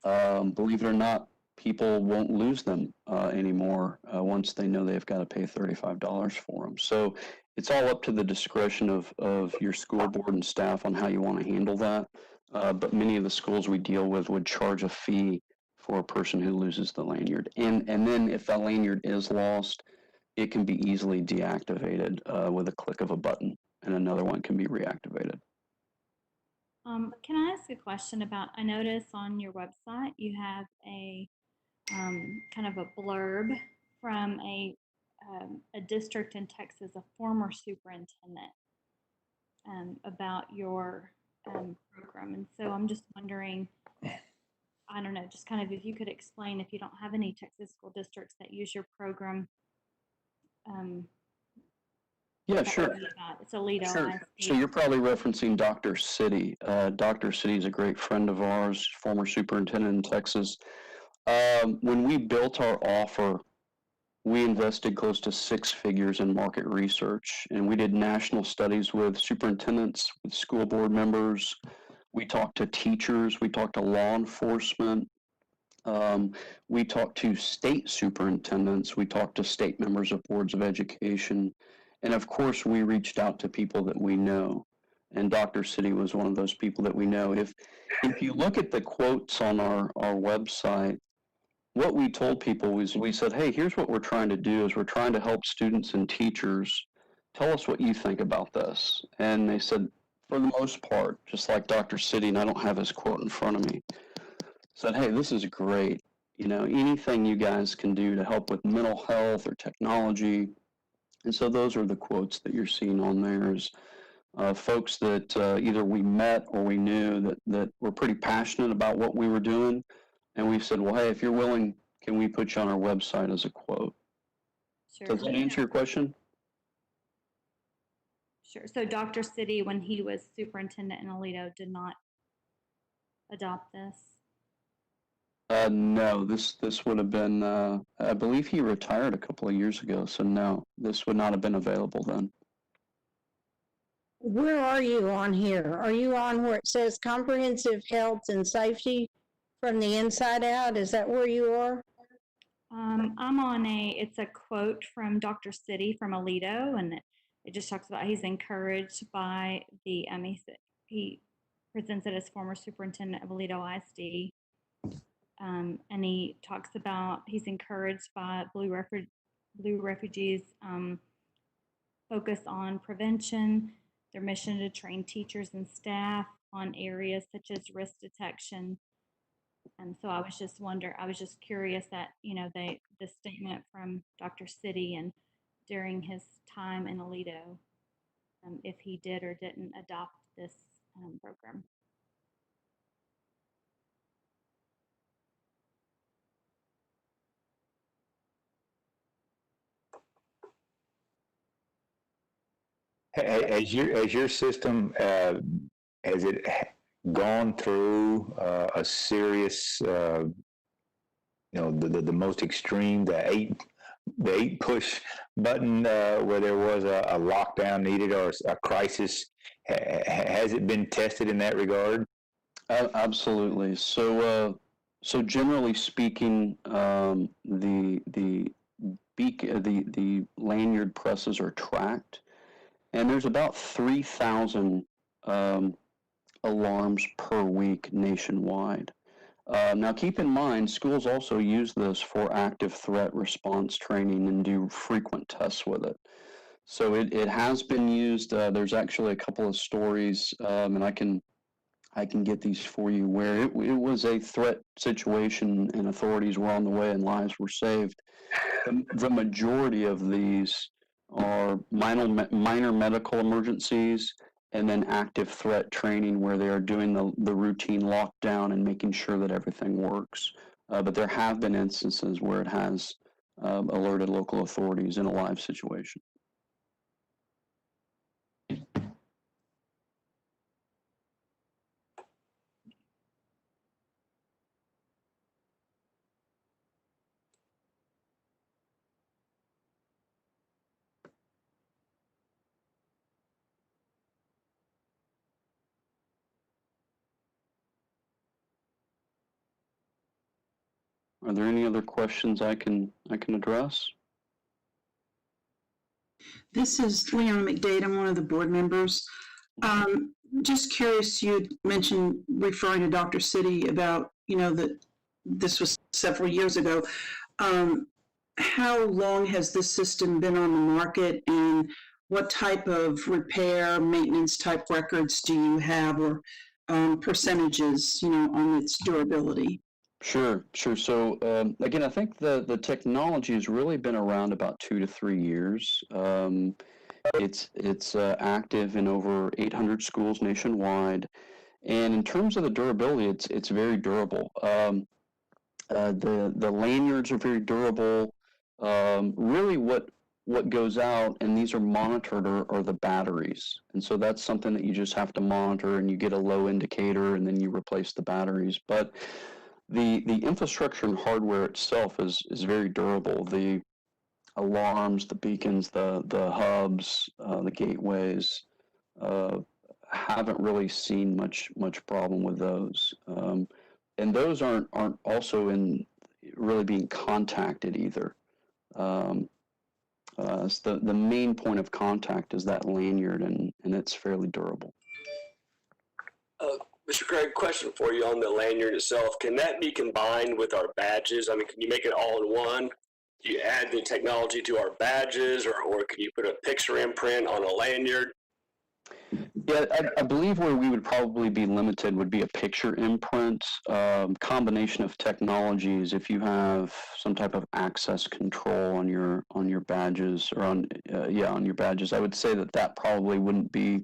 believe it or not, people won't lose them anymore once they know they've got to pay $35 for them. So it's all up to the discretion of your school board and staff on how you want to handle that. But many of the schools we deal with would charge a fee for a person who loses the lanyard. And then if that lanyard is lost, it can be easily deactivated with a click of a button, and another one can be reactivated.
Can I ask a question about, I notice on your website you have a kind of a blurb from a district in Texas, a former superintendent, about your program. And so I'm just wondering, I don't know, just kind of if you could explain, if you don't have any Texas school districts that use your program.
Yeah, sure.
It's Alito.
Sure. So you're probably referencing Dr. City. Dr. City is a great friend of ours, former superintendent in Texas. When we built our offer, we invested close to 6 figures in market research, and we did national studies with superintendents, with school board members. We talked to teachers. We talked to law enforcement. We talked to state superintendents. We talked to state members of boards of education. And of course, we reached out to people that we know. And Dr. City was one of those people that we know. If you look at the quotes on our website, what we told people was we said, hey, here's what we're trying to do is we're trying to help students and teachers. Tell us what you think about this. And they said, for the most part, just like Dr. City, and I don't have his quote in front of me, said, hey, this is great. You know, anything you guys can do to help with mental health or technology. And so those are the quotes that you're seeing on there is folks that either we met or we knew that were pretty passionate about what we were doing. And we said, well, hey, if you're willing, can we put you on our website as a quote?
Sure.
Does that answer your question?
Sure. So Dr. City, when he was superintendent in Aledo, did not adopt this?
No, this would have been, I believe he retired a couple of years ago. So no, this would not have been available then.
Where are you on here? Are you on where it says comprehensive health and safety from the inside out? Is that where you are?
I'm on it's a quote from Dr. City from Aledo, and it just talks about he's encouraged by the, he presents it as former superintendent of Aledo ISD. And he talks about he's encouraged by Blue Refugees focus on prevention, their mission to train teachers and staff on areas such as risk detection. And so I was just curious that, you know, the statement from Dr. City and during his time in Aledo, if he did or didn't adopt this program.
As your system, has it gone through a serious, you know, the most extreme, the eight push button where there was a lockdown needed or a crisis? Has it been tested in that regard?
Absolutely. So generally speaking, the lanyard presses are tracked, and there's about 3,000 alarms per week nationwide. Now, keep in mind, schools also use this for active threat response training and do frequent tests with it. So it has been used. There's actually a couple of stories, and I can get these for you, where it was a threat situation and authorities were on the way and lives were saved. The majority of these are minor medical emergencies and then active threat training where they are doing the routine lockdown and making sure that everything works. But there have been instances where it has alerted local authorities in a live situation. Are there any other questions I can address?
This is Leon McDade. I'm one of the board members. Just curious, you mentioned referring to Dr. City about, you know, that this was several years ago. How long has this system been on the market, and what type of repair, maintenance type records do you have, or percentages, you know, on its durability?
Sure. So again, I think the technology has really been around about 2 to 3 years. It's active in over 800 schools nationwide, and in terms of the durability, it's very durable. The lanyards are very durable. Really, what goes out, and these are monitored, are the batteries, and so that's something that you just have to monitor, and you get a low indicator, and then you replace the batteries. But the infrastructure and hardware itself is very durable. The alarms, the beacons, the hubs, the gateways, haven't really seen much problem with those. And those aren't also really being contacted either. So the main point of contact is that lanyard, and it's fairly durable.
Mr. Craig, question for you on the lanyard itself. Can that be combined with our badges? I mean, can you make it all in one? Do you add the technology to our badges, or can you put a picture imprint on a lanyard?
Yeah, I believe where we would probably be limited would be a picture imprint, combination of technologies. If you have some type of access control on your badges, or on your badges, I would say that probably wouldn't be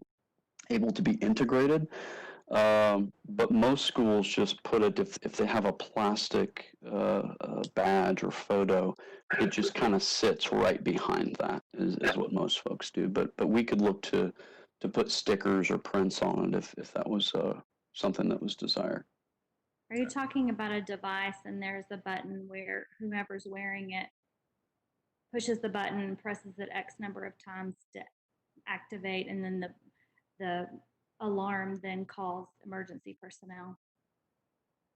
able to be integrated. But most schools just put it, if they have a plastic badge or photo, it just kind of sits right behind that, is what most folks do. But we could look to put stickers or prints on it if that was something that was desired.
Are you talking about a device and there's a button where whomever's wearing it pushes the button and presses it X number of times to activate, and then the alarm then calls emergency personnel?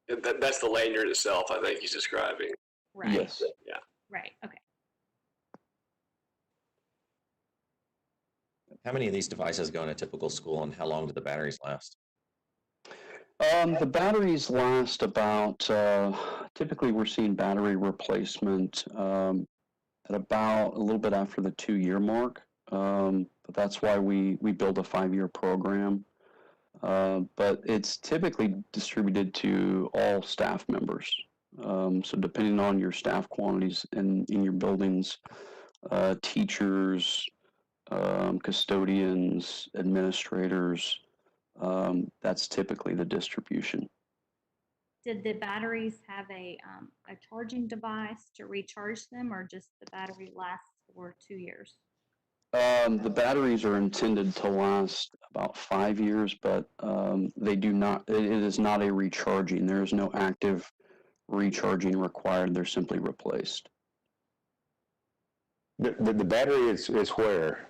That's the lanyard itself, I think he's describing.
Right.
Yes.
Yeah.
Right. Okay.
How many of these devices go in a typical school, and how long do the batteries last?
The batteries last about, typically we're seeing battery replacement at about a little bit after the 2-year mark. But that's why we build a 5-year program. But it's typically distributed to all staff members. So depending on your staff quantities in your buildings, teachers, custodians, administrators, that's typically the distribution.
Did the batteries have a charging device to recharge them, or just the battery lasts for 2 years?
The batteries are intended to last about 5 years, but they do not, it is not a recharging. There is no active recharging required. They're simply replaced.
The battery is where?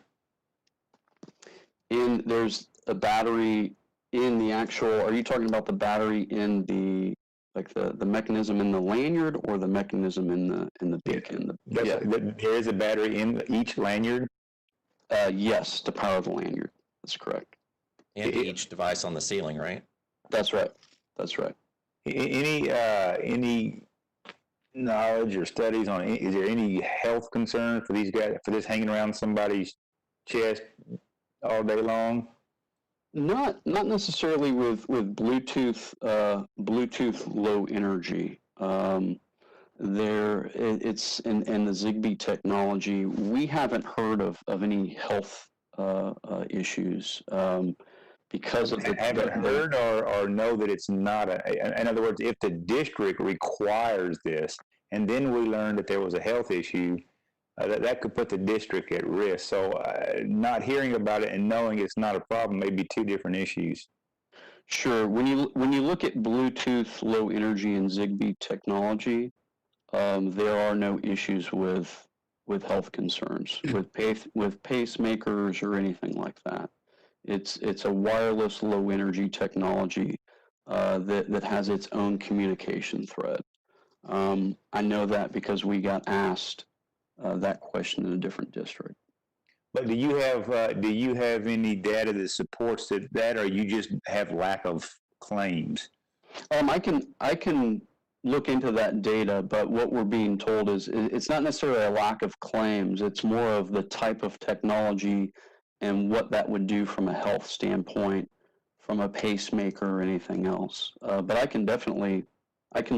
There's a battery in the actual, are you talking about the battery in the, like the mechanism in the lanyard, or the mechanism in the beacon?
Yeah. There is a battery in each lanyard?
Yes, to power the lanyard. That's correct.
And each device on the ceiling, right?
That's right. That's right.
Any knowledge or studies on, is there any health concern for these guys, for this hanging around somebody's chest all day long?
Not necessarily with Bluetooth low energy. It's in the Zigbee technology. We haven't heard of any health issues because of the.
Haven't heard or know that it's not in other words, if the district requires this, and then we learned that there was a health issue, that could put the district at risk. So not hearing about it and knowing it's not a problem may be two different issues.
Sure. When you look at Bluetooth low energy and Zigbee technology, there are no issues with health concerns, with pacemakers or anything like that. It's a wireless low energy technology that has its own communication thread. I know that because we got asked that question in a different district.
But do you have any data that supports that, or you just have lack of claims?
I can look into that data, but what we're being told is it's not necessarily a lack of claims. It's more of the type of technology and what that would do from a health standpoint, from a pacemaker or anything else. But I can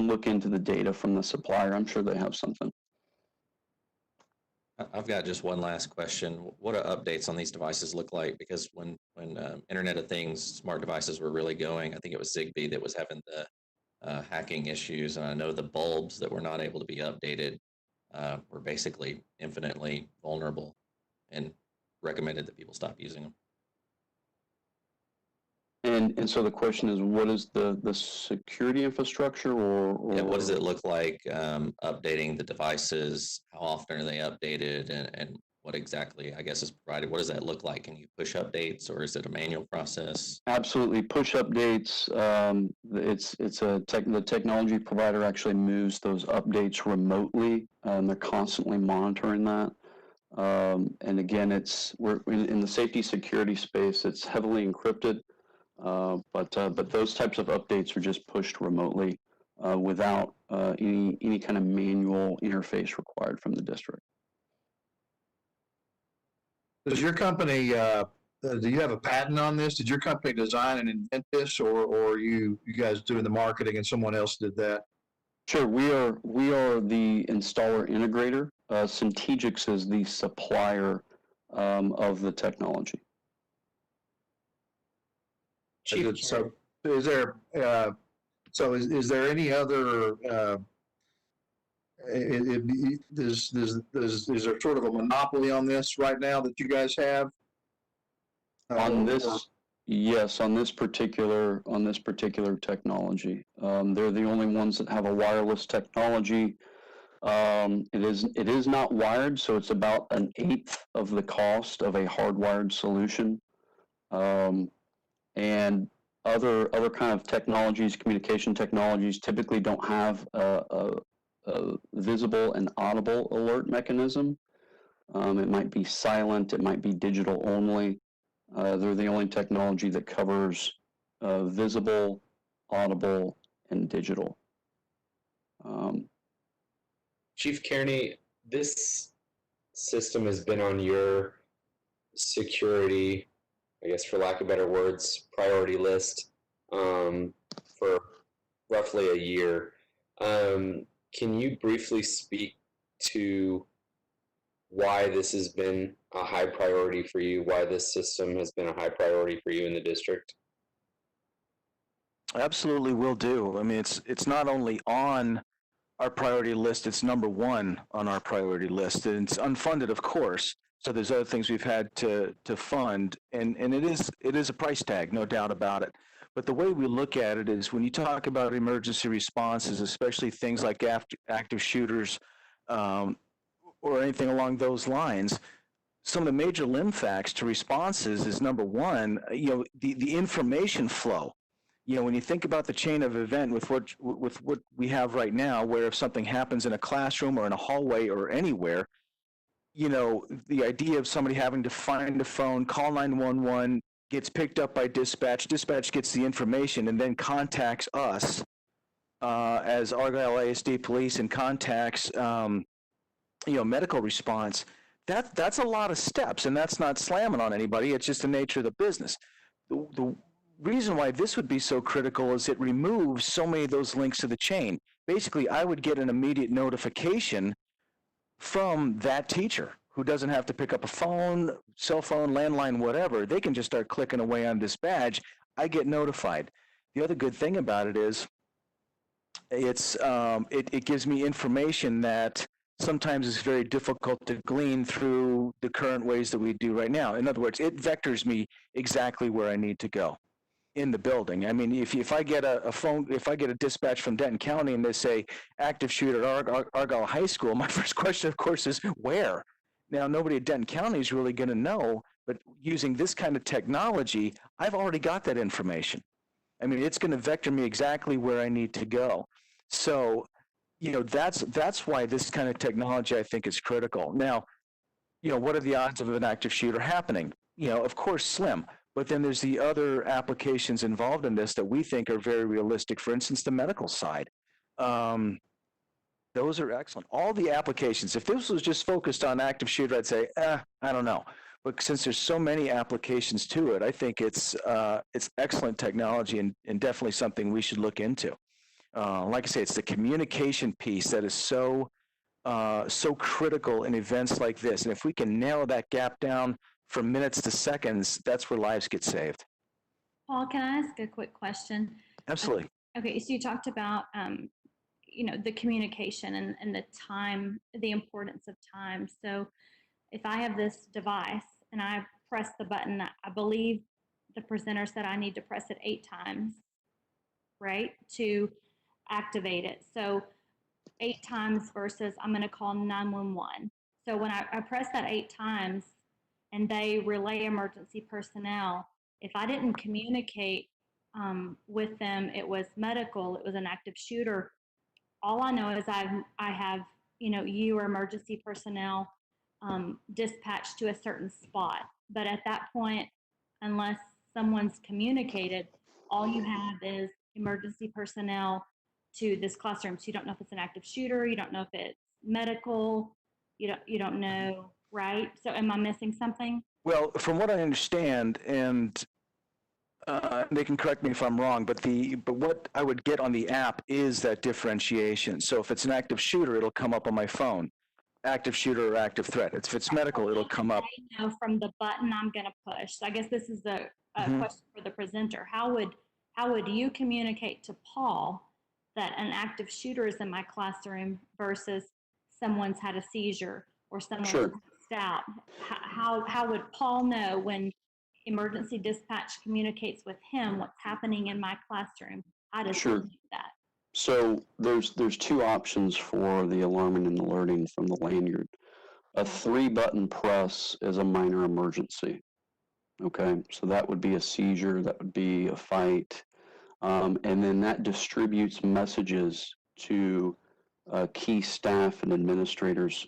look into the data from the supplier. I'm sure they have something.
I've got just one last question. What do updates on these devices look like? Because when Internet of Things smart devices were really going, I think it was Zigbee that was having the hacking issues, and I know the bulbs that were not able to be updated were basically infinitely vulnerable, and recommended that people stop using them.
And so the question is, what is the security infrastructure, or
yeah, what does it look like updating the devices? How often are they updated, and what exactly, I guess, is provided? What does that look like? Can you push updates, or is it a manual process?
Absolutely, push updates. The technology provider actually moves those updates remotely, and they're constantly monitoring that. And again, we're in the safety security space. It's heavily encrypted, but those types of updates are just pushed remotely without any kind of manual interface required from the district.
Does your company, do you have a patent on this? Did your company design and invent this, or are you guys doing the marketing and someone else did that?
Sure, we are the installer integrator. Centegix is the supplier of the technology.
So is there is there any other is there sort of a monopoly on this right now that you guys have?
On this, yes, on this particular technology, they're the only ones that have a wireless technology. It is not wired, so it's about 1/8 of the cost of a hardwired solution. And other kind of technologies, communication technologies, typically don't have a visible and audible alert mechanism. It might be silent, it might be digital only. They're the only technology that covers visible, audible, and digital.
Chief Kearney, this system has been on your security, I guess for lack of better words, priority list for roughly a year. Can you briefly speak to why this has been a high priority for you, why this system has been a high priority for you in the district?
Absolutely will do. I mean, it's not only on our priority list, it's number one on our priority list. And it's unfunded, of course. So there's other things we've had to fund, and it is a price tag, no doubt about it. But the way we look at it is when you talk about emergency responses, especially things like active shooters or anything along those lines, some of the major limb facts to responses is number one, the information flow. When you think about the chain of event with what we have right now, where if something happens in a classroom or in a hallway or anywhere, the idea of somebody having to find a phone, call 911, gets picked up by dispatch gets the information and then contacts us as Argyle AISD police and contacts, medical response. That's a lot of steps, and that's not slamming on anybody. It's just the nature of the business. The reason why this would be so critical is it removes so many of those links to the chain. Basically, I would get an immediate notification from that teacher who doesn't have to pick up a phone, cell phone, landline, whatever. They can just start clicking away on this badge. I get notified. The other good thing about it is it gives me information that sometimes is very difficult to glean through the current ways that we do right now. In other words, it vectors me exactly where I need to go in the building. I mean, if I get if I get a dispatch from Denton County and they say active shooter at Argyle High School, my first question, of course, is where? Now, nobody at Denton County is really going to know, but using this kind of technology, I've already got that information. I mean, it's going to vector me exactly where I need to go. So, that's why this kind of technology, I think, is critical. Now, what are the odds of an active shooter happening? Of course, slim. But then there's the other applications involved in this that we think are very realistic. For instance, the medical side. Those are excellent. All the applications, if this was just focused on active shooter, I'd say, I don't know. But since there's so many applications to it, I think it's excellent technology and definitely something we should look into. Like I say, it's the communication piece that is so critical in events like this. And if we can narrow that gap down from minutes to seconds, that's where lives get saved.
Paul, can I ask a quick question?
Absolutely.
Okay, so you talked about, the communication and the time, the importance of time. So if I have this device and I press the button, I believe the presenter said I need to press it 8 times, right, to activate it. So 8 times versus I'm going to call 911. So when I press that 8 times and they relay emergency personnel, if I didn't communicate with them, it was medical, it was an active shooter, all I know is I have, you or emergency personnel dispatched to a certain spot. But at that point, unless someone's communicated, all you have is emergency personnel to this classroom. So you don't know if it's an active shooter, you don't know if it's medical, you don't know, right? So am I missing something?
Well, from what I understand, and they can correct me if I'm wrong, but what I would get on the app is that differentiation. So if it's an active shooter, it'll come up on my phone. Active shooter or active threat. If it's medical, it'll come up.
I know from the button I'm going to push. So I guess this is a question for the presenter. How would you communicate to Paul that an active shooter is in my classroom versus someone's had a seizure or someone's passed out? How would Paul know when emergency dispatch communicates with him what's happening in my classroom? How does he do that?
So there's two options for the alarming and alerting from the lanyard. A 3-button press is a minor emergency. Okay, so that would be a seizure, that would be a fight, and then that distributes messages to key staff and administrators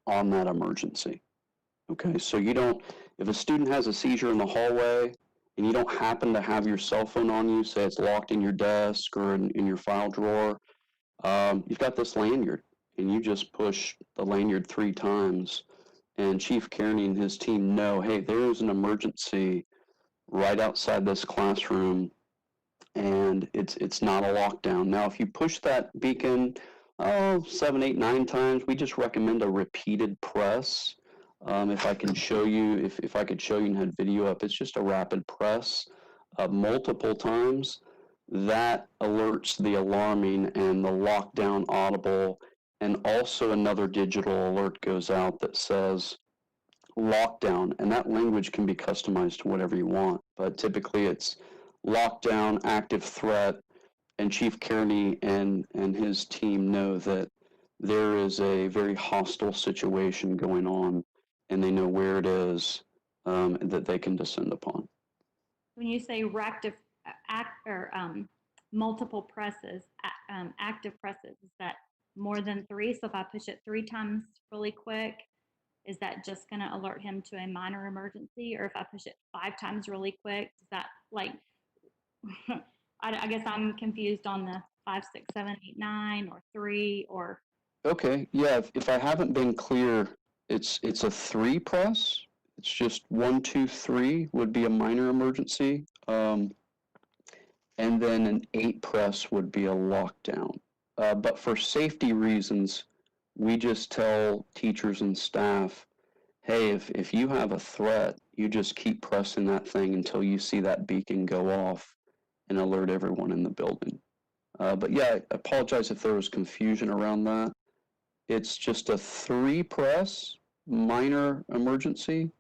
on that emergency. Okay, so you don't, if a student has a seizure in the hallway and you don't happen to have your cell phone on you, say it's locked in your desk or in your file drawer, you've got this lanyard and you just push the lanyard 3 times and Chief Kearney and his team know, hey, there's an emergency right outside this classroom and it's not a lockdown. Now, if you push that beacon, 7, 8, 9 times, we just recommend a repeated press. If I can show you, if I could show you and had video up, it's just a rapid press multiple times. That alerts the alarming and the lockdown audible, and also another digital alert goes out that says lockdown, and that language can be customized to whatever you want, but typically it's lockdown, active threat, and Chief Kearney and his team know that there is a very hostile situation going on, and they know where it is that they can descend upon.
When you say multiple presses, active presses, is that more than 3? So if I push it 3 times really quick, is that just going to alert him to a minor emergency? Or if I push it 5 times really quick, is that like, I guess I'm confused on the 5, 6, 7, 8, 9, or 3, or.
Okay, yeah, if I haven't been clear, it's a 3 press. It's just 1, 2, 3 would be a minor emergency. And then an 8 press would be a lockdown. But for safety reasons, we just tell teachers and staff, hey, if you have a threat, you just keep pressing that thing until you see that beacon go off and alert everyone in the building. But yeah, I apologize if there was confusion around that. It's just a 3 press, minor emergency,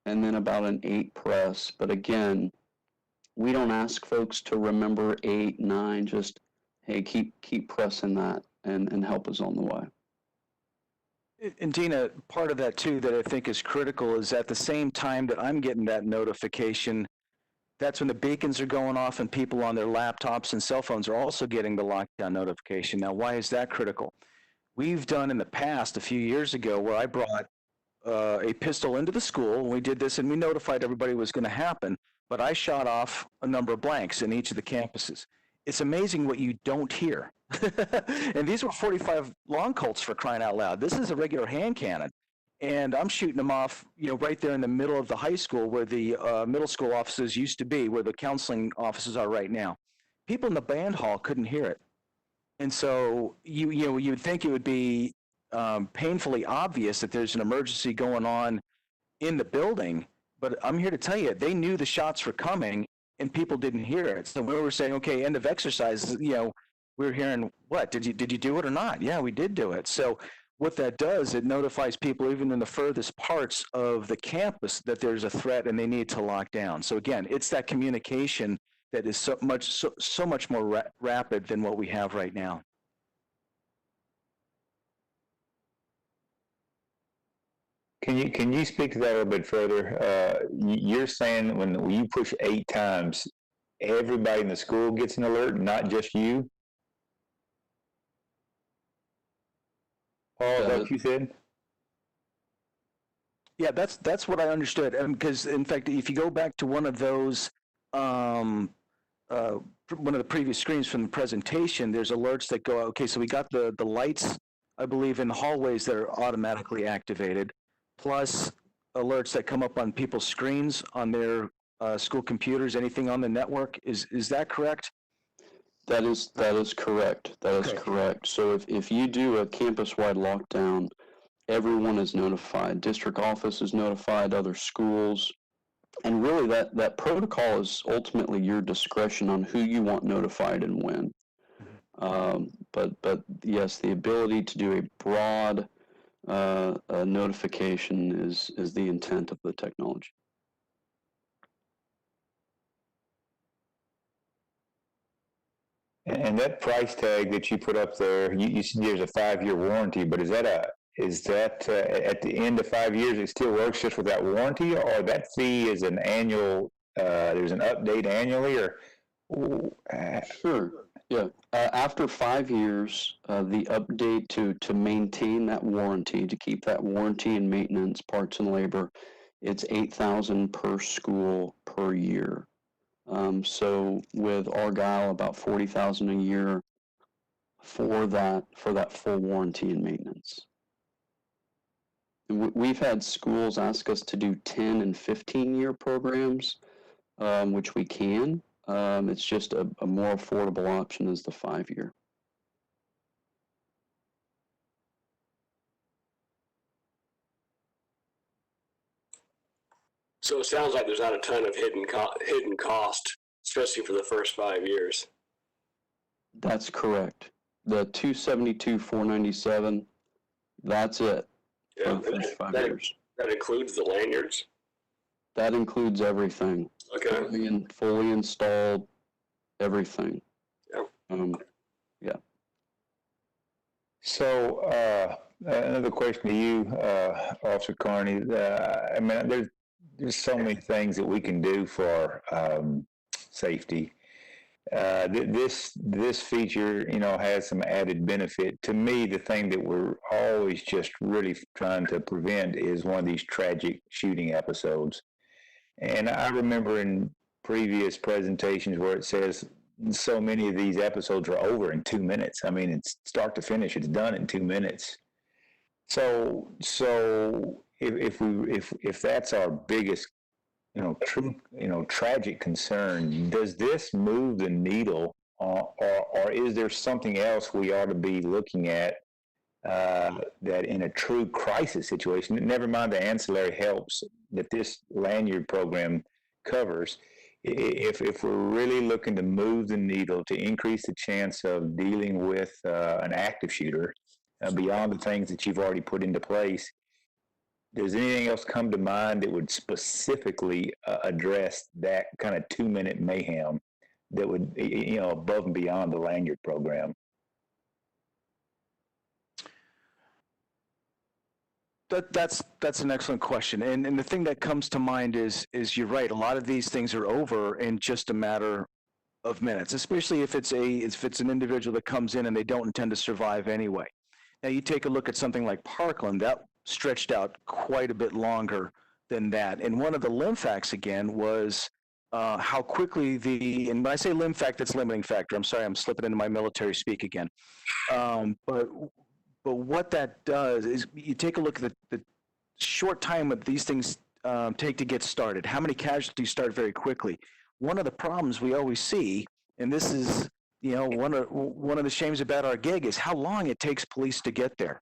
and then about an 8 press. But again, we don't ask folks to remember 8, 9, just, hey, keep pressing that and help is on the way.
And Dina, part of that too that I think is critical is at the same time that I'm getting that notification, that's when the beacons are going off and people on their laptops and cell phones are also getting the lockdown notification. Now, why is that critical? We've done in the past, a few years ago, where I brought a pistol into the school, and we did this, and we notified everybody was going to happen, but I shot off a number of blanks in each of the campuses. It's amazing what you don't hear. And these were 45 long Colts, for crying out loud. This is a regular hand cannon. And I'm shooting them off, right there in the middle of the high school where the middle school offices used to be, where the counseling offices are right now. People in the band hall couldn't hear it. And so you would think it would be painfully obvious that there's an emergency going on in the building, but I'm here to tell you, they knew the shots were coming and people didn't hear it. So we were saying, okay, end of exercise, we were hearing, what, did you do it or not? Yeah, we did do it. So what that does, it notifies people even in the furthest parts of the campus that there's a threat and they need to lock down. So again, it's that communication that is so much more rapid than what we have right now.
Can you speak to that a little bit further? You're saying when you push 8 times, everybody in the school gets an alert, not just you? Paul, is that what you said?
Yeah, that's what I understood. Because in fact, if you go back to one of those, one of the previous screens from the presentation, there's alerts that go, okay, so we got the lights, I believe, in the hallways that are automatically activated, plus alerts that come up on people's screens on their school computers, anything on the network. Is that correct?
That is correct. That is correct. So if you do a campus-wide lockdown, everyone is notified. District office is notified, other schools. And really that protocol is ultimately your discretion on who you want notified and when. But yes, the ability to do a broad notification is the intent of the technology.
And that price tag that you put up there, you said there's a 5-year warranty, but is that at the end of 5 years it still works just with that warranty, or that fee is an annual? There's an update annually, or?
Sure. Yeah. After 5 years, the update to maintain that warranty, to keep that warranty and maintenance, parts and labor, it's $8,000 per school per year. So with Argyle, about $40,000 a year for that full warranty and maintenance. And we've had schools ask us to do 10 and 15-year programs, which we can. It's just a more affordable option is the 5-year.
So it sounds like there's not a ton of hidden cost, especially for the first 5 years.
That's correct. The $272,497, that's it.
Yeah,
for the first 5 years.
That includes the lanyards?
That includes everything.
Okay.
Fully installed, everything.
Yeah.
Yeah.
So another question to you, Officer Carney. I mean, there's so many things that we can do for safety. This feature, has some added benefit. To me, the thing that we're always just really trying to prevent is one of these tragic shooting episodes. And I remember in previous presentations where it says so many of these episodes are over in 2 minutes. I mean, it's start to finish, it's done in 2 minutes. So if that's our biggest, true, tragic concern, does this move the needle, or is there something else we ought to be looking at that in a true crisis situation, never mind the ancillary helps that this lanyard program covers, if we're really looking to move the needle to increase the chance of dealing with an active shooter beyond the things that you've already put into place, does anything else come to mind that would specifically address that kind of 2-minute mayhem that would, above and beyond the lanyard program?
That's an excellent question, and the thing that comes to mind is you're right. A lot of these things are over in just a matter of minutes, especially if it's an individual that comes in and they don't intend to survive anyway. Now you take a look at something like Parkland, that stretched out quite a bit longer than that. And one of the limb facts again was how quickly and when I say limb fact, that's limiting factor. I'm sorry, I'm slipping into my military speak again. But what that does is you take a look at the short time that these things take to get started. How many casualties start very quickly? One of the problems we always see, and this is one of the shames about our gig, is how long it takes police to get there.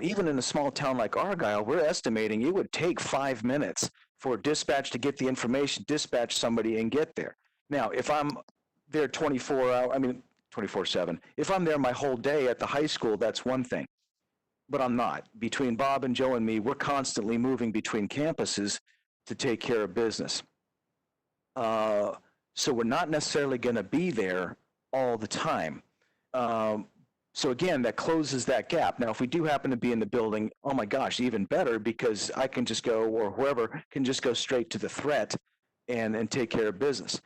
Even in a small town like Argyle, we're estimating it would take 5 minutes for dispatch to get the information, dispatch somebody, and get there. Now, if I'm there 24/7. If I'm there my whole day at the high school, that's one thing. But I'm not. Between Bob and Joe and me, we're constantly moving between campuses to take care of business. So we're not necessarily going to be there all the time. So again, that closes that gap. Now, if we do happen to be in the building, oh my gosh, even better, because I can just go, or whoever can just go straight to the threat and take care of business.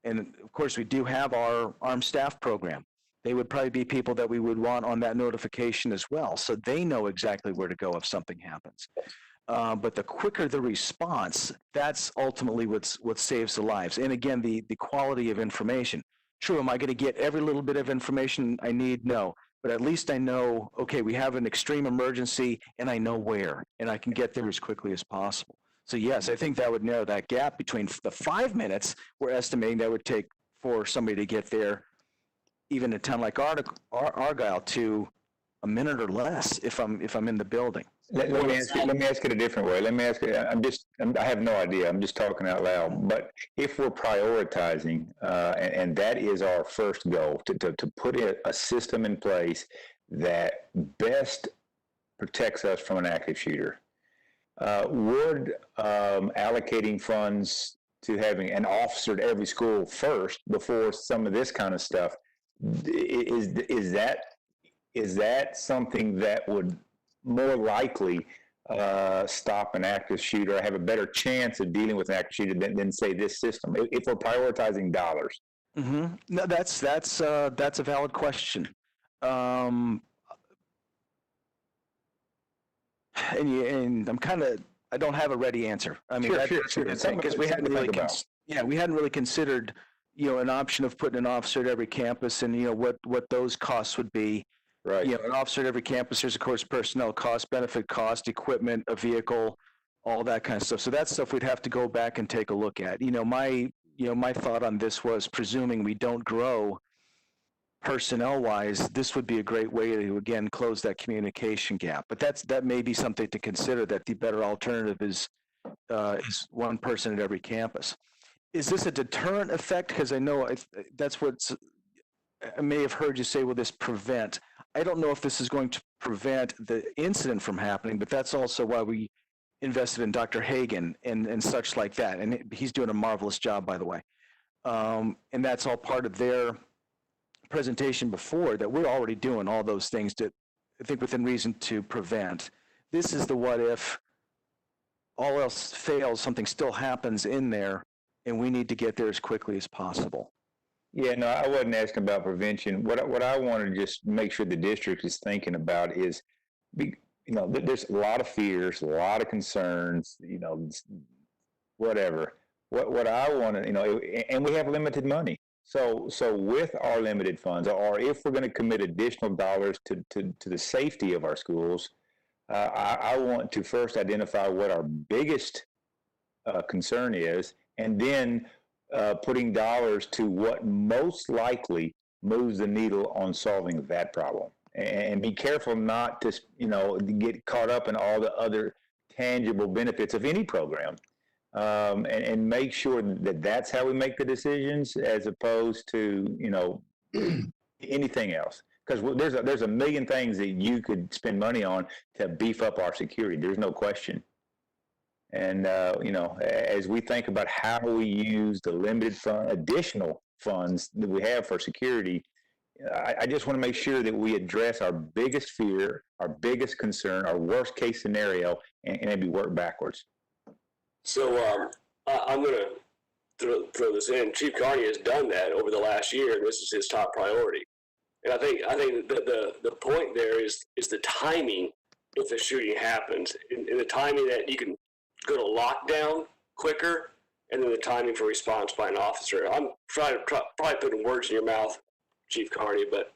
And of course, we do have our armed staff program. They would probably be people that we would want on that notification as well, so they know exactly where to go if something happens. But the quicker the response, that's ultimately what saves the lives. And again, the quality of information. True, am I going to get every little bit of information I need? No. But at least I know, okay, we have an extreme emergency and I know where, and I can get there as quickly as possible. So yes, I think that would narrow that gap between the 5 minutes we're estimating that would take for somebody to get there, even in a town like Argyle, to a minute or less if I'm in the building.
Let me ask it a different way. Let me ask it. I have no idea. I'm just talking out loud. But if we're prioritizing, and that is our first goal, to put a system in place that best protects us from an active shooter, would allocating funds to having an officer at every school first before some of this kind of stuff, is that something that would more likely stop an active shooter, have a better chance of dealing with an active shooter than say this system, if we're prioritizing dollars?
Mm-hmm. No, that's a valid question. And I'm I don't have a ready answer. I mean,
sure.
Because we hadn't really we hadn't really considered, an option of putting an officer at every campus and, what those costs would be.
Right.
An officer at every campus, there's of course personnel cost, benefit cost, equipment, a vehicle, all that kind of stuff. So that's stuff we'd have to go back and take a look at. My thought on this was, presuming we don't grow personnel wise, this would be a great way to, again, close that communication gap. But that may be something to consider, that the better alternative is one person at every campus. Is this a deterrent effect? Because I know that's I may have heard you say, will this prevent? I don't know if this is going to prevent the incident from happening, but that's also why we invested in Dr. Hagan and such like that. And he's doing a marvelous job, by the way. And that's all part of their presentation before, that we're already doing all those things to, I think, within reason, to prevent. This is the what if all else fails, something still happens in there, and we need to get there as quickly as possible.
Yeah, no, I wasn't asking about prevention. What I want to just make sure the district is thinking about is, there's a lot of fears, a lot of concerns, whatever. What I want to, and we have limited money. So with our limited funds, or if we're going to commit additional dollars to the safety of our schools, I want to first identify what our biggest concern is, and then putting dollars to what most likely moves the needle on solving that problem. And be careful not to, get caught up in all the other tangible benefits of any program. And make sure that that's how we make the decisions, as opposed to, anything else. Because there's a million things that you could spend money on to beef up our security. There's no question. And, as we think about how we use the limited additional funds that we have for security, I just want to make sure that we address our biggest fear, our biggest concern, our worst case scenario, and maybe work backwards.
So I'm going to throw this in. Chief Carney has done that over the last year, and this is his top priority. And I think the point there is the timing if a shooting happens, and the timing that you can go to lockdown quicker, and then the timing for response by an officer. I'm probably putting words in your mouth, Chief Carney, but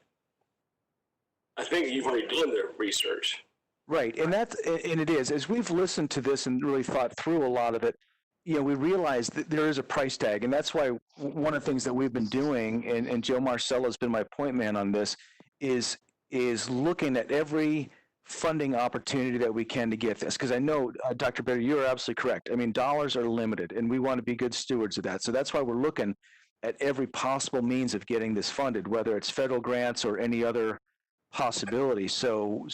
I think you've already done the research.
Right, and it is. As we've listened to this and really thought through a lot of it, we realize that there is a price tag, and that's why one of the things that we've been doing, and Joe Marcello has been my point man on this, is looking at every funding opportunity that we can to get this. Because I know, Dr. Berry, you're absolutely correct. I mean, dollars are limited, and we want to be good stewards of that. So that's why we're looking at every possible means of getting this funded, whether it's federal grants or any other possibility. So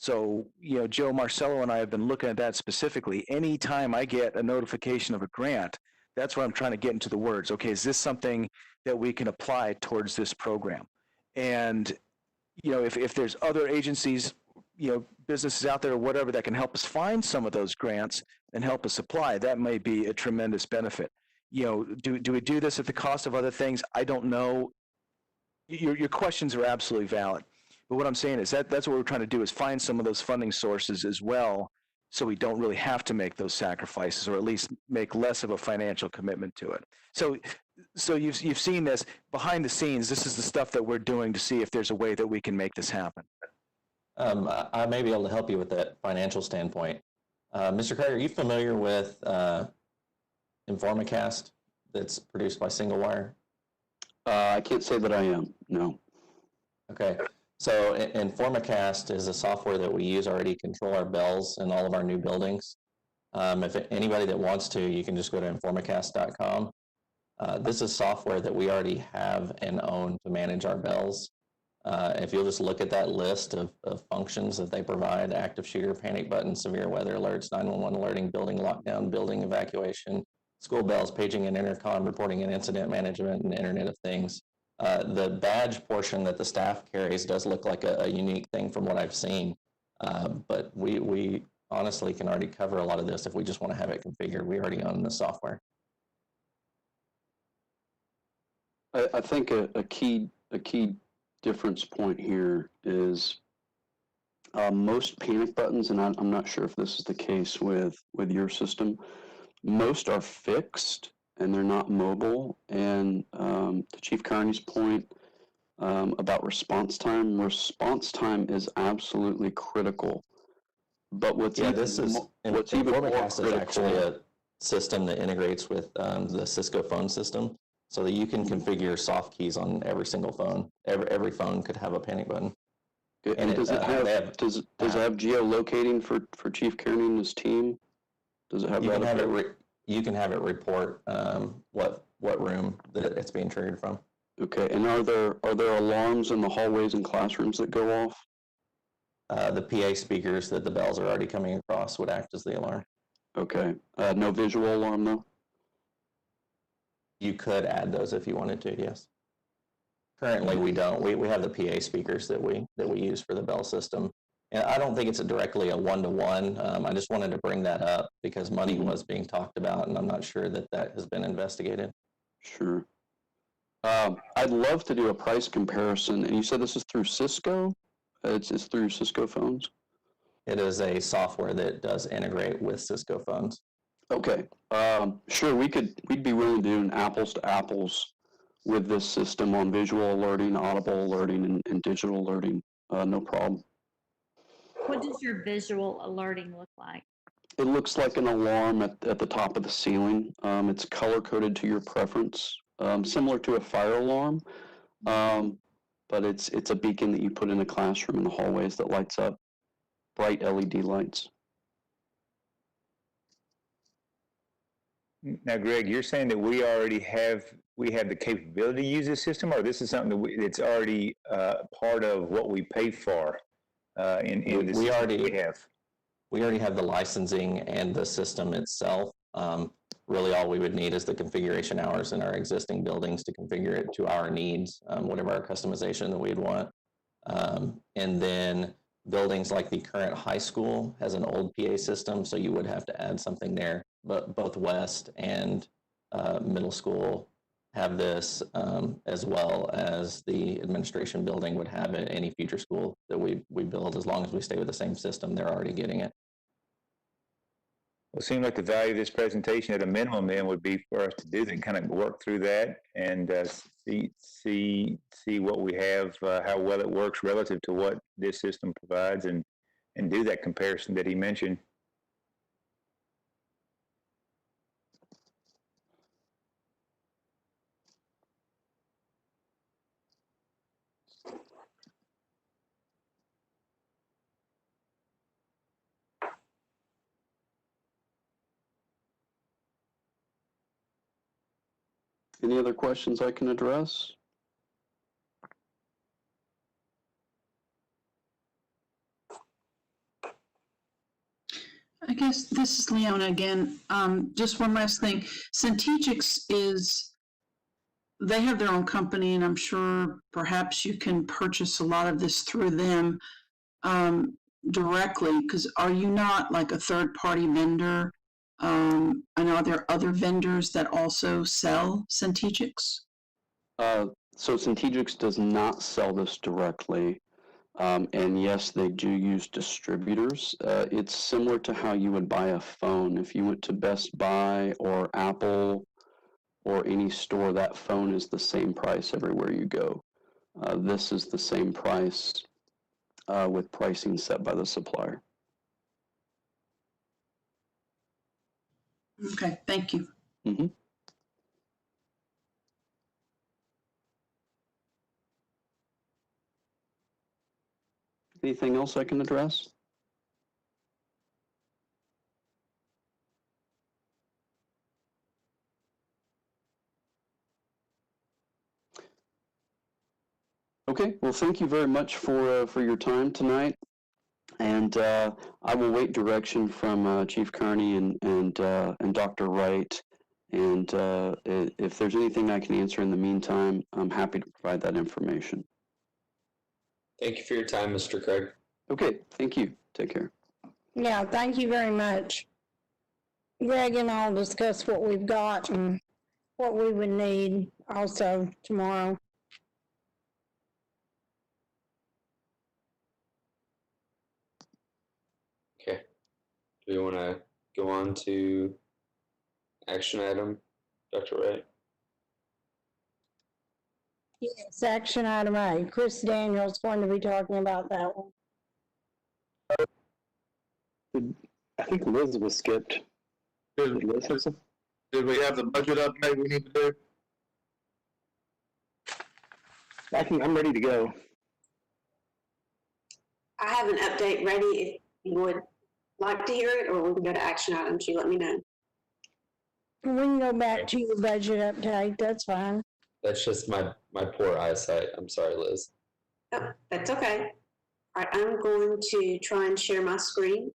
Joe Marcello and I have been looking at that specifically. Anytime I get a notification of a grant, that's where I'm trying to get into the words. Okay, is this something that we can apply towards this program? And, if there's other agencies, businesses out there or whatever that can help us find some of those grants and help us apply, that may be a tremendous benefit. Do we do this at the cost of other things? I don't know. Your questions are absolutely valid. But what I'm saying is that's what we're trying to do, is find some of those funding sources as well so we don't really have to make those sacrifices, or at least make less of a financial commitment to it. So you've seen this behind the scenes. This is the stuff that we're doing to see if there's a way that we can make this happen.
I may be able to help you with that financial standpoint. Mr. Craig, are you familiar with Informacast that's produced by Single Wire?
I can't say that I am, no.
Okay, so Informacast is a software that we use already to control our bells in all of our new buildings. If anybody that wants to, you can just go to informacast.com. This is software that we already have and own to manage our bells. If you'll just look at that list of functions that they provide: active shooter, panic button, severe weather alerts, 911 alerting, building lockdown, building evacuation, school bells, paging and intercom, reporting and incident management, and Internet of Things. The badge portion that the staff carries does look like a unique thing from what I've seen, but we honestly can already cover a lot of this if we just want to have it configured. We already own the software.
I think a key difference point here is most panic buttons, and I'm not sure if this is the case with your system, most are fixed and they're not mobile. And to Chief Kearney's point about response time is absolutely critical. But what's even more critical
is actually a system that integrates with the Cisco phone system, so that you can configure soft keys on every single phone. Every phone could have a panic button.
And does it have geolocating for Chief Kearney and his team? Does it have that?
You can have it report what room that it's being triggered from.
Okay, and are there alarms in the hallways and classrooms that go off?
The PA speakers that the bells are already coming across would act as the alarm.
Okay, no visual alarm though?
You could add those if you wanted to, yes. Currently, we don't. We have the PA speakers that we use for the bell system. And I don't think it's directly a one-to-one. I just wanted to bring that up because money was being talked about, and I'm not sure that has been investigated.
Sure. I'd love to do a price comparison. And you said this is through Cisco? It's through Cisco phones?
It is a software that does integrate with Cisco phones.
Okay. Sure, we'd be willing to do an apples to apples with this system on visual alerting, audible alerting, and digital alerting. No problem.
What does your visual alerting look like?
It looks like an alarm at the top of the ceiling. It's color coded to your preference, similar to a fire alarm, but it's a beacon that you put in a classroom in the hallways that lights up, bright LED lights.
Now, Greg, you're saying that we have the capability to use this system, or this is something that's already part of what we pay for in the system we have?
We already have the licensing and the system itself. Really, all we would need is the configuration hours in our existing buildings to configure it to our needs, whatever our customization that we'd want. And then buildings like the current high school has an old PA system, so you would have to add something there. But both West and middle school have this, as well as the administration building would have it. Any future school that we build, as long as we stay with the same system, they're already getting it.
Well, it seems like the value of this presentation at a minimum then would be for us to do that, kind of work through that and see what we have, how well it works relative to what this system provides, and do that comparison that he mentioned.
Any other questions I can address?
I guess this is Leona again. Just one last thing. Centegix they have their own company, and I'm sure perhaps you can purchase a lot of this through them directly, because are you not like a third-party vendor? I know there are other vendors that also sell Centegix.
So Centegix does not sell this directly. And yes, they do use distributors. It's similar to how you would buy a phone. If you went to Best Buy or Apple or any store, that phone is the same price everywhere you go. This is the same price with pricing set by the supplier.
Okay, thank you.
Mm-hmm. Anything else I can address? Okay, well, thank you very much for your time tonight, and I will wait direction from Chief Kearney and Dr. Wright, and if there's anything I can answer in the meantime, I'm happy to provide that information.
Thank you for your time, Mr. Craig.
Okay, thank you. Take care.
Yeah, thank you very much. Greg and I'll discuss what we've got and what we would need also tomorrow.
Okay. Do we want to go on to action item, Dr. Wright?
Yes, action item A. Chris Daniels going to be talking about that one.
I think Liz was skipped.
Did we have the budget update we need to do?
I'm ready to go.
I have an update ready if you would like to hear it, or we can go to action items. You let me know.
We can go back to your budget update, that's fine.
That's just my poor eyesight. I'm sorry, Liz.
Oh, that's okay. All right, I'm going to try and share my screen.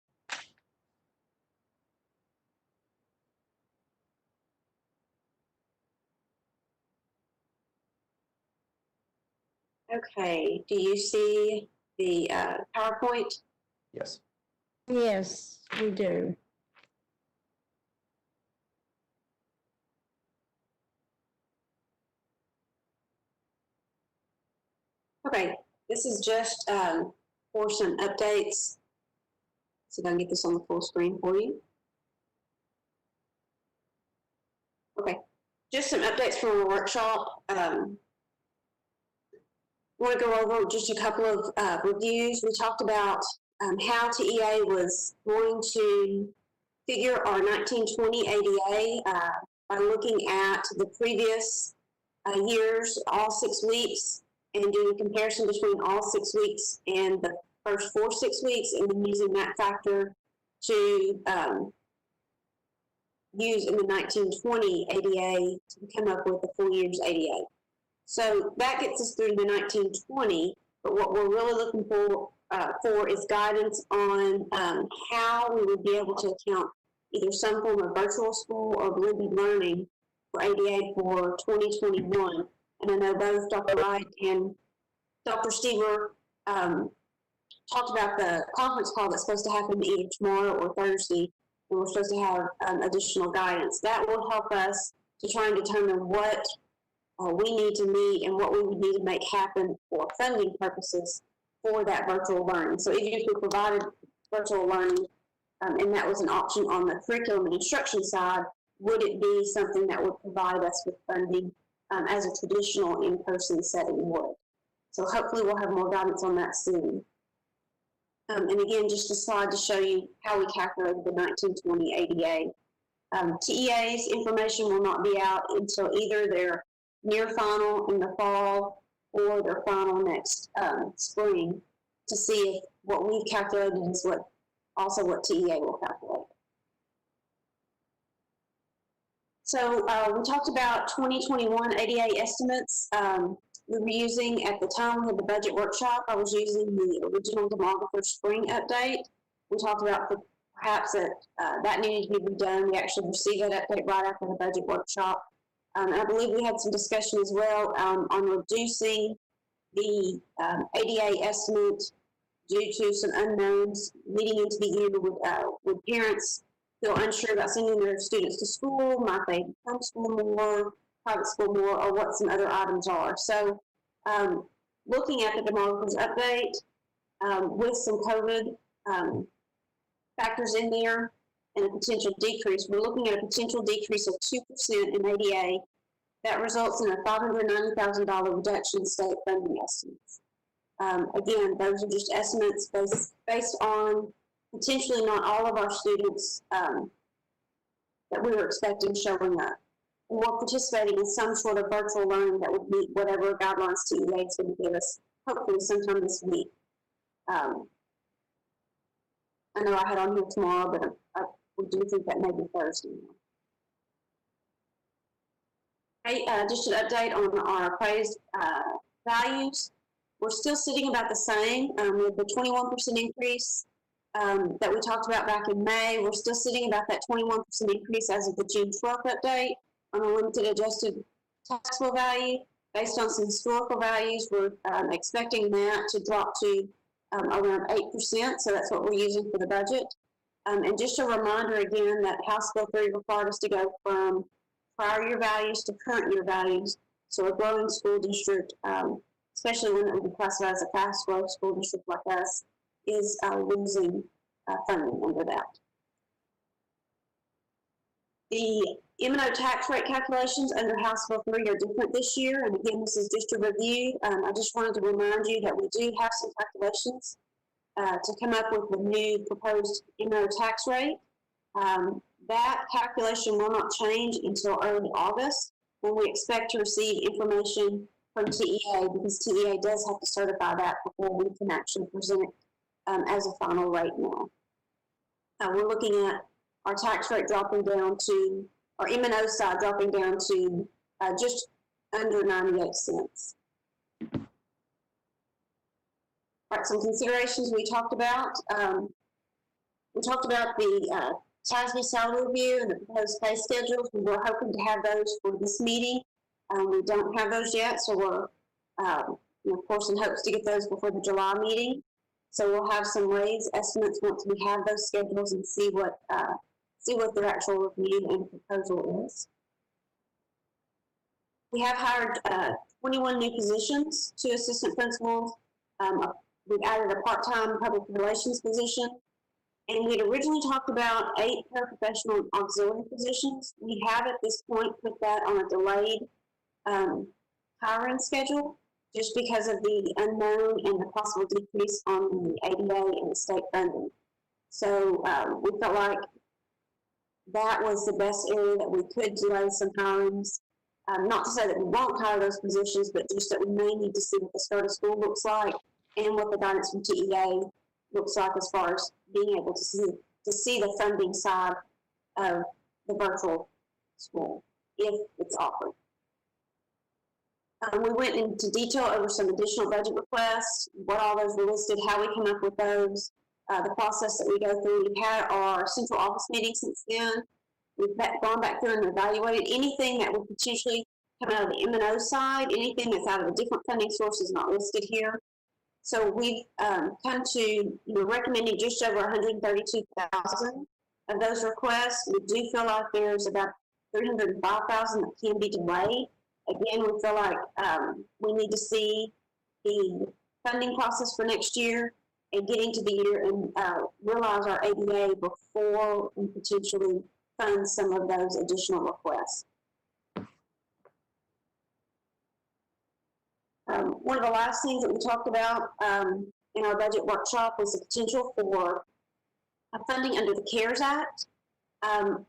Okay, do you see the PowerPoint?
Yes.
Yes, we do.
Okay, this is just for some updates. See if I can get this on the full screen for you. Okay, just some updates from our workshop. Want to go over just a couple of reviews. We talked about how TEA was going to figure our 1920 ADA by looking at the previous years, all 6 weeks, and doing a comparison between all 6 weeks and the first 6 weeks, and then using that factor to use in the 1920 ADA to come up with the full year's ADA. So that gets us through the 1920, but what we're really looking for is guidance on how we would be able to account either some form of virtual school or blended learning for ADA for 2021. And I know both Dr. Wright and Dr. Stever talked about the conference call that's supposed to happen either tomorrow or Thursday, and we're supposed to have additional guidance. That will help us to try and determine what we need to meet and what we would need to make happen for funding purposes for that virtual learning. So even if we provided virtual learning and that was an option on the curriculum and instruction side, would it be something that would provide us with funding as a traditional in-person setting would? So hopefully we'll have more guidance on that soon. And again, just a slide to show you how we calculated the 1920 ADA. TEA's information will not be out until either their near final in the fall or their final next spring to see if what we've calculated is what TEA will calculate. So we talked about 2021 ADA estimates. We were using, at the time we had the budget workshop, I was using the original demographer spring update. We talked about perhaps that needed to be redone. We actually received that update right after the budget workshop. I believe we had some discussion as well on reducing the ADA estimate due to some unknowns leading into the year with parents feel unsure about sending their students to school, might they homeschool more, private school more, or what some other items are. So looking at the demographer's update,
with some COVID factors in there and a potential decrease. We're looking at a potential decrease of 2% in ADA. That results in a $590,000 reduction in state funding estimates. Again, those are just estimates based on potentially not all of our students that we were expecting showing up, or participating in some sort of virtual learning that would meet whatever guidelines TEA is going to give us, hopefully sometime this week. I know I had on here tomorrow, but we do think that may be Thursday. Hey, just an update on our appraised values. We're still sitting about the same with the 21% increase that we talked about back in May. We're still sitting about that 21% increase as of the June 12th update on a limited adjusted taxable value. Based on some historical values, we're expecting that to drop to around 8%, so that's what we're using for the budget. And just a reminder again that House Bill 3 required us to go from prior year values to current year values. So a growing school district, especially one that would be classified as a fast growth school district like us, is losing funding under that. The M&O tax rate calculations under House Bill 3 are different this year, and again, this is just a review. I just wanted to remind you that we do have some calculations to come up with the new proposed M&O tax rate. That calculation will not change until early August, when we expect to receive information from TEA, because TEA does have to certify that before we can actually present it as a final rate now. We're looking at our tax rate dropping down to, our M&O side dropping down to just under 98 cents. All right, some considerations we talked about. We talked about the TASB salary review and the proposed pay schedules. We were hoping to have those for this meeting. We don't have those yet, so we're, of course, in hopes to get those before the July meeting. So we'll have some raise estimates once we have those schedules and see what their actual review and proposal is. We have hired 21 new positions, 2 assistant principals. We've added a part-time public relations position. And we'd originally talked about 8 paraprofessional auxiliary positions. We have at this point put that on a delayed hiring schedule, just because of the unknown and the possible decrease on the ADA and the state funding. So we felt like that was the best area that we could delay some hirings. Not to say that we won't hire those positions, but just that we may need to see what the start of school looks like and what the guidance from TEA looks like as far as being able to see the funding side of the virtual school, if it's offered. We went into detail over some additional budget requests, what all those were listed, how we come up with those, the process that we go through. We've had our central office meeting since then. We've gone back through and evaluated anything that would potentially come out of the M&O side, anything that's out of a different funding source is not listed here. So we've come to recommending just over 132,000 of those requests. We do feel like there's about 305,000 that can be delayed. Again, we feel like we need to see the funding process for next year and get into the year and realize our ADA before we potentially fund some of those additional requests. One of the last things that we talked about in our budget workshop was the potential for funding under the CARES Act. And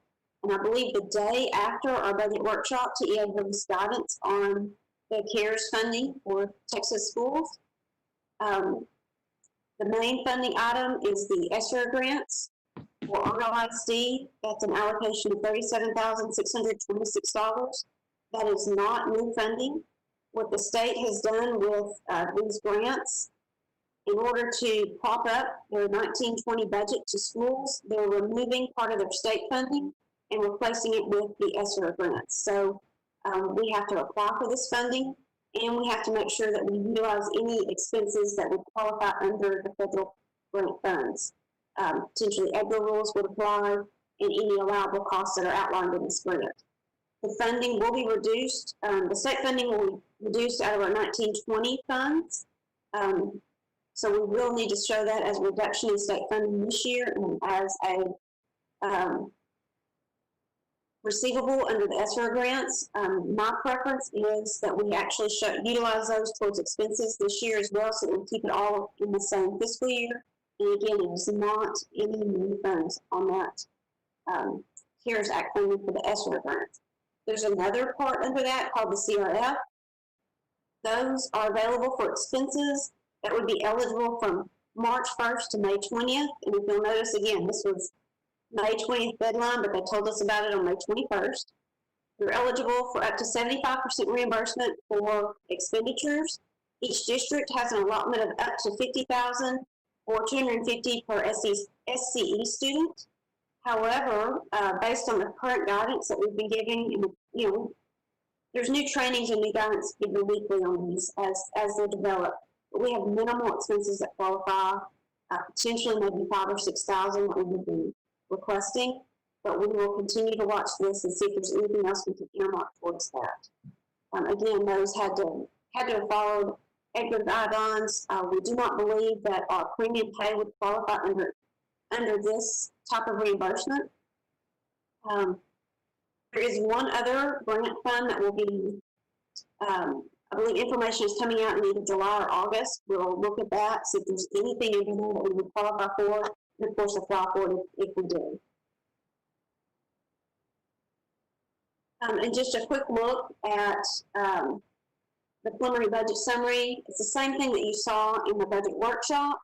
I believe the day after our budget workshop, TEA released guidance on the CARES funding for Texas schools. The main funding item is the ESSER grants for AISD. That's an allocation of $37,626. That is not new funding. What the state has done with these grants, in order to prop up their 1920 budget to schools, they're removing part of their state funding and replacing it with the ESSER grants. So we have to apply for this funding, and we have to make sure that we utilize any expenses that would qualify under the federal grant funds. Potentially EGRA rules would apply, and any allowable costs that are outlined in this grant. The funding will be reduced. The state funding will be reduced out of our 1920 funds. So we will need to show that as a reduction in state funding this year and as a receivable under the ESSER grants. My preference is that we actually utilize those towards expenses this year as well, so that we keep it all in the same fiscal year. And again, it is not any new funds on that CARES Act funding for the ESSER grants. There's another part under that called the CRF. Those are available for expenses that would be eligible from March 1st to May 20th. And if you'll notice, again, this was May 20th deadline, but they told us about it on May 21st. You're eligible for up to 75% reimbursement for expenditures. Each district has an allotment of up to $50,000 or $250 per SCE student. However, based on the current guidance that we've been giving, there's new trainings and new guidance given weekly on these as they're developed. But we have minimal expenses that qualify, potentially maybe $5,000 or $6,000 that we would be requesting. But we will continue to watch this and see if there's anything else we can earmark towards that. Again, those had to have followed EDGAR guidelines. We do not believe that our premium pay would qualify under this type of reimbursement. There is one other grant fund that will be, I believe information is coming out in either July or August. We'll look at that, see if there's anything in there that we would qualify for, and of course apply for it if we do. And just a quick look at the preliminary budget summary. It's the same thing that you saw in the budget workshop.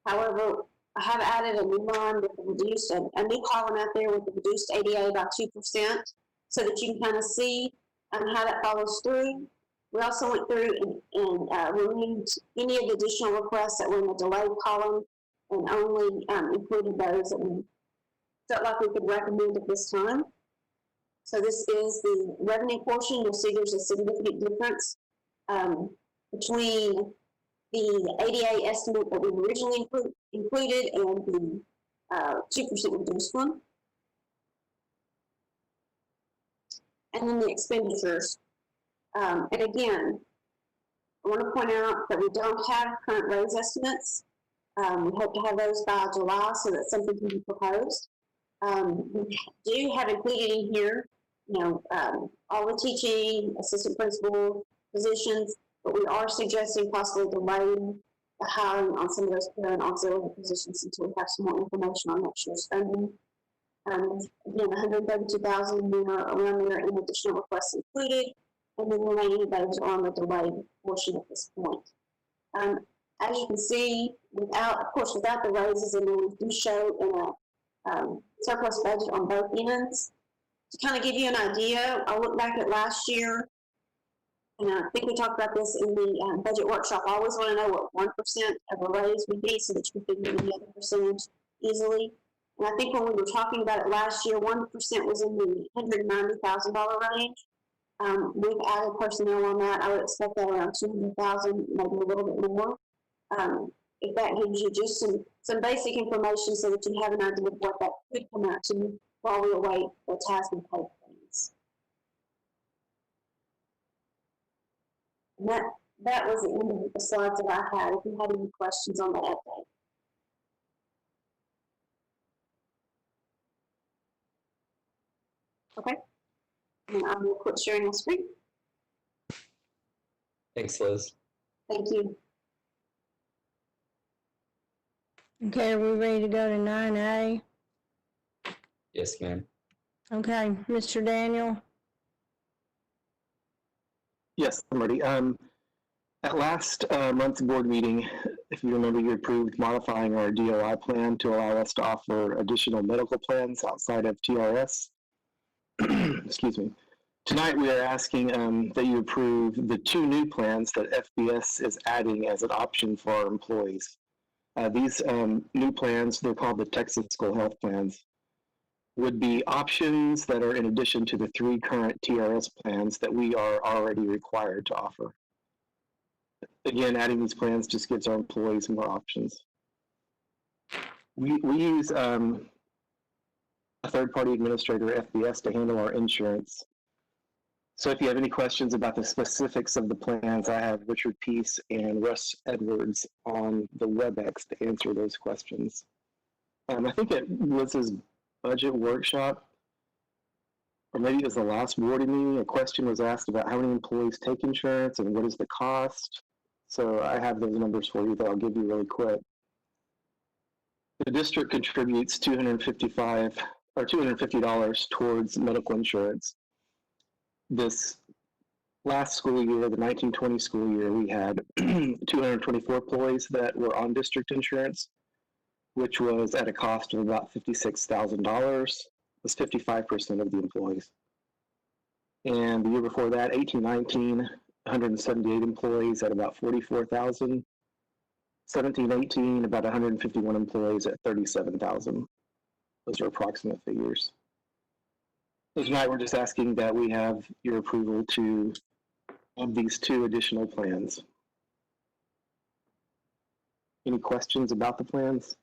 However, I have added a new line with the reduced, a new column out there with the reduced ADA by 2%, so that you can kind of see how that follows through. We also went through and removed any of the additional requests that were in the delayed column and only included those that we felt like we could recommend at this time. So this is the revenue portion. You'll see there's a significant difference between the ADA estimate that we originally included and the 2% reduced one. And then the expenditures. And again, I want to point out that we don't have current raise estimates. We hope to have those by July so that something can be proposed. We do have included in here, all the teaching, assistant principal positions, but we are suggesting possibly delaying the hiring on some of those parent auxiliary positions until we have some more information on next year's funding. Again, $132,000 around there and additional requests included, and then the remaining of those are on the delayed portion at this point. As you can see, without the raises, and then we do show in a surplus budget on both ends. To kind of give you an idea, I'll look back at last year, and I think we talked about this in the budget workshop. I always want to know what 1% of a raise would be so that you can figure any other percentage easily. And I think when we were talking about it last year, 1% was in the $190,000 range. We've added personnel on that. I would expect that around $200,000, maybe a little bit more. If that gives you just some basic information so that you have an idea of what that could come out to while we await the task and pay plans. And that was the end of the slides that I had. If you had any questions on that update. Okay, and I will quit sharing my screen.
Thanks, Liz.
Thank you.
Okay, are we ready to go to 9A?
Yes, ma'am.
Okay, Mr. Daniel.
Yes, I'm ready. At last month's board meeting, if you remember, you approved modifying our DOI plan to allow us to offer additional medical plans outside of TRS. Excuse me. Tonight we are asking that you approve the 2 new plans that FBS is adding as an option for our employees. These new plans, they're called the Texas School Health Plans, would be options that are in addition to the 3 current TRS plans that we are already required to offer. Again, adding these plans just gives our employees more options. We use a third-party administrator, FBS, to handle our insurance. So if you have any questions about the specifics of the plans, I have Richard Peace and Russ Edwards on the WebEx to answer those questions. I think it was his budget workshop, or maybe it was the last board meeting, a question was asked about how many employees take insurance and what is the cost. So I have those numbers for you that I'll give you really quick. The district contributes $250 towards medical insurance. This last school year, the 1920 school year, we had 224 employees that were on district insurance, which was at a cost of about $56,000. Was 55% of the employees. And the year before that, 1819, 178 employees at about 44,000. 1718, about 151 employees at 37,000. Those are approximate figures. So tonight we're just asking that we have your approval to of these two additional plans. Any questions about the plans?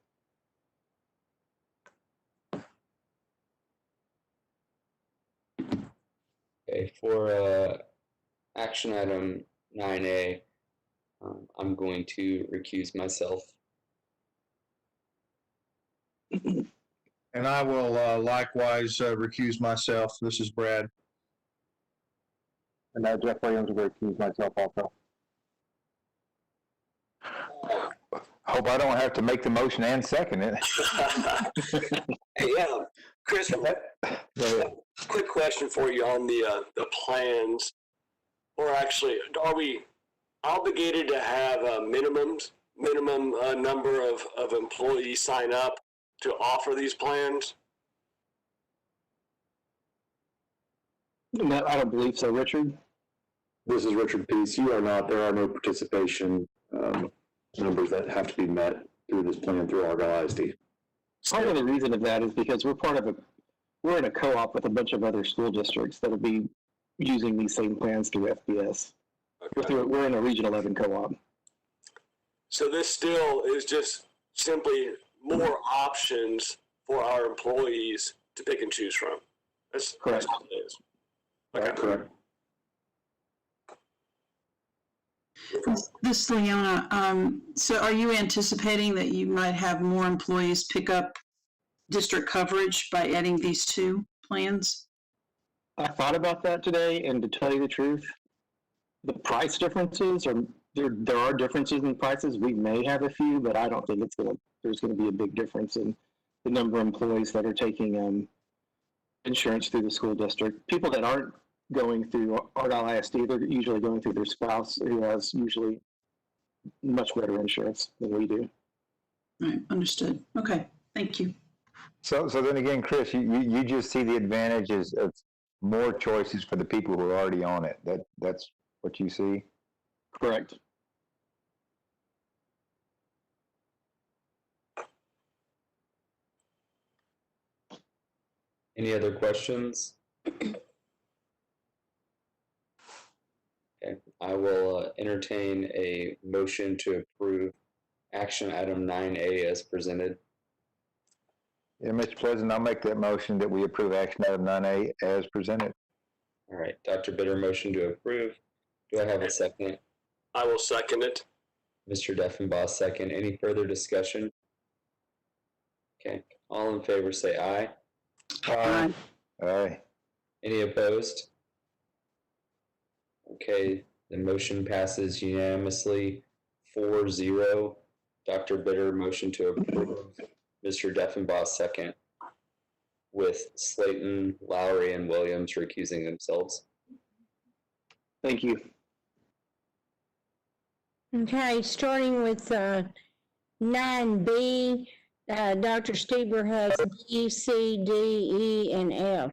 Okay, for action item 9A, I'm going to recuse myself.
And I will likewise recuse myself. This is Brad.
And I, Jeff Williams, will recuse myself also.
Hope I don't have to make the motion and second it.
Yeah, Chris, quick question for you on the plans. Or actually, are we obligated to have a minimum number of employees sign up to offer these plans?
No, I don't believe so, Richard.
This is Richard Peace. You are not. There are no participation numbers that have to be met through this plan through Argyle ISD.
Part of the reason of that is because we're in a co-op with a bunch of other school districts that will be using these same plans through FBS. Okay. We're in a Region 11 co-op.
So this still is just simply more options for our employees to pick and choose from. That's correct. That's what it is. Okay.
Correct.
This is Leona. So are you anticipating that you might have more employees pick up district coverage by adding these two plans?
I thought about that today, and to tell you the truth, the price differences are there are differences in prices. We may have a few, but I don't think there's going to be a big difference in the number of employees that are taking insurance through the school district. People that aren't going through Argyle ISD, they're usually going through their spouse, who has usually much better insurance than we do.
Right, understood. Okay, thank you.
So then again, Chris, you just see the advantages of more choices for the people who are already on it. That's what you see?
Correct.
Any other questions? Okay, I will entertain a motion to approve action item 9A as presented.
Yeah, Mr. President, I'll make that motion that we approve action item 9A as presented.
All right, Dr. Bitter, motion to approve. Do I have a second?
I will second it.
Mr. Deffenbaugh, second. Any further discussion? Okay, all in favor say aye.
Aye. Aye.
Any opposed? Okay, the motion passes unanimously 4-0. Dr. Bitter, motion to approve. Mr. Deffenbaugh, second. With Slayton, Lowry, and Williams recusing themselves.
Thank you.
Okay, starting with 9B, Dr. Stieber has B, C, D, E, and F.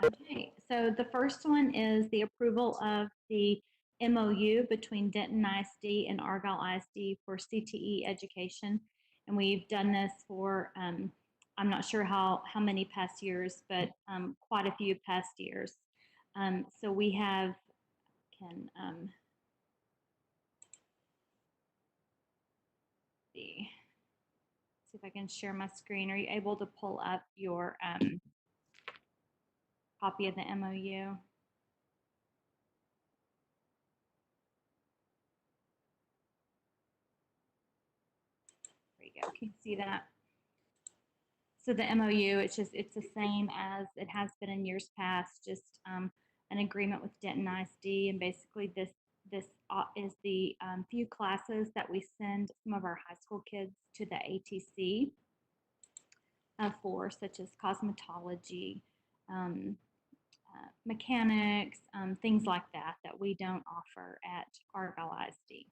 Okay, so the first one is the approval of the MOU between Denton ISD and Argyle ISD for CTE education. And we've done this for, I'm not sure how many past years, but quite a few past years. So we have, see if I can share my screen. Are you able to pull up your copy of the MOU. There you go. Can you see that? So the MOU, it's the same as it has been in years past, just an agreement with Denton ISD, and basically this is the few classes that we send some of our high school kids to the ATC for, such as cosmetology, mechanics, things like that we don't offer at Argyle ISD.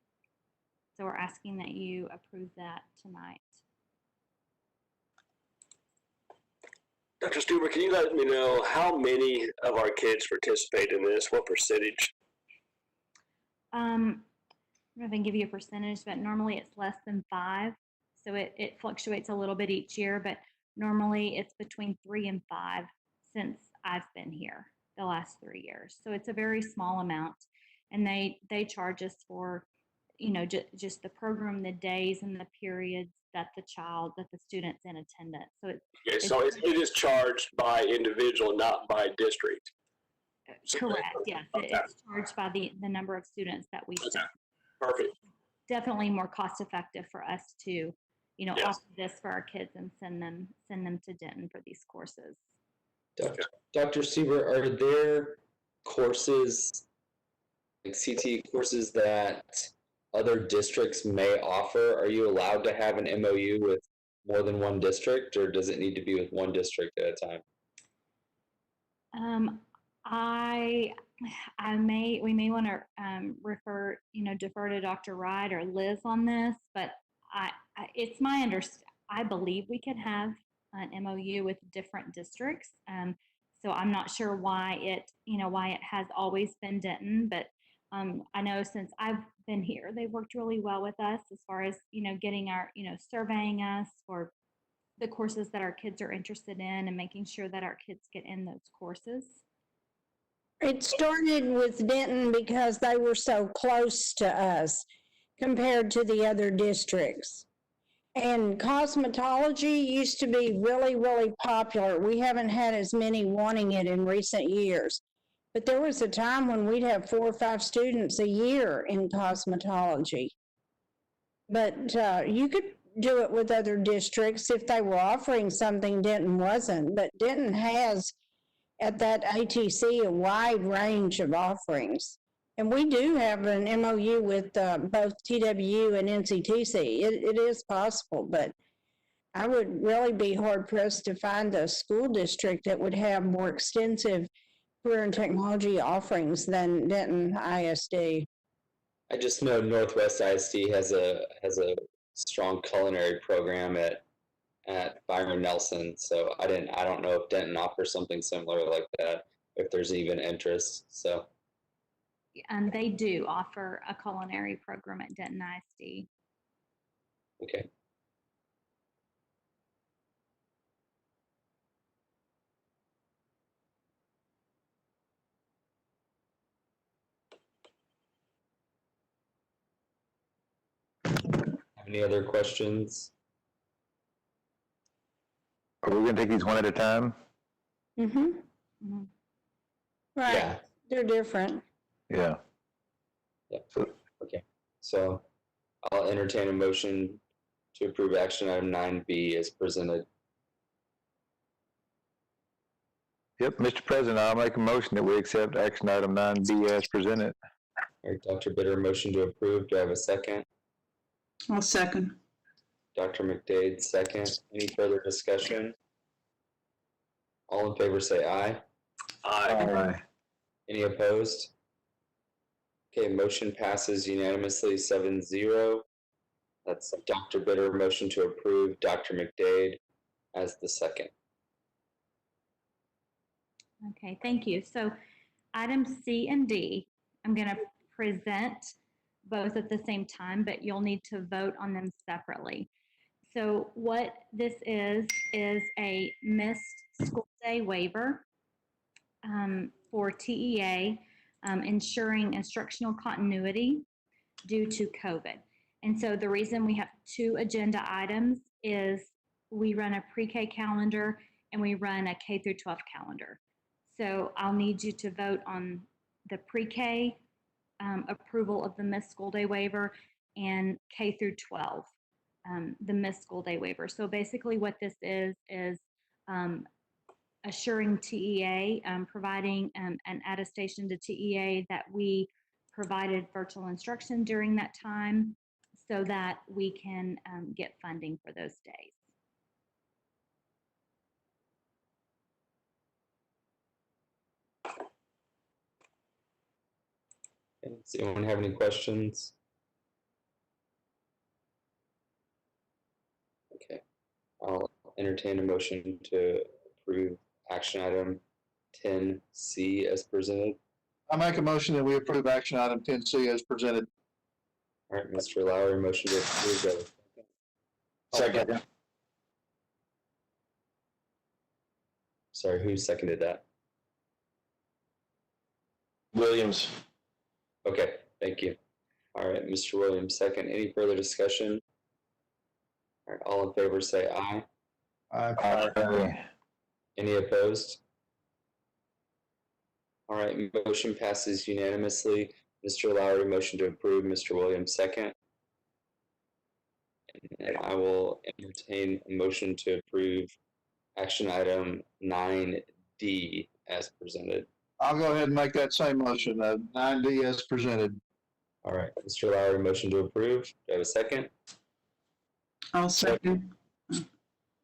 So we're asking that you approve that tonight.
Dr. Stuber, can you let me know how many of our kids participate in this? What percentage?
I'm not going to give you a percentage, but normally it's less than 5. So it fluctuates a little bit each year, but normally it's between 3 and 5 since I've been here the last 3 years. So it's a very small amount, and they charge us for, you know, just the program, the days and the periods that the student's in attendance. So
Okay, so it is charged by individual, not by district.
Correct. Yes, it's charged by the number of students that we send.
Perfect.
Definitely more cost effective for us to, you know, offer this for our kids and send them to Denton for these courses.
Dr. Stuber, are there courses, like CTE courses, that other districts may offer? Are you allowed to have an MOU with more than one district, or does it need to be with one district at a time?
We may want to defer to Dr. Wright or Liz on this, but it's my understanding. I believe we could have an MOU with different districts. So I'm not sure why it has always been Denton, but I know since I've been here, they've worked really well with us as far as, you know, getting our, you know, surveying us for the courses that our kids are interested in and making sure that our kids get in those courses.
It started with Denton because they were so close to us compared to the other districts. And cosmetology used to be really, really popular. We haven't had as many wanting it in recent years. But there was a time when we'd have 4 or 5 students a year in cosmetology. But you could do it with other districts if they were offering something Denton wasn't. But Denton has, at that ATC, a wide range of offerings. And we do have an MOU with both TWU and NCTC. It is possible, but I would really be hard-pressed to find a school district that would have more extensive career and technology offerings than Denton ISD.
I just know Northwest ISD has a strong culinary program at Byron Nelson, so I don't know if Denton offers something similar like that, if there's even interest. So.
And they do offer a culinary program at Denton ISD.
Okay. Any other questions?
Are we going to take these one at a time?
Mm-hmm. Mm-hmm. Right. Yeah. They're different.
Yeah.
Yeah. Okay. So I'll entertain a motion to approve action item 9B as presented.
Yep, Mr. President, I'll make a motion that we accept action item 9B as presented.
All right, Dr. Bitter, motion to approve. Do I have a second?
I'll second.
Dr. McDade, second. Any further discussion? All in favor say aye.
Aye.
Any opposed? Okay, motion passes unanimously 7-0. That's Dr. Bitter, motion to approve. Dr. McDade as the second.
Okay, thank you. So items C and D, I'm going to present both at the same time, but you'll need to vote on them separately. So what this is a missed school day waiver for TEA, ensuring instructional continuity due to COVID. And so the reason we have 2 agenda items is we run a pre-K calendar and we run a K through 12 calendar. So I'll need you to vote on the pre-K approval of the missed school day waiver and K through 12, the missed school day waiver. So basically what this is assuring TEA, providing an attestation to TEA that we provided virtual instruction during that time so that we can get funding for those days.
Does anyone have any questions? Okay, I'll entertain a motion to approve action item 10C as presented.
I make a motion that we approve action item 10C as presented.
All right, Mr. Lowry, motion to approve.
Second.
Sorry, who seconded that?
Williams.
Okay, thank you. All right, Mr. Williams, second. Any further discussion? All right, all in favor say aye.
Aye.
Any opposed? All right, motion passes unanimously. Mr. Lowry, motion to approve. Mr. Williams, second. And I will entertain a motion to approve action item 9D as presented.
I'll go ahead and make that same motion, 9D as presented.
All right, Mr. Lowry, motion to approve. Do I have a second?
I'll second.
I'm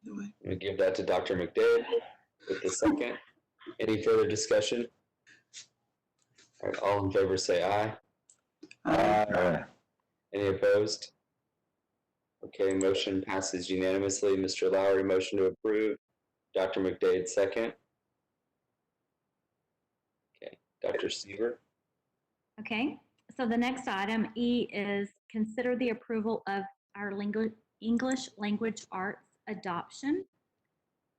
going to give that to Dr. McDade with the second. Any further discussion? All right, all in favor say aye.
Aye.
Any opposed? Okay, motion passes unanimously. Mr. Lowry, motion to approve. Dr. McDade, second. Okay, Dr. Seaver.
Okay, so the next item, E, is consider the approval of our English language arts adoption,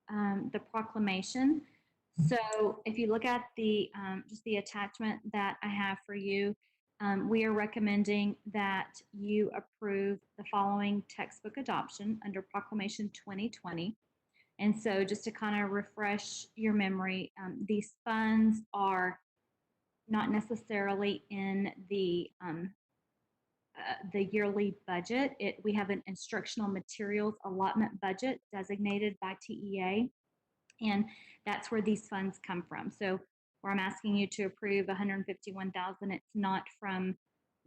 the proclamation. So if you look at the just the attachment that I have for you, we are recommending that you approve the following textbook adoption under Proclamation 2020. And so just to kind of refresh your memory, these funds are not necessarily in the yearly budget. We have an instructional materials allotment budget designated by TEA, and that's where these funds come from. So where I'm asking you to approve $151,000, it's not from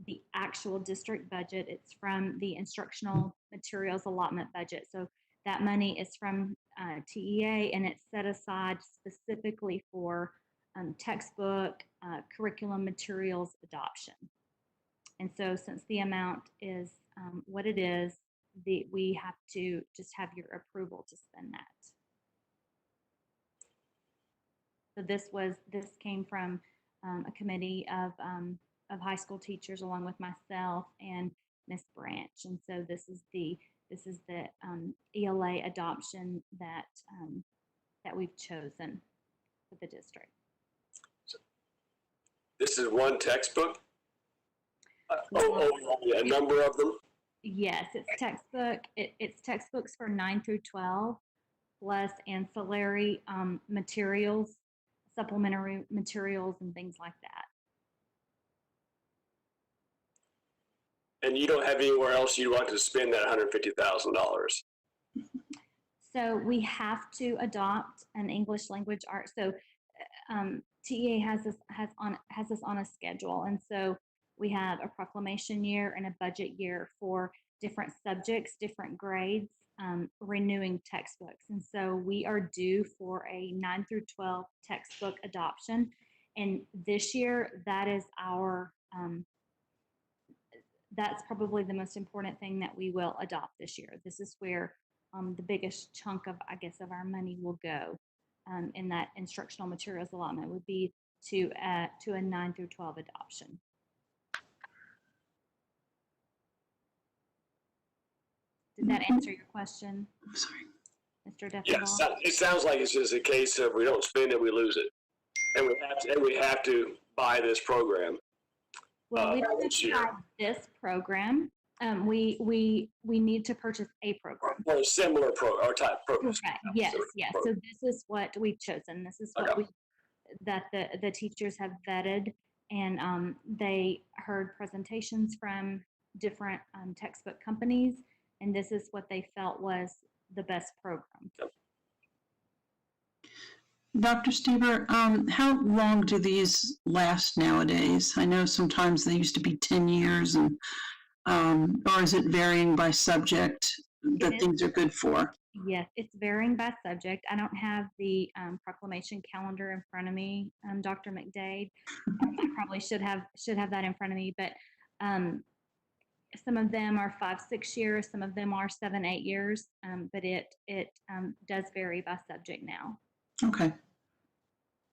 the actual district budget, it's from the instructional materials allotment budget. So that money is from TEA, and it's set aside specifically for textbook, curriculum materials adoption. And so since the amount is what it is, we have to just have your approval to spend that. So this came from a committee of high school teachers along with myself and Miss Branch. And so this is the ELA adoption that we've chosen for the district.
This is one textbook? A number of them?
Yes, it's textbook. It's textbooks for 9 through 12, plus ancillary materials, supplementary materials, and things like that.
And you don't have anywhere else you want to spend that $150,000?
So we have to adopt an English language art. So TEA has this on a schedule, and so we have a proclamation year and a budget year for different subjects, different grades, renewing textbooks. And so we are due for a 9 through 12 textbook adoption. And this year, that is our, that's probably the most important thing that we will adopt this year. This is where the biggest chunk of, I guess, of our money will go in that instructional materials allotment would be to a 9 through 12 adoption. Did that answer your question?
I'm sorry.
Mr. Defenbach?
Yes, it sounds like it's just a case of we don't spend it, we lose it. And we have to buy this program.
Well, we don't have to buy this program. We need to purchase a program.
Or a similar program or type program.
Correct. Yes, yes. So this is what we've chosen. This is what that the teachers have vetted, and they heard presentations from different textbook companies, and this is what they felt was the best program.
Dr. Stever, how long do these last nowadays? I know sometimes they used to be 10 years, and or is it varying by subject that things are good for?
Yes, it's varying by subject. I don't have the proclamation calendar in front of me, Dr. McDade. I probably should have that in front of me, but some of them are 5-6 years, some of them are 7-8 years, but it does vary by subject now.
Okay.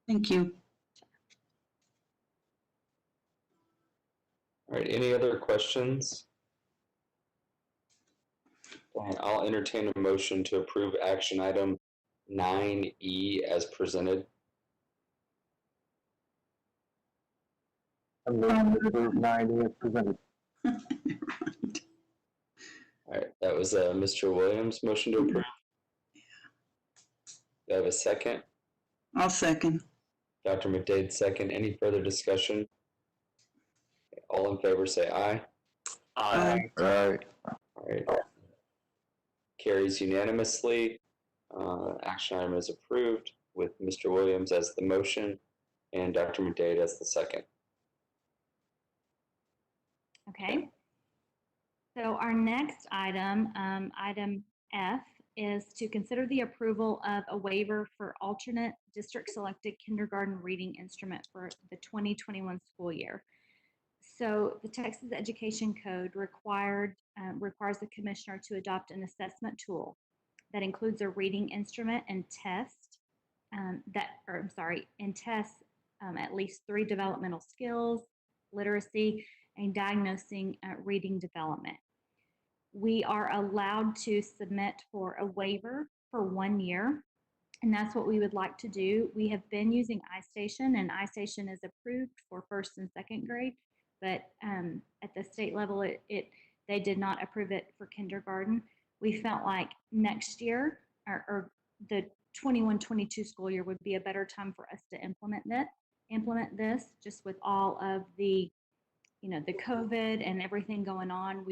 Thank you.
All right, any other questions? I'll entertain a motion to approve action item 9E as presented.
I'm moving to approve 9E as presented.
All right, that was Mr. Williams' motion to approve. Do I have a second?
I'll second.
Dr. McDade, second. Any further discussion? All in favor say aye.
Aye.
Right.
All right. Carries unanimously. Action item is approved with Mr. Williams as the motion and Dr. McDade as the second.
Okay. So our next item, item F, is to consider the approval of a waiver for alternate district-selected kindergarten reading instrument for the 2021 school year. So the Texas Education Code requires the commissioner to adopt an assessment tool that includes a reading instrument and test tests at least 3 developmental skills, literacy, and diagnosing reading development. We are allowed to submit for a waiver for 1 year, and that's what we would like to do. We have been using iStation, and iStation is approved for 1st and 2nd grade, but at the state level, they did not approve it for kindergarten. We felt like next year, or the 21-22 school year, would be a better time for us to implement this, just with all of the, the COVID and everything going on.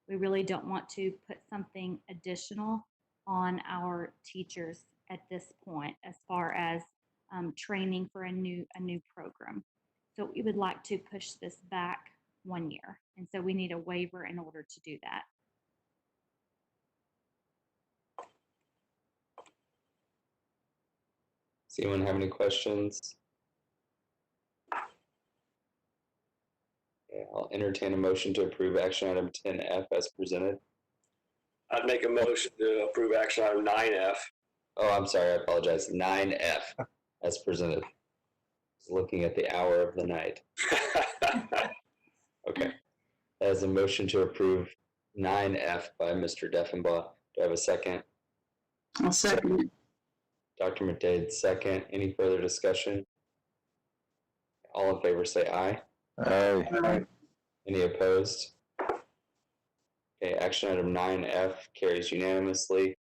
We really don't want to put something additional on our teachers at this point, as far as training for a new program. So we would like to push this back 1 year, and so we need a waiver in order to do that.
Does anyone have any questions? Okay, I'll entertain a motion to approve action item 10F as presented.
I'd make a motion to approve action item 9F.
Oh, I'm sorry, I apologize. 9F as presented. Just looking at the hour of the night. Okay. That is a motion to approve 9F by Mr. Deffenbaugh. Do I have a second?
I'll second it.
Dr. McDade, second. Any further discussion? All in favor say aye.
Aye.
Aye.
Any opposed? Okay, action item 9F carries unanimously.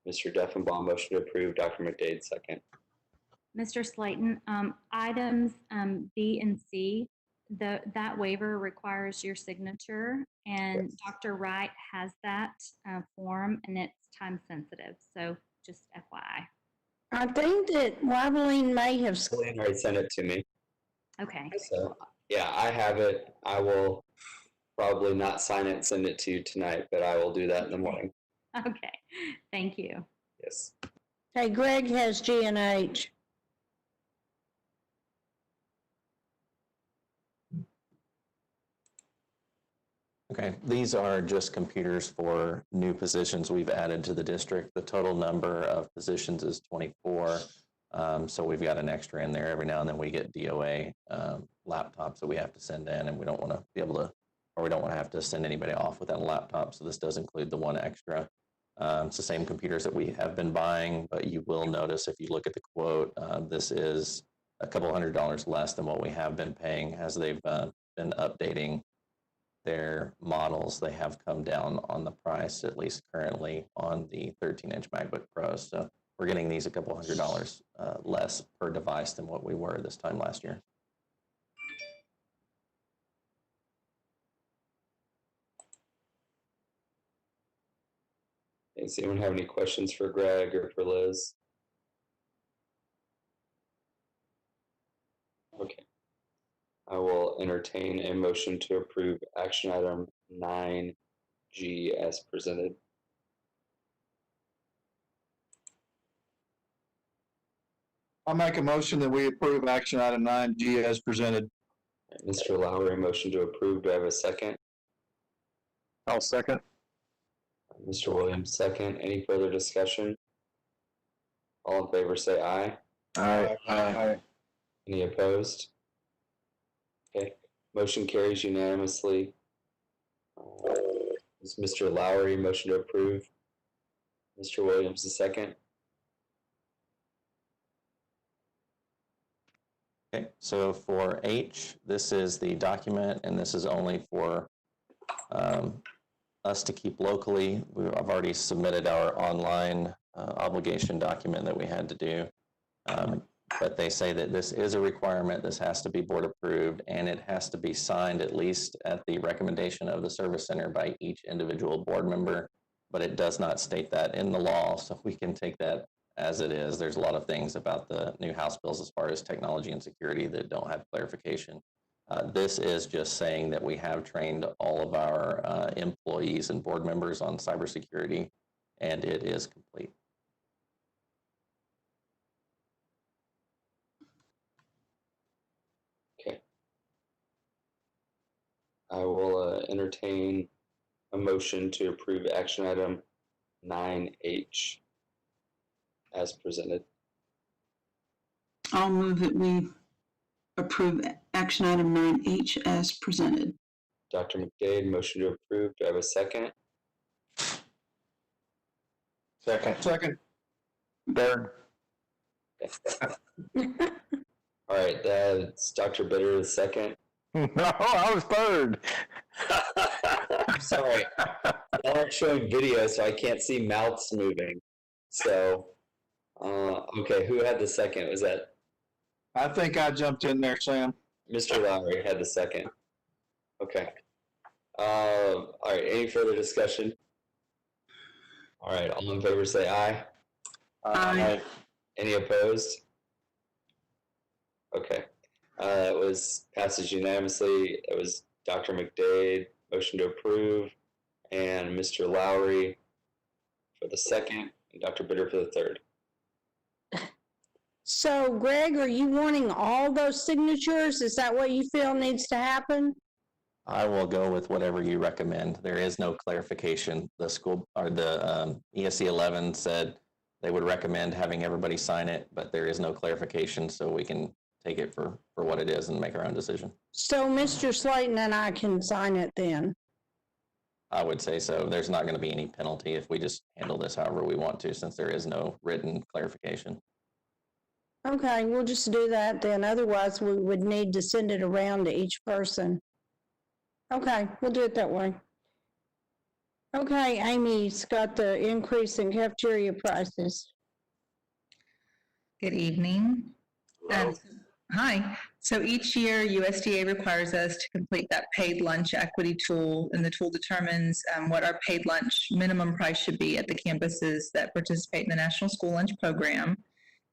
Mr. Deffenbaugh, motion to approve. Dr. McDade, second.
Mr. Slayton, items B and C, that waiver requires your signature, and
Yes.
Dr. Wright has that form, and it's time sensitive, so just FYI.
I think that Wyverline may have,
Celine already sent it to me.
Okay.
So, yeah, I have it. I will probably not sign it and send it to you tonight, but I will do that in the morning.
Okay, thank you.
Yes.
hey, Greg has G and H.
Okay, these are just computers for new positions we've added to the district. The total number of positions is 24. So we've got an extra in there. Every now and then we get DOA laptops that we have to send in, and we don't want to be able to, or we don't want to have to send anybody off without a laptop. So this does include the one extra. It's the same computers that we have been buying, but you will notice if you look at the quote, this is a couple $100 less than what we have been paying as they've been updating their models. They have come down on the price, at least currently, on the 13-inch MacBook Pros. So we're getting these a couple $100 less per device than what we were this time last year.
Does anyone have any questions for Greg or for Liz? Okay. I will entertain a motion to approve action item 9G as presented.
I'll make a motion that we approve action item 9G as presented.
Mr. Lowry, motion to approve. Do I have a second?
I'll second.
Mr. Williams, second. Any further discussion? All in favor say aye.
Aye. Aye.
Any opposed? Okay, motion carries unanimously. Is Mr. Lowry, motion to approve. Mr. Williams, the second.
Okay, so for H, this is the document, and this is only for us to keep locally. I've already submitted our online obligation document that we had to do, but they say that this is a requirement. This has to be board approved, and it has to be signed at least at the recommendation of the service center by each individual board member, but it does not state that in the law, so we can take that as it is. There's a lot of things about the new House bills as far as technology and security that don't have clarification. This is just saying that we have trained all of our employees and board members on cybersecurity, and it is complete.
Okay. I will entertain a motion to approve action item 9H as presented.
I'll move that we approve action item 9H as presented.
Dr. McDade, motion to approve. Do I have a second?
Second.
Third.
All right, that's Dr. Bitter, the second.
No, I was third.
I'm sorry. Y'all aren't showing video, so I can't see mouths moving. So, okay, who had the second? Was that
I think I jumped in there, Sam.
Mr. Lowry had the second? Okay. All right, any further discussion? All right, all in favor say aye.
Aye.
Any opposed? Okay. That was passes unanimously. It was Dr. McDade, motion to approve, and Mr. Lowry for the second, and Dr. Bitter for the third.
So Greg, are you wanting all those signatures? Is that what you feel needs to happen?
I will go with whatever you recommend. There is no clarification. The school or the ESC 11 said they would recommend having everybody sign it, but there is no clarification, so we can take it for what it is and make our own decision.
So Mr. Slayton and I can sign it then?
I would say so. There's not going to be any penalty if we just handle this however we want to, since there is no written clarification.
Okay, we'll just do that then. Otherwise, we would need to send it around to each person. Okay, we'll do it that way. Okay, Amy's got the increase in cafeteria prices.
Good evening. Hi. So each year, USDA requires us to complete that paid lunch equity tool, and the tool determines what our paid lunch minimum price should be at the campuses that participate in the National School Lunch Program.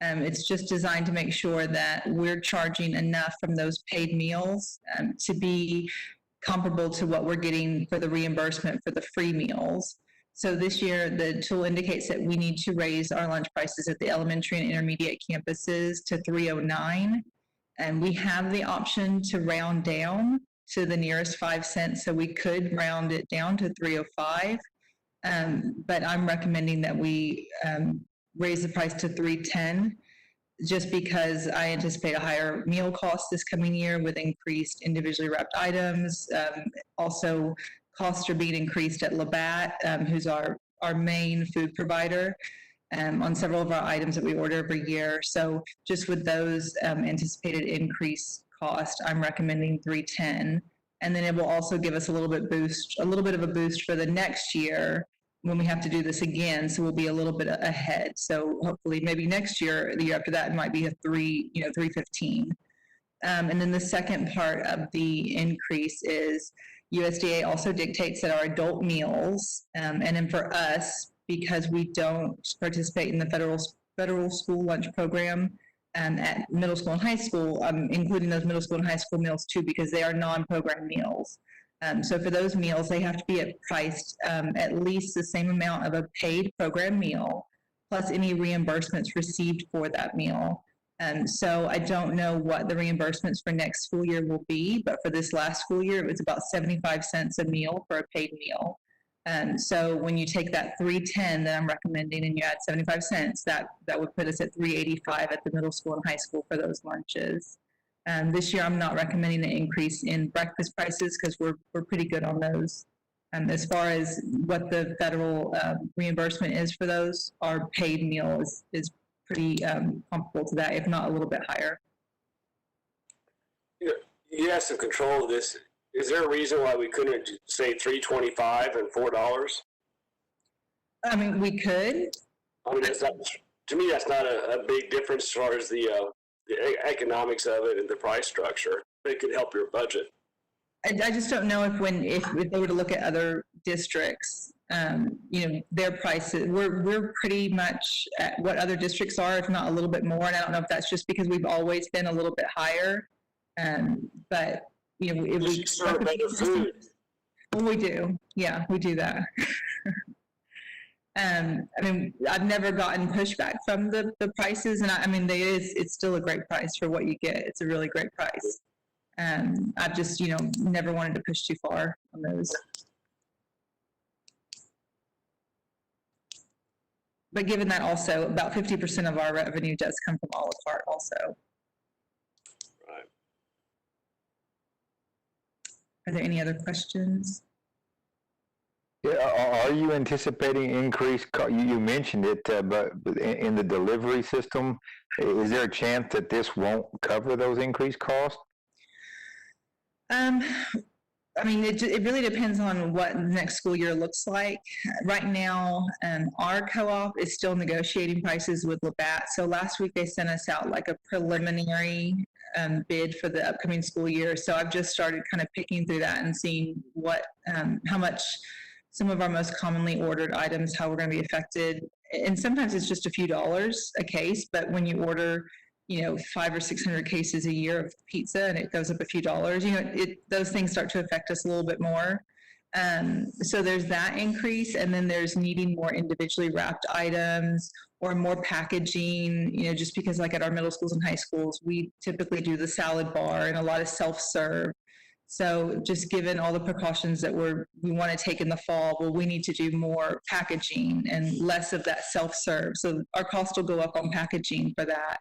It's just designed to make sure that we're charging enough from those paid meals to be comparable to what we're getting for the reimbursement for the free meals. So this year, the tool indicates that we need to raise our lunch prices at the elementary and intermediate campuses to $3.09. And we have the option to round down to the nearest 5 cents, so we could round it down to $3.05. But I'm recommending that we raise the price to $3.10, just because I anticipate a higher meal cost this coming year with increased individually wrapped items. Also, costs are being increased at Labatt, who's our main food provider, on several of our items that we order every year. So just with those anticipated increased cost, I'm recommending $3.10. And then it will also give us a little bit of a boost for the next year when we have to do this again, so we'll be a little bit ahead. So hopefully maybe next year, the year after that, it might be a 315. And then the second part of the increase is USDA also dictates that our adult meals, and then for us, because we don't participate in the federal school lunch program at middle school and high school, including those middle school and high school meals too, because they are non-program meals. So for those meals, they have to be priced at least the same amount of a paid program meal, plus any reimbursements received for that meal. So I don't know what the reimbursements for next school year will be, but for this last school year, it was about 75 cents a meal for a paid meal. So when you take that 310 that I'm recommending and you add 75 cents, that would put us at 385 at the middle school and high school for those lunches. This year, I'm not recommending an increase in breakfast prices because we're pretty good on those. As far as what the federal reimbursement is for those, our paid meal is pretty comparable to that, if not a little bit higher.
You have some control of this. Is there a reason why we couldn't say $3.25 and $4?
I mean, we could.
I mean, to me, that's not a big difference as far as the economics of it and the price structure. It could help your budget.
I just don't know if they were to look at other districts, their prices, we're pretty much at what other districts are, if not a little bit more. And I don't know if that's just because we've always been a little bit higher. But if we
serve better food.
Well, we do. Yeah, we do that. I mean, I've never gotten pushback from the prices, and it's still a great price for what you get. It's a really great price. I've just, never wanted to push too far on those. But given that also, about 50% of our revenue does come from a la carte also.
Right.
Are there any other questions?
Yeah, are you anticipating increased you mentioned it, but in the delivery system, is there a chance that this won't cover those increased costs?
It really depends on what the next school year looks like. Right now, our co-op is still negotiating prices with Labatt. So last week they sent us out like a preliminary bid for the upcoming school year. So I've just started kind of picking through that and seeing how much some of our most commonly ordered items, how we're going to be affected. And sometimes it's just a few dollars a case, but when you order 500 or 600 cases a year of pizza and it goes up a few dollars, those things start to affect us a little bit more. So there's that increase, and then there's needing more individually wrapped items or more packaging, just because like at our middle schools and high schools, we typically do the salad bar and a lot of self-serve. So just given all the precautions that we want to take in the fall, we need to do more packaging and less of that self-serve. So our cost will go up on packaging for that.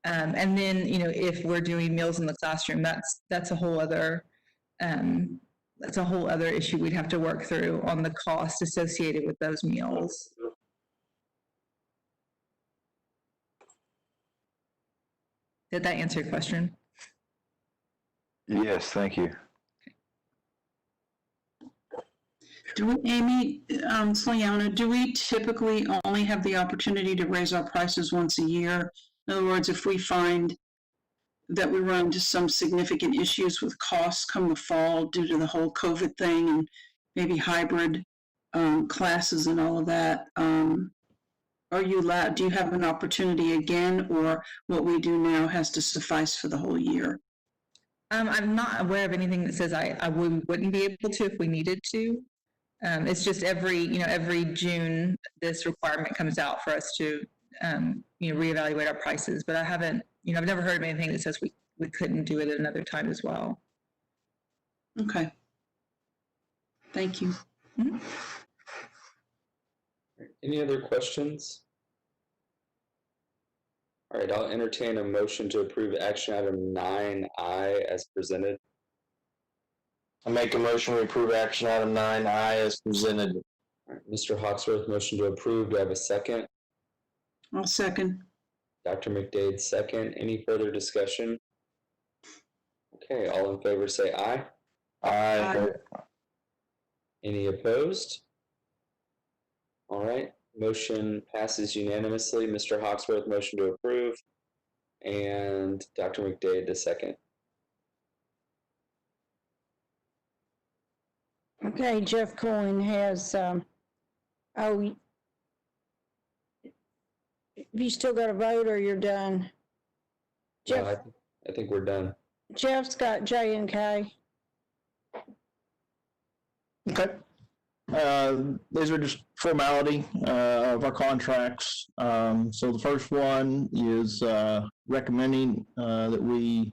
And then, if we're doing meals in the classroom, that's a whole other issue we'd have to work through on the cost associated with those meals. Did that answer your question?
Yes, thank you.
Amy, Sliana, do we typically only have the opportunity to raise our prices once a year? In other words, if we find that we run into some significant issues with costs come the fall due to the whole COVID thing and maybe hybrid classes and all of that, are you allowed, do you have an opportunity again, or what we do now has to suffice for the whole year?
I'm not aware of anything that says I wouldn't be able to if we needed to. It's just every June, this requirement comes out for us to, reevaluate our prices. But I haven't, I've never heard of anything that says we couldn't do it at another time as well.
Okay. Thank you.
Mm-hmm.
Any other questions? All right, I'll entertain a motion to approve action item 9I as presented.
I make a motion to approve action item 9I as presented.
All right, Mr. Hawksworth, motion to approve. Do I have a second?
I'll second.
Dr. McDade, second. Any further discussion? Okay, all in favor say aye.
Aye.
Any opposed? All right, motion passes unanimously. Mr. Hawksworth, motion to approve, and Dr. McDade, the second.
Okay, Jeff Cohen has, have you still got a vote or you're done? Jeff,
I think we're done.
Jeff's got J and K.
Okay. These are just formality of our contracts. So the first one is recommending that we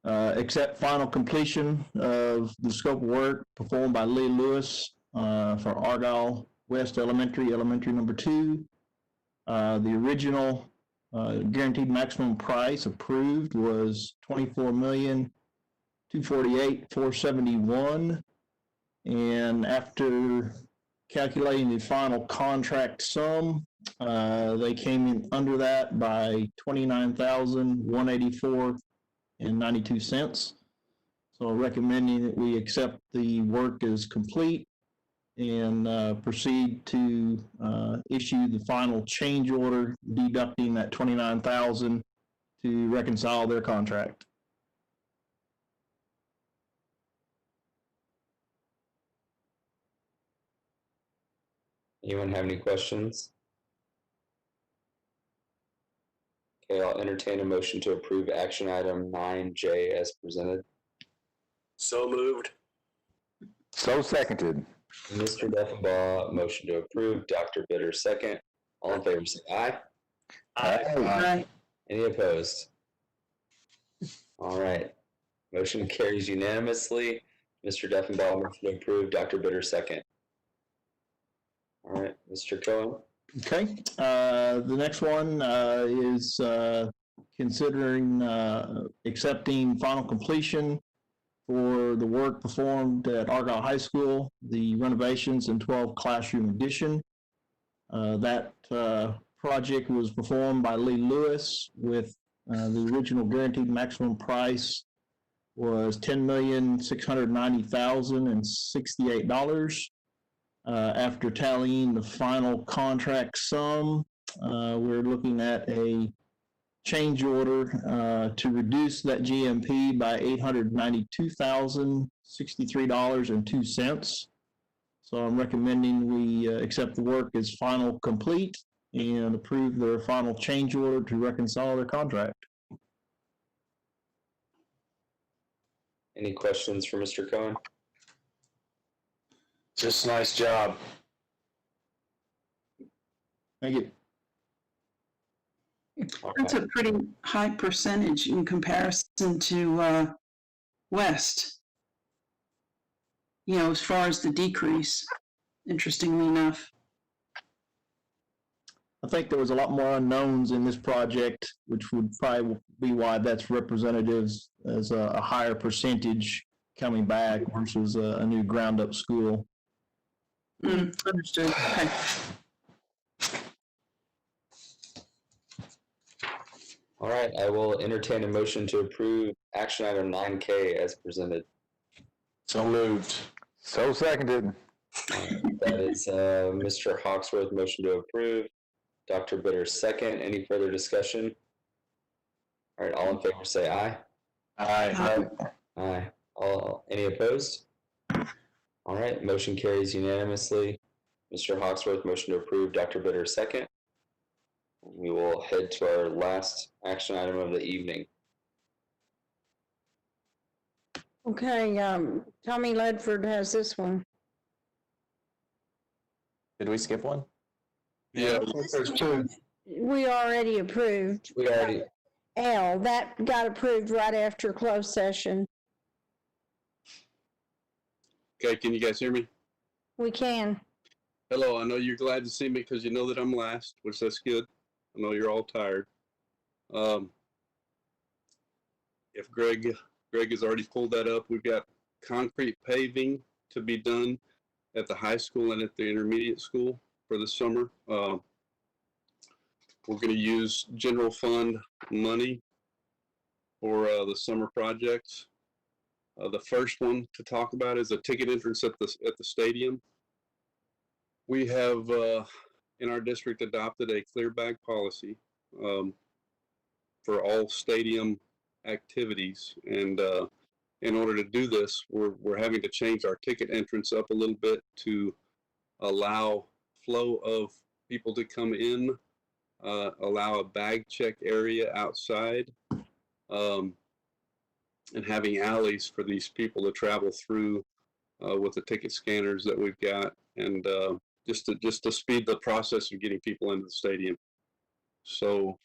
accept final completion of the scope of work performed by Lee Lewis for Argyle West Elementary, Elementary number 2. The original guaranteed maximum price approved was $24,248,471. And after calculating the final contract sum, they came in under that by $29,184.92. So recommending that we accept the work as complete and proceed to issue the final change order, deducting that $29,000 to reconcile their contract.
Anyone have any questions? Okay, I'll entertain a motion to approve action item 9J as presented.
So moved.
So seconded.
Mr. Duffenbaugh, motion to approve. Dr. Bitter, second. All in favor, say aye.
Aye.
Any opposed? All right. Motion carries unanimously. Mr. Duffenbaugh, motion to approve. Dr. Bitter, second. All right, Mr. Cohen.
Okay, the next one is considering accepting final completion for the work performed at Argyle High School, the renovations and 12 classroom addition. That project was performed by Lee Lewis with the original guaranteed maximum price was $10,690,068. After tallying the final contract sum, we're looking at a change order to reduce that GMP by $892,063.02. So I'm recommending we accept the work as final complete and approve their final change order to reconcile their contract.
Any questions for Mr. Cohen?
Just nice job.
Thank you.
That's a pretty high percentage in comparison to West. You know, as far as the decrease, interestingly enough.
I think there was a lot more unknowns in this project, which would probably be why that's representatives as a higher percentage coming back versus a new ground up school.
Understood. Okay.
All right, I will entertain a motion to approve action item 9K as presented.
So moved.
So seconded.
That is Mr. Hawksworth, motion to approve. Dr. Bitter, second. Any further discussion? All right, all in favor say aye.
Aye.
Aye. Any opposed? All right, motion carries unanimously. Mr. Hawksworth, motion to approve. Dr. Bitter, second. We will head to our last action item of the evening.
Okay, Tommy Ledford has this one.
Did we skip one?
Yeah, there's two.
We already approved.
We already.
L, that got approved right after closed session.
Okay, can you guys hear me?
We can.
Hello, I know you're glad to see me because you know that I'm last, which that's good. I know you're all tired. If Greg has already pulled that up, we've got concrete paving to be done at the high school and at the intermediate school for the summer. We're going to use general fund money for the summer projects. The first one to talk about is a ticket entrance at the stadium. We have in our district adopted a clear bag policy for all stadium activities, and in order to do this, we're having to change our ticket entrance up a little bit to allow flow of people to come in, allow a bag check area outside, and having alleys for these people to travel through with the ticket scanners that we've got, and just to speed the process of getting people into the stadium. So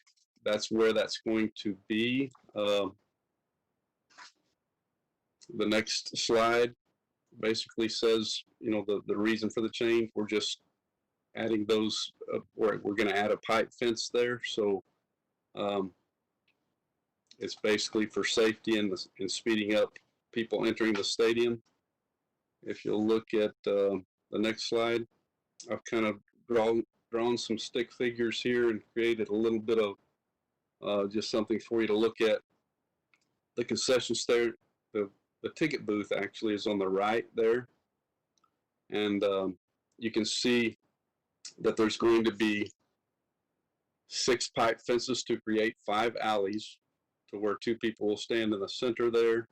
that's where that's going to be. The next slide basically says, you know, the reason for the change. We're just adding those, we're going to add a pipe fence there. So it's basically for safety and speeding up people entering the stadium. If you'll look at the next slide, I've kind of drawn some stick figures here and created a little bit of just something for you to look at. The concession stand, the ticket booth actually is on the right there. And you can see that there's going to be 6 pipe fences to create 5 alleys, to where 2 people will stand in the center there,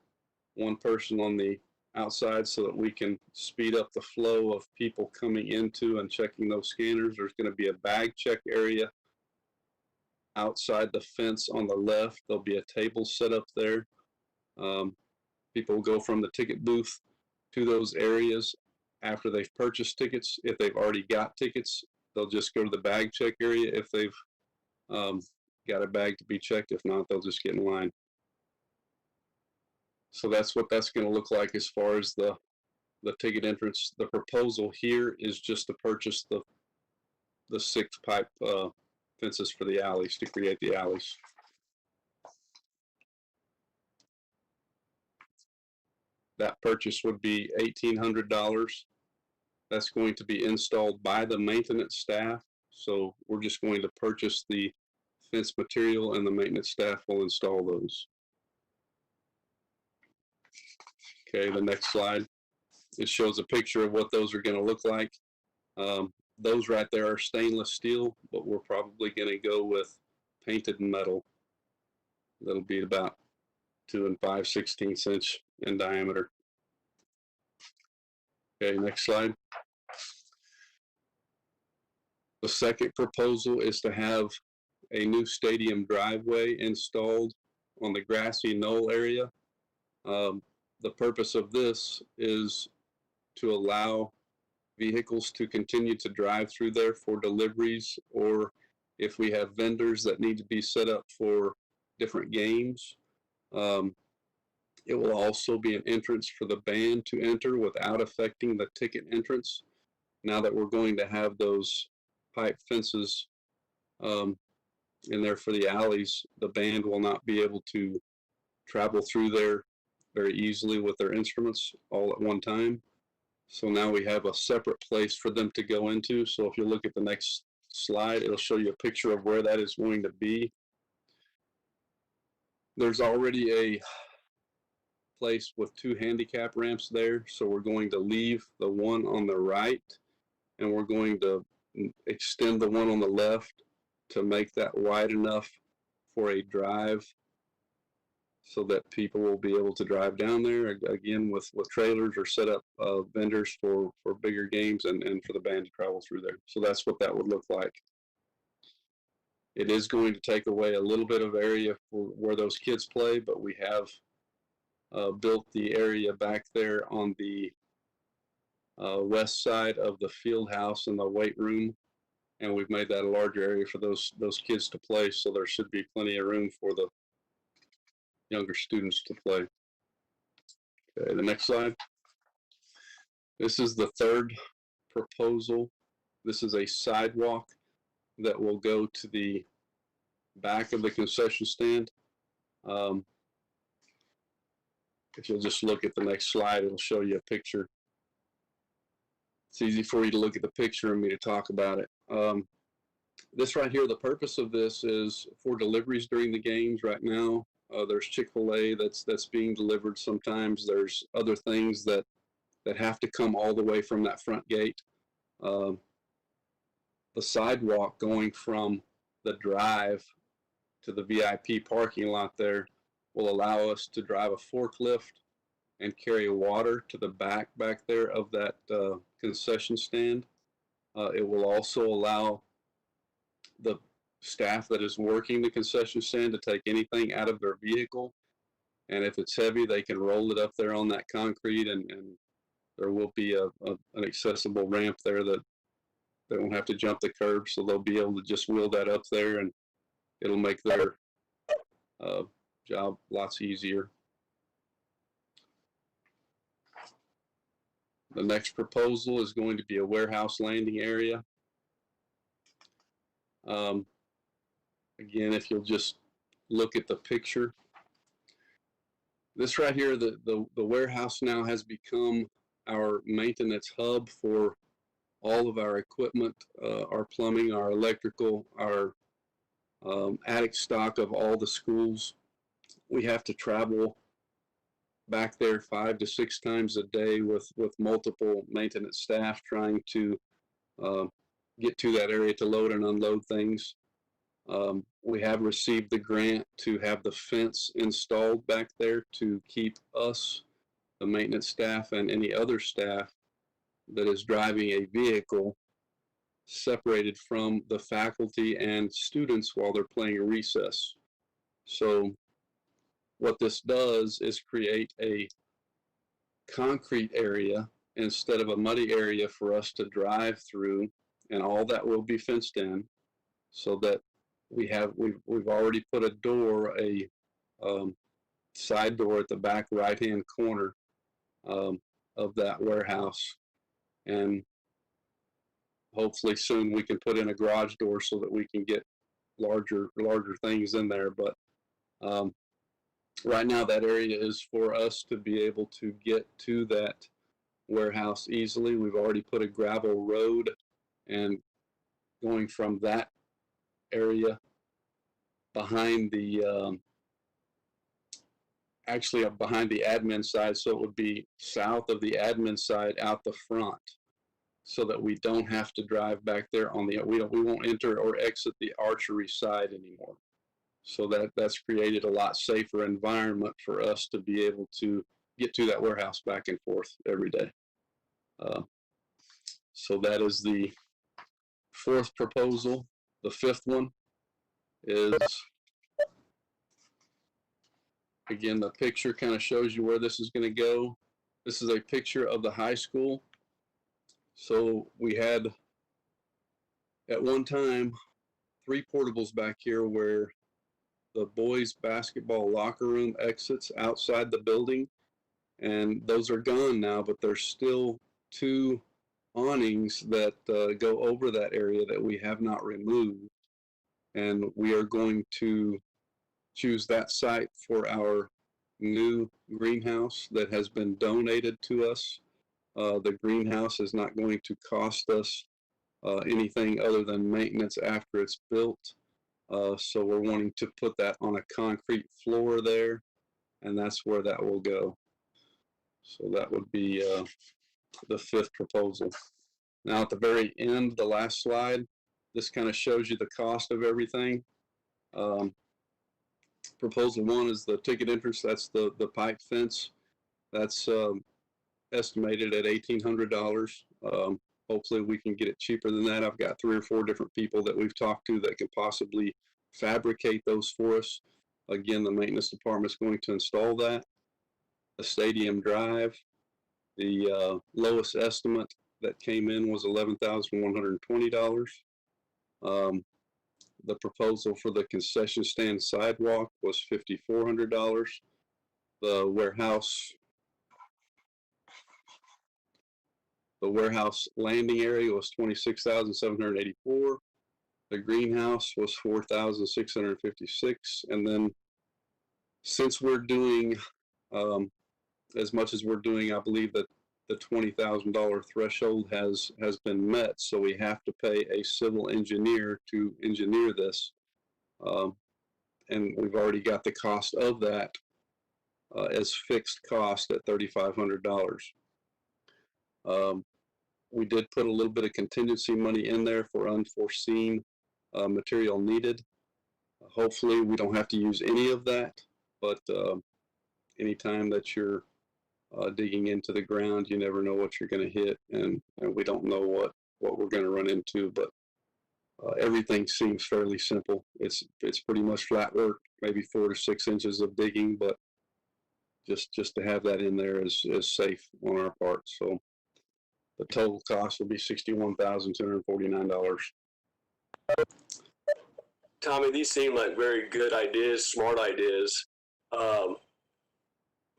1 person on the outside, so that we can speed up the flow of people coming into and checking those scanners. There's going to be a bag check area outside the fence on the left. There'll be a table set up there. People will go from the ticket booth to those areas after they've purchased tickets. If they've already got tickets, they'll just go to the bag check area if they've got a bag to be checked. If not, they'll just get in line. So that's what that's going to look like as far as the ticket entrance. The proposal here is just to purchase the 6 pipe fences for the alleys, to create the alleys. That purchase would be $1,800. That's going to be installed by the maintenance staff. So we're just going to purchase the fence material, and the maintenance staff will install those. Okay, the next slide. It shows a picture of what those are going to look like. Those right there are stainless steel, but we're probably going to go with painted metal. That'll be about 2 5/16 inch in diameter. Okay, next slide. The second proposal is to have a new stadium driveway installed on the grassy knoll area. The purpose of this is to allow vehicles to continue to drive through there for deliveries, or if we have vendors that need to be set up for different games. It will also be an entrance for the band to enter without affecting the ticket entrance. Now that we're going to have those pipe fences in there for the alleys, the band will not be able to travel through there very easily with their instruments all at one time. So now we have a separate place for them to go into. So if you look at the next slide, it'll show you a picture of where that is going to be. There's already a place with 2 handicap ramps there, so we're going to leave the one on the right, and we're going to extend the one on the left to make that wide enough for a drive, so that people will be able to drive down there, again, with trailers, or set up vendors for bigger games, and for the band to travel through there. So that's what that would look like. It is going to take away a little bit of area for where those kids play, but we have built the area back there on the west side of the field house and the weight room, and we've made that a larger area for those kids to play, so there should be plenty of room for the younger students to play. Okay, the next slide. This is the third proposal. This is a sidewalk that will go to the back of the concession stand. If you'll just look at the next slide, it'll show you a picture. It's easy for you to look at the picture and me to talk about it. This right here, the purpose of this is for deliveries during the games. Right now, there's Chick-fil-A that's being delivered. Sometimes there's other things that have to come all the way from that front gate. the sidewalk going from the drive to the VIP parking lot there will allow us to drive a forklift and carry water to the back there of that concession stand. It will also allow the staff that is working the concession stand to take anything out of their vehicle. And if it's heavy, they can roll it up there on that concrete, and there will be an accessible ramp there that they won't have to jump the curb, so they'll be able to just wheel that up there, and it'll make their job lots easier. The next proposal is going to be a warehouse landing area. Again, if you'll just look at the picture. This right here, the warehouse now has become our maintenance hub for all of our equipment, our plumbing, our electrical, our attic stock of all the schools. We have to travel back there 5 to 6 times a day with multiple maintenance staff trying to get to that area to load and unload things. We have received the grant to have the fence installed back there to keep us, the maintenance staff, and any other staff that is driving a vehicle separated from the faculty and students while they're playing recess. So what this does is create a concrete area instead of a muddy area for us to drive through, and all that will be fenced in, so that we've already put a door, a side door at the back right-hand corner of that warehouse, and hopefully soon we can put in a garage door so that we can get larger things in there. But right now that area is for us to be able to get to that warehouse easily. We've already put a gravel road, and going from that area behind the actually behind the admin side, so it would be south of the admin side out the front, so that we don't have to drive back there on the, we won't enter or exit the archery side anymore. So that's created a lot safer environment for us to be able to get to that warehouse back and forth every day. So that is the fourth proposal. The fifth one is, again, the picture kind of shows you where this is going to go. This is a picture of the high school. So we had, at one time, 3 portables back here where the boys' basketball locker room exits outside the building, and those are gone now, but there's still 2 awnings that go over that area that we have not removed, and we are going to choose that site for our new greenhouse that has been donated to us. The greenhouse is not going to cost us anything other than maintenance after it's built. So we're wanting to put that on a concrete floor there, and that's where that will go. So that would be the 5th proposal. Now at the very end, the last slide, this kind of shows you the cost of everything. Proposal 1 is the ticket entrance. That's the pipe fence. That's estimated at $1,800. Hopefully we can get it cheaper than that. I've got 3 or 4 different people that we've talked to that can possibly fabricate those for us. Again, the maintenance department is going to install that. The stadium drive, the lowest estimate that came in was $11,120. The proposal for the concession stand sidewalk was $5,400. The warehouse landing area was $26,784. The greenhouse was $4,656. And then, since we're doing as much as we're doing, I believe that the $20,000 threshold has been met, so we have to pay a civil engineer to engineer this, and we've already got the cost of that as fixed cost at $3,500. We did put a little bit of contingency money in there for unforeseen material needed. Hopefully, we don't have to use any of that, but anytime that you're digging into the ground, you never know what you're going to hit, and we don't know what we're going to run into, but everything seems fairly simple. It's pretty much flat work, maybe 4 to 6 inches of digging, but just to have that in there is safe on our part. So the total cost will be $61,249.
Tommy, these seem like very good ideas, smart ideas.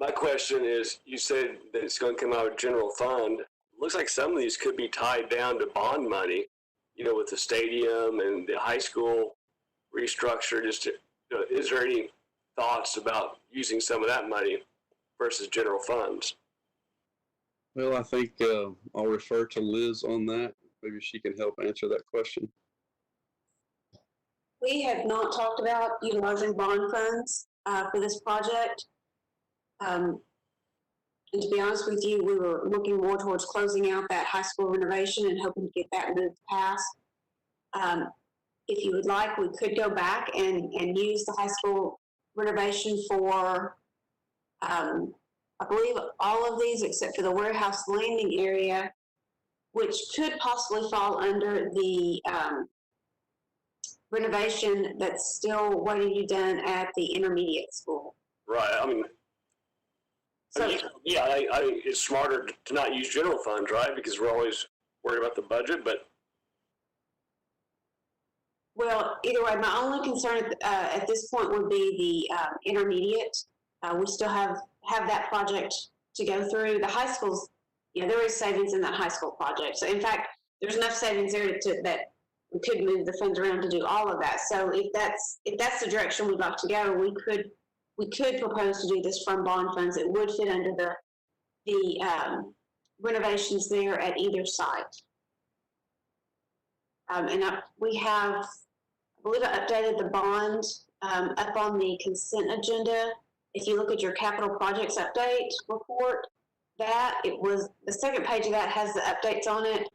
My question is, you said that it's going to come out of general fund. Looks like some of these could be tied down to bond money, with the stadium and the high school restructure. Just is there any thoughts about using some of that money versus general funds?
Well, I think I'll refer to Liz on that. Maybe she can help answer that question.
We have not talked about utilizing bond funds for this project. And to be honest with you, we were looking more towards closing out that high school renovation and hoping to get that moved past. If you would like, we could go back and use the high school renovation for, I believe, all of these except for the warehouse landing area, which could possibly fall under the renovation that's still waiting to be done at the intermediate school.
Right. I mean, it's smarter to not use general funds, right? Because we're always worried about the budget, but.
Well, either way, my only concern at this point would be the intermediate. We still have that project to go through. The high schools, there is savings in that high school project. So in fact, there's enough savings there that we could move the funds around to do all of that. So if that's the direction we'd like to go, we could propose to do this from bond funds. It would fit under the renovations there at either site. We have, I believe I updated the bond up on the consent agenda. If you look at your capital projects update report, it was the second page of that has the updates on it.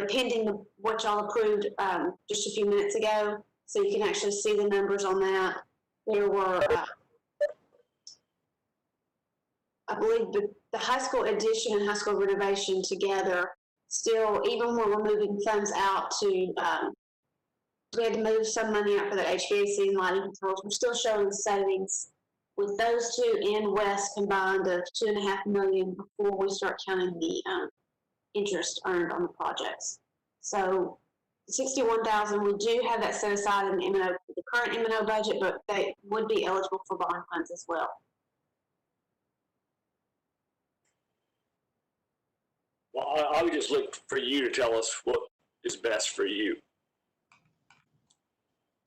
Pending what y'all approved just a few minutes ago, so you can actually see the numbers on that. There were, I believe, the high school addition and high school renovation together. Still, even when we're moving funds out to, we had to move some money out for the HVAC and lighting controls. We're still showing savings with those two and West combined of $2.5 million before we start counting the interest earned on the projects. So $61,000, we do have that set aside in the M&O, the current M&O budget, but they would be eligible for bond funds as well.
Well, I would just look for you to tell us what is best for you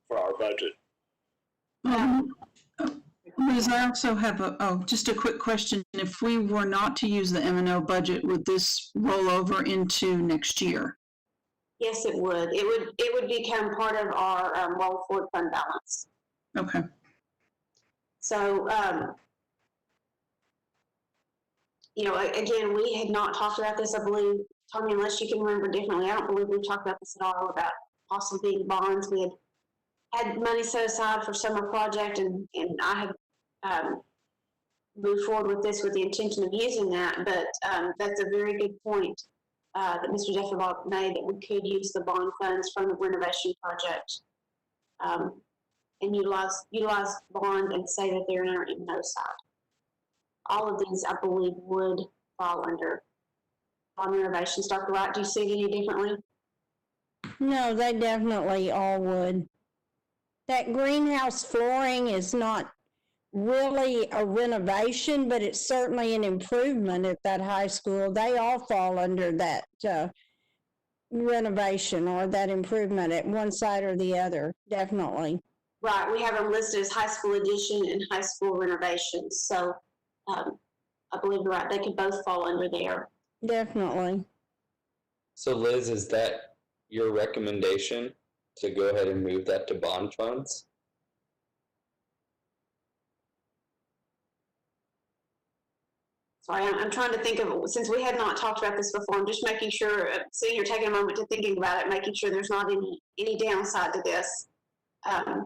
for our budget.
Liz, I also have just a quick question. If we were not to use the M&O budget, would this roll over into next year?
Yes, it would. It would become part of our roll forward fund balance.
Okay.
So, again, we had not talked about this, I believe, Tommy, unless you can remember differently. I don't believe we talked about this at all, about possibly being bonds. We had money set aside for summer project, and I had moved forward with this with the intention of using that, but that's a very good point that Mr. Jeffrey made, that we could use the bond funds from the renovation project and utilize bond and say that they're in our M&O side. All of these, I believe, would fall under bond renovations. Dr. Wright, do you see it any differently?
No, they definitely all would. That greenhouse flooring is not really a renovation, but it's certainly an improvement at that high school. They all fall under that renovation or that improvement at one side or the other, definitely.
Right, we have them listed as high school addition and high school renovations. So I believe you're right, they could both fall under there.
Definitely.
So Liz, is that your recommendation to go ahead and move that to bond funds?
Sorry, I'm trying to think of, since we had not talked about this before, I'm just making sure, so you're taking a moment to thinking about it, making sure there's not any downside to this. I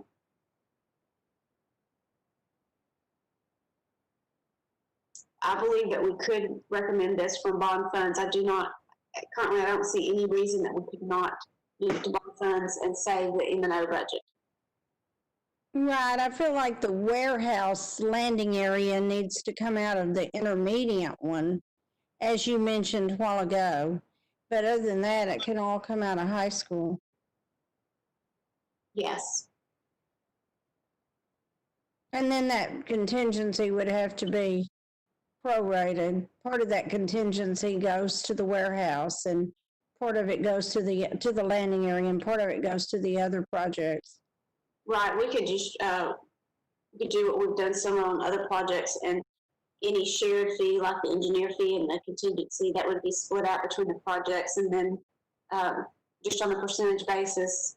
believe that we could recommend this from bond funds. Currently I don't see any reason that we could not use it to bond funds and save the M&O budget.
Right, I feel like the warehouse landing area needs to come out of the intermediate one, as you mentioned a while ago. But other than that, it can all come out of high school.
Yes.
And then that contingency would have to be prorated. Part of that contingency goes to the warehouse, and part of it goes to the landing area, and part of it goes to the other projects.
Right, we could just we could do what we've done some on other projects, and any shared fee, like the engineer fee and the contingency, that would be split out between the projects, and then just on a percentage basis.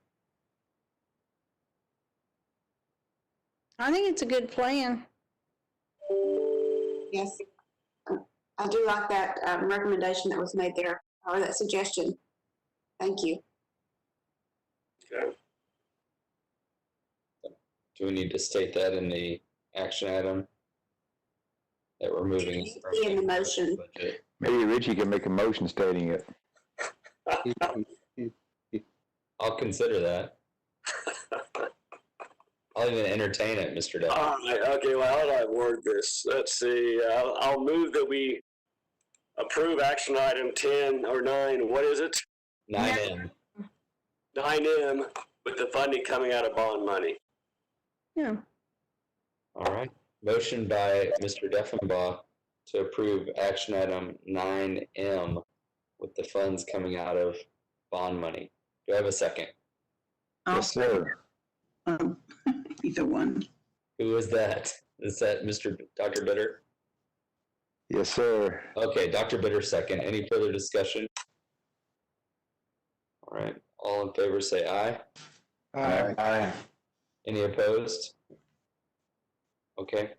I think it's a good plan.
Yes, I do like that recommendation that was made there, or that suggestion. Thank you.
Okay.
Do we need to state that in the action item? That we're moving
It should be in the motion.
budget?
Maybe Richie can make a motion stating it.
I'll consider that. I'll even entertain it, Mr. Duff.
All right, okay, well, how do I word this? Let's see, I'll move that we approve action item 10 or 9, what is it?
9M.
9M, with the funding coming out of bond money.
Yeah.
All right. Motion by Mr. Deffenbaugh to approve action item 9M with the funds coming out of bond money. Do I have a second?
Yes, sir.
Either one.
Who is that? Is that Dr. Bitter?
Yes, sir.
Okay, Dr. Bitter second. Any further discussion? All right. All in favor say aye.
Aye. Aye.
Any opposed? Okay.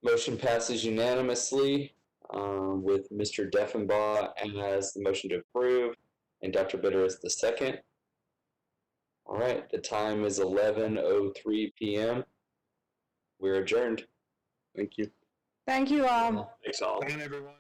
Motion passes unanimously with Mr. Deffenbaugh as the motion to approve and Dr. Bitter as the second. All right, the time is 11:03 p.m. We're adjourned.
Thank you.
Thank you all.
Thanks all.
Everyone.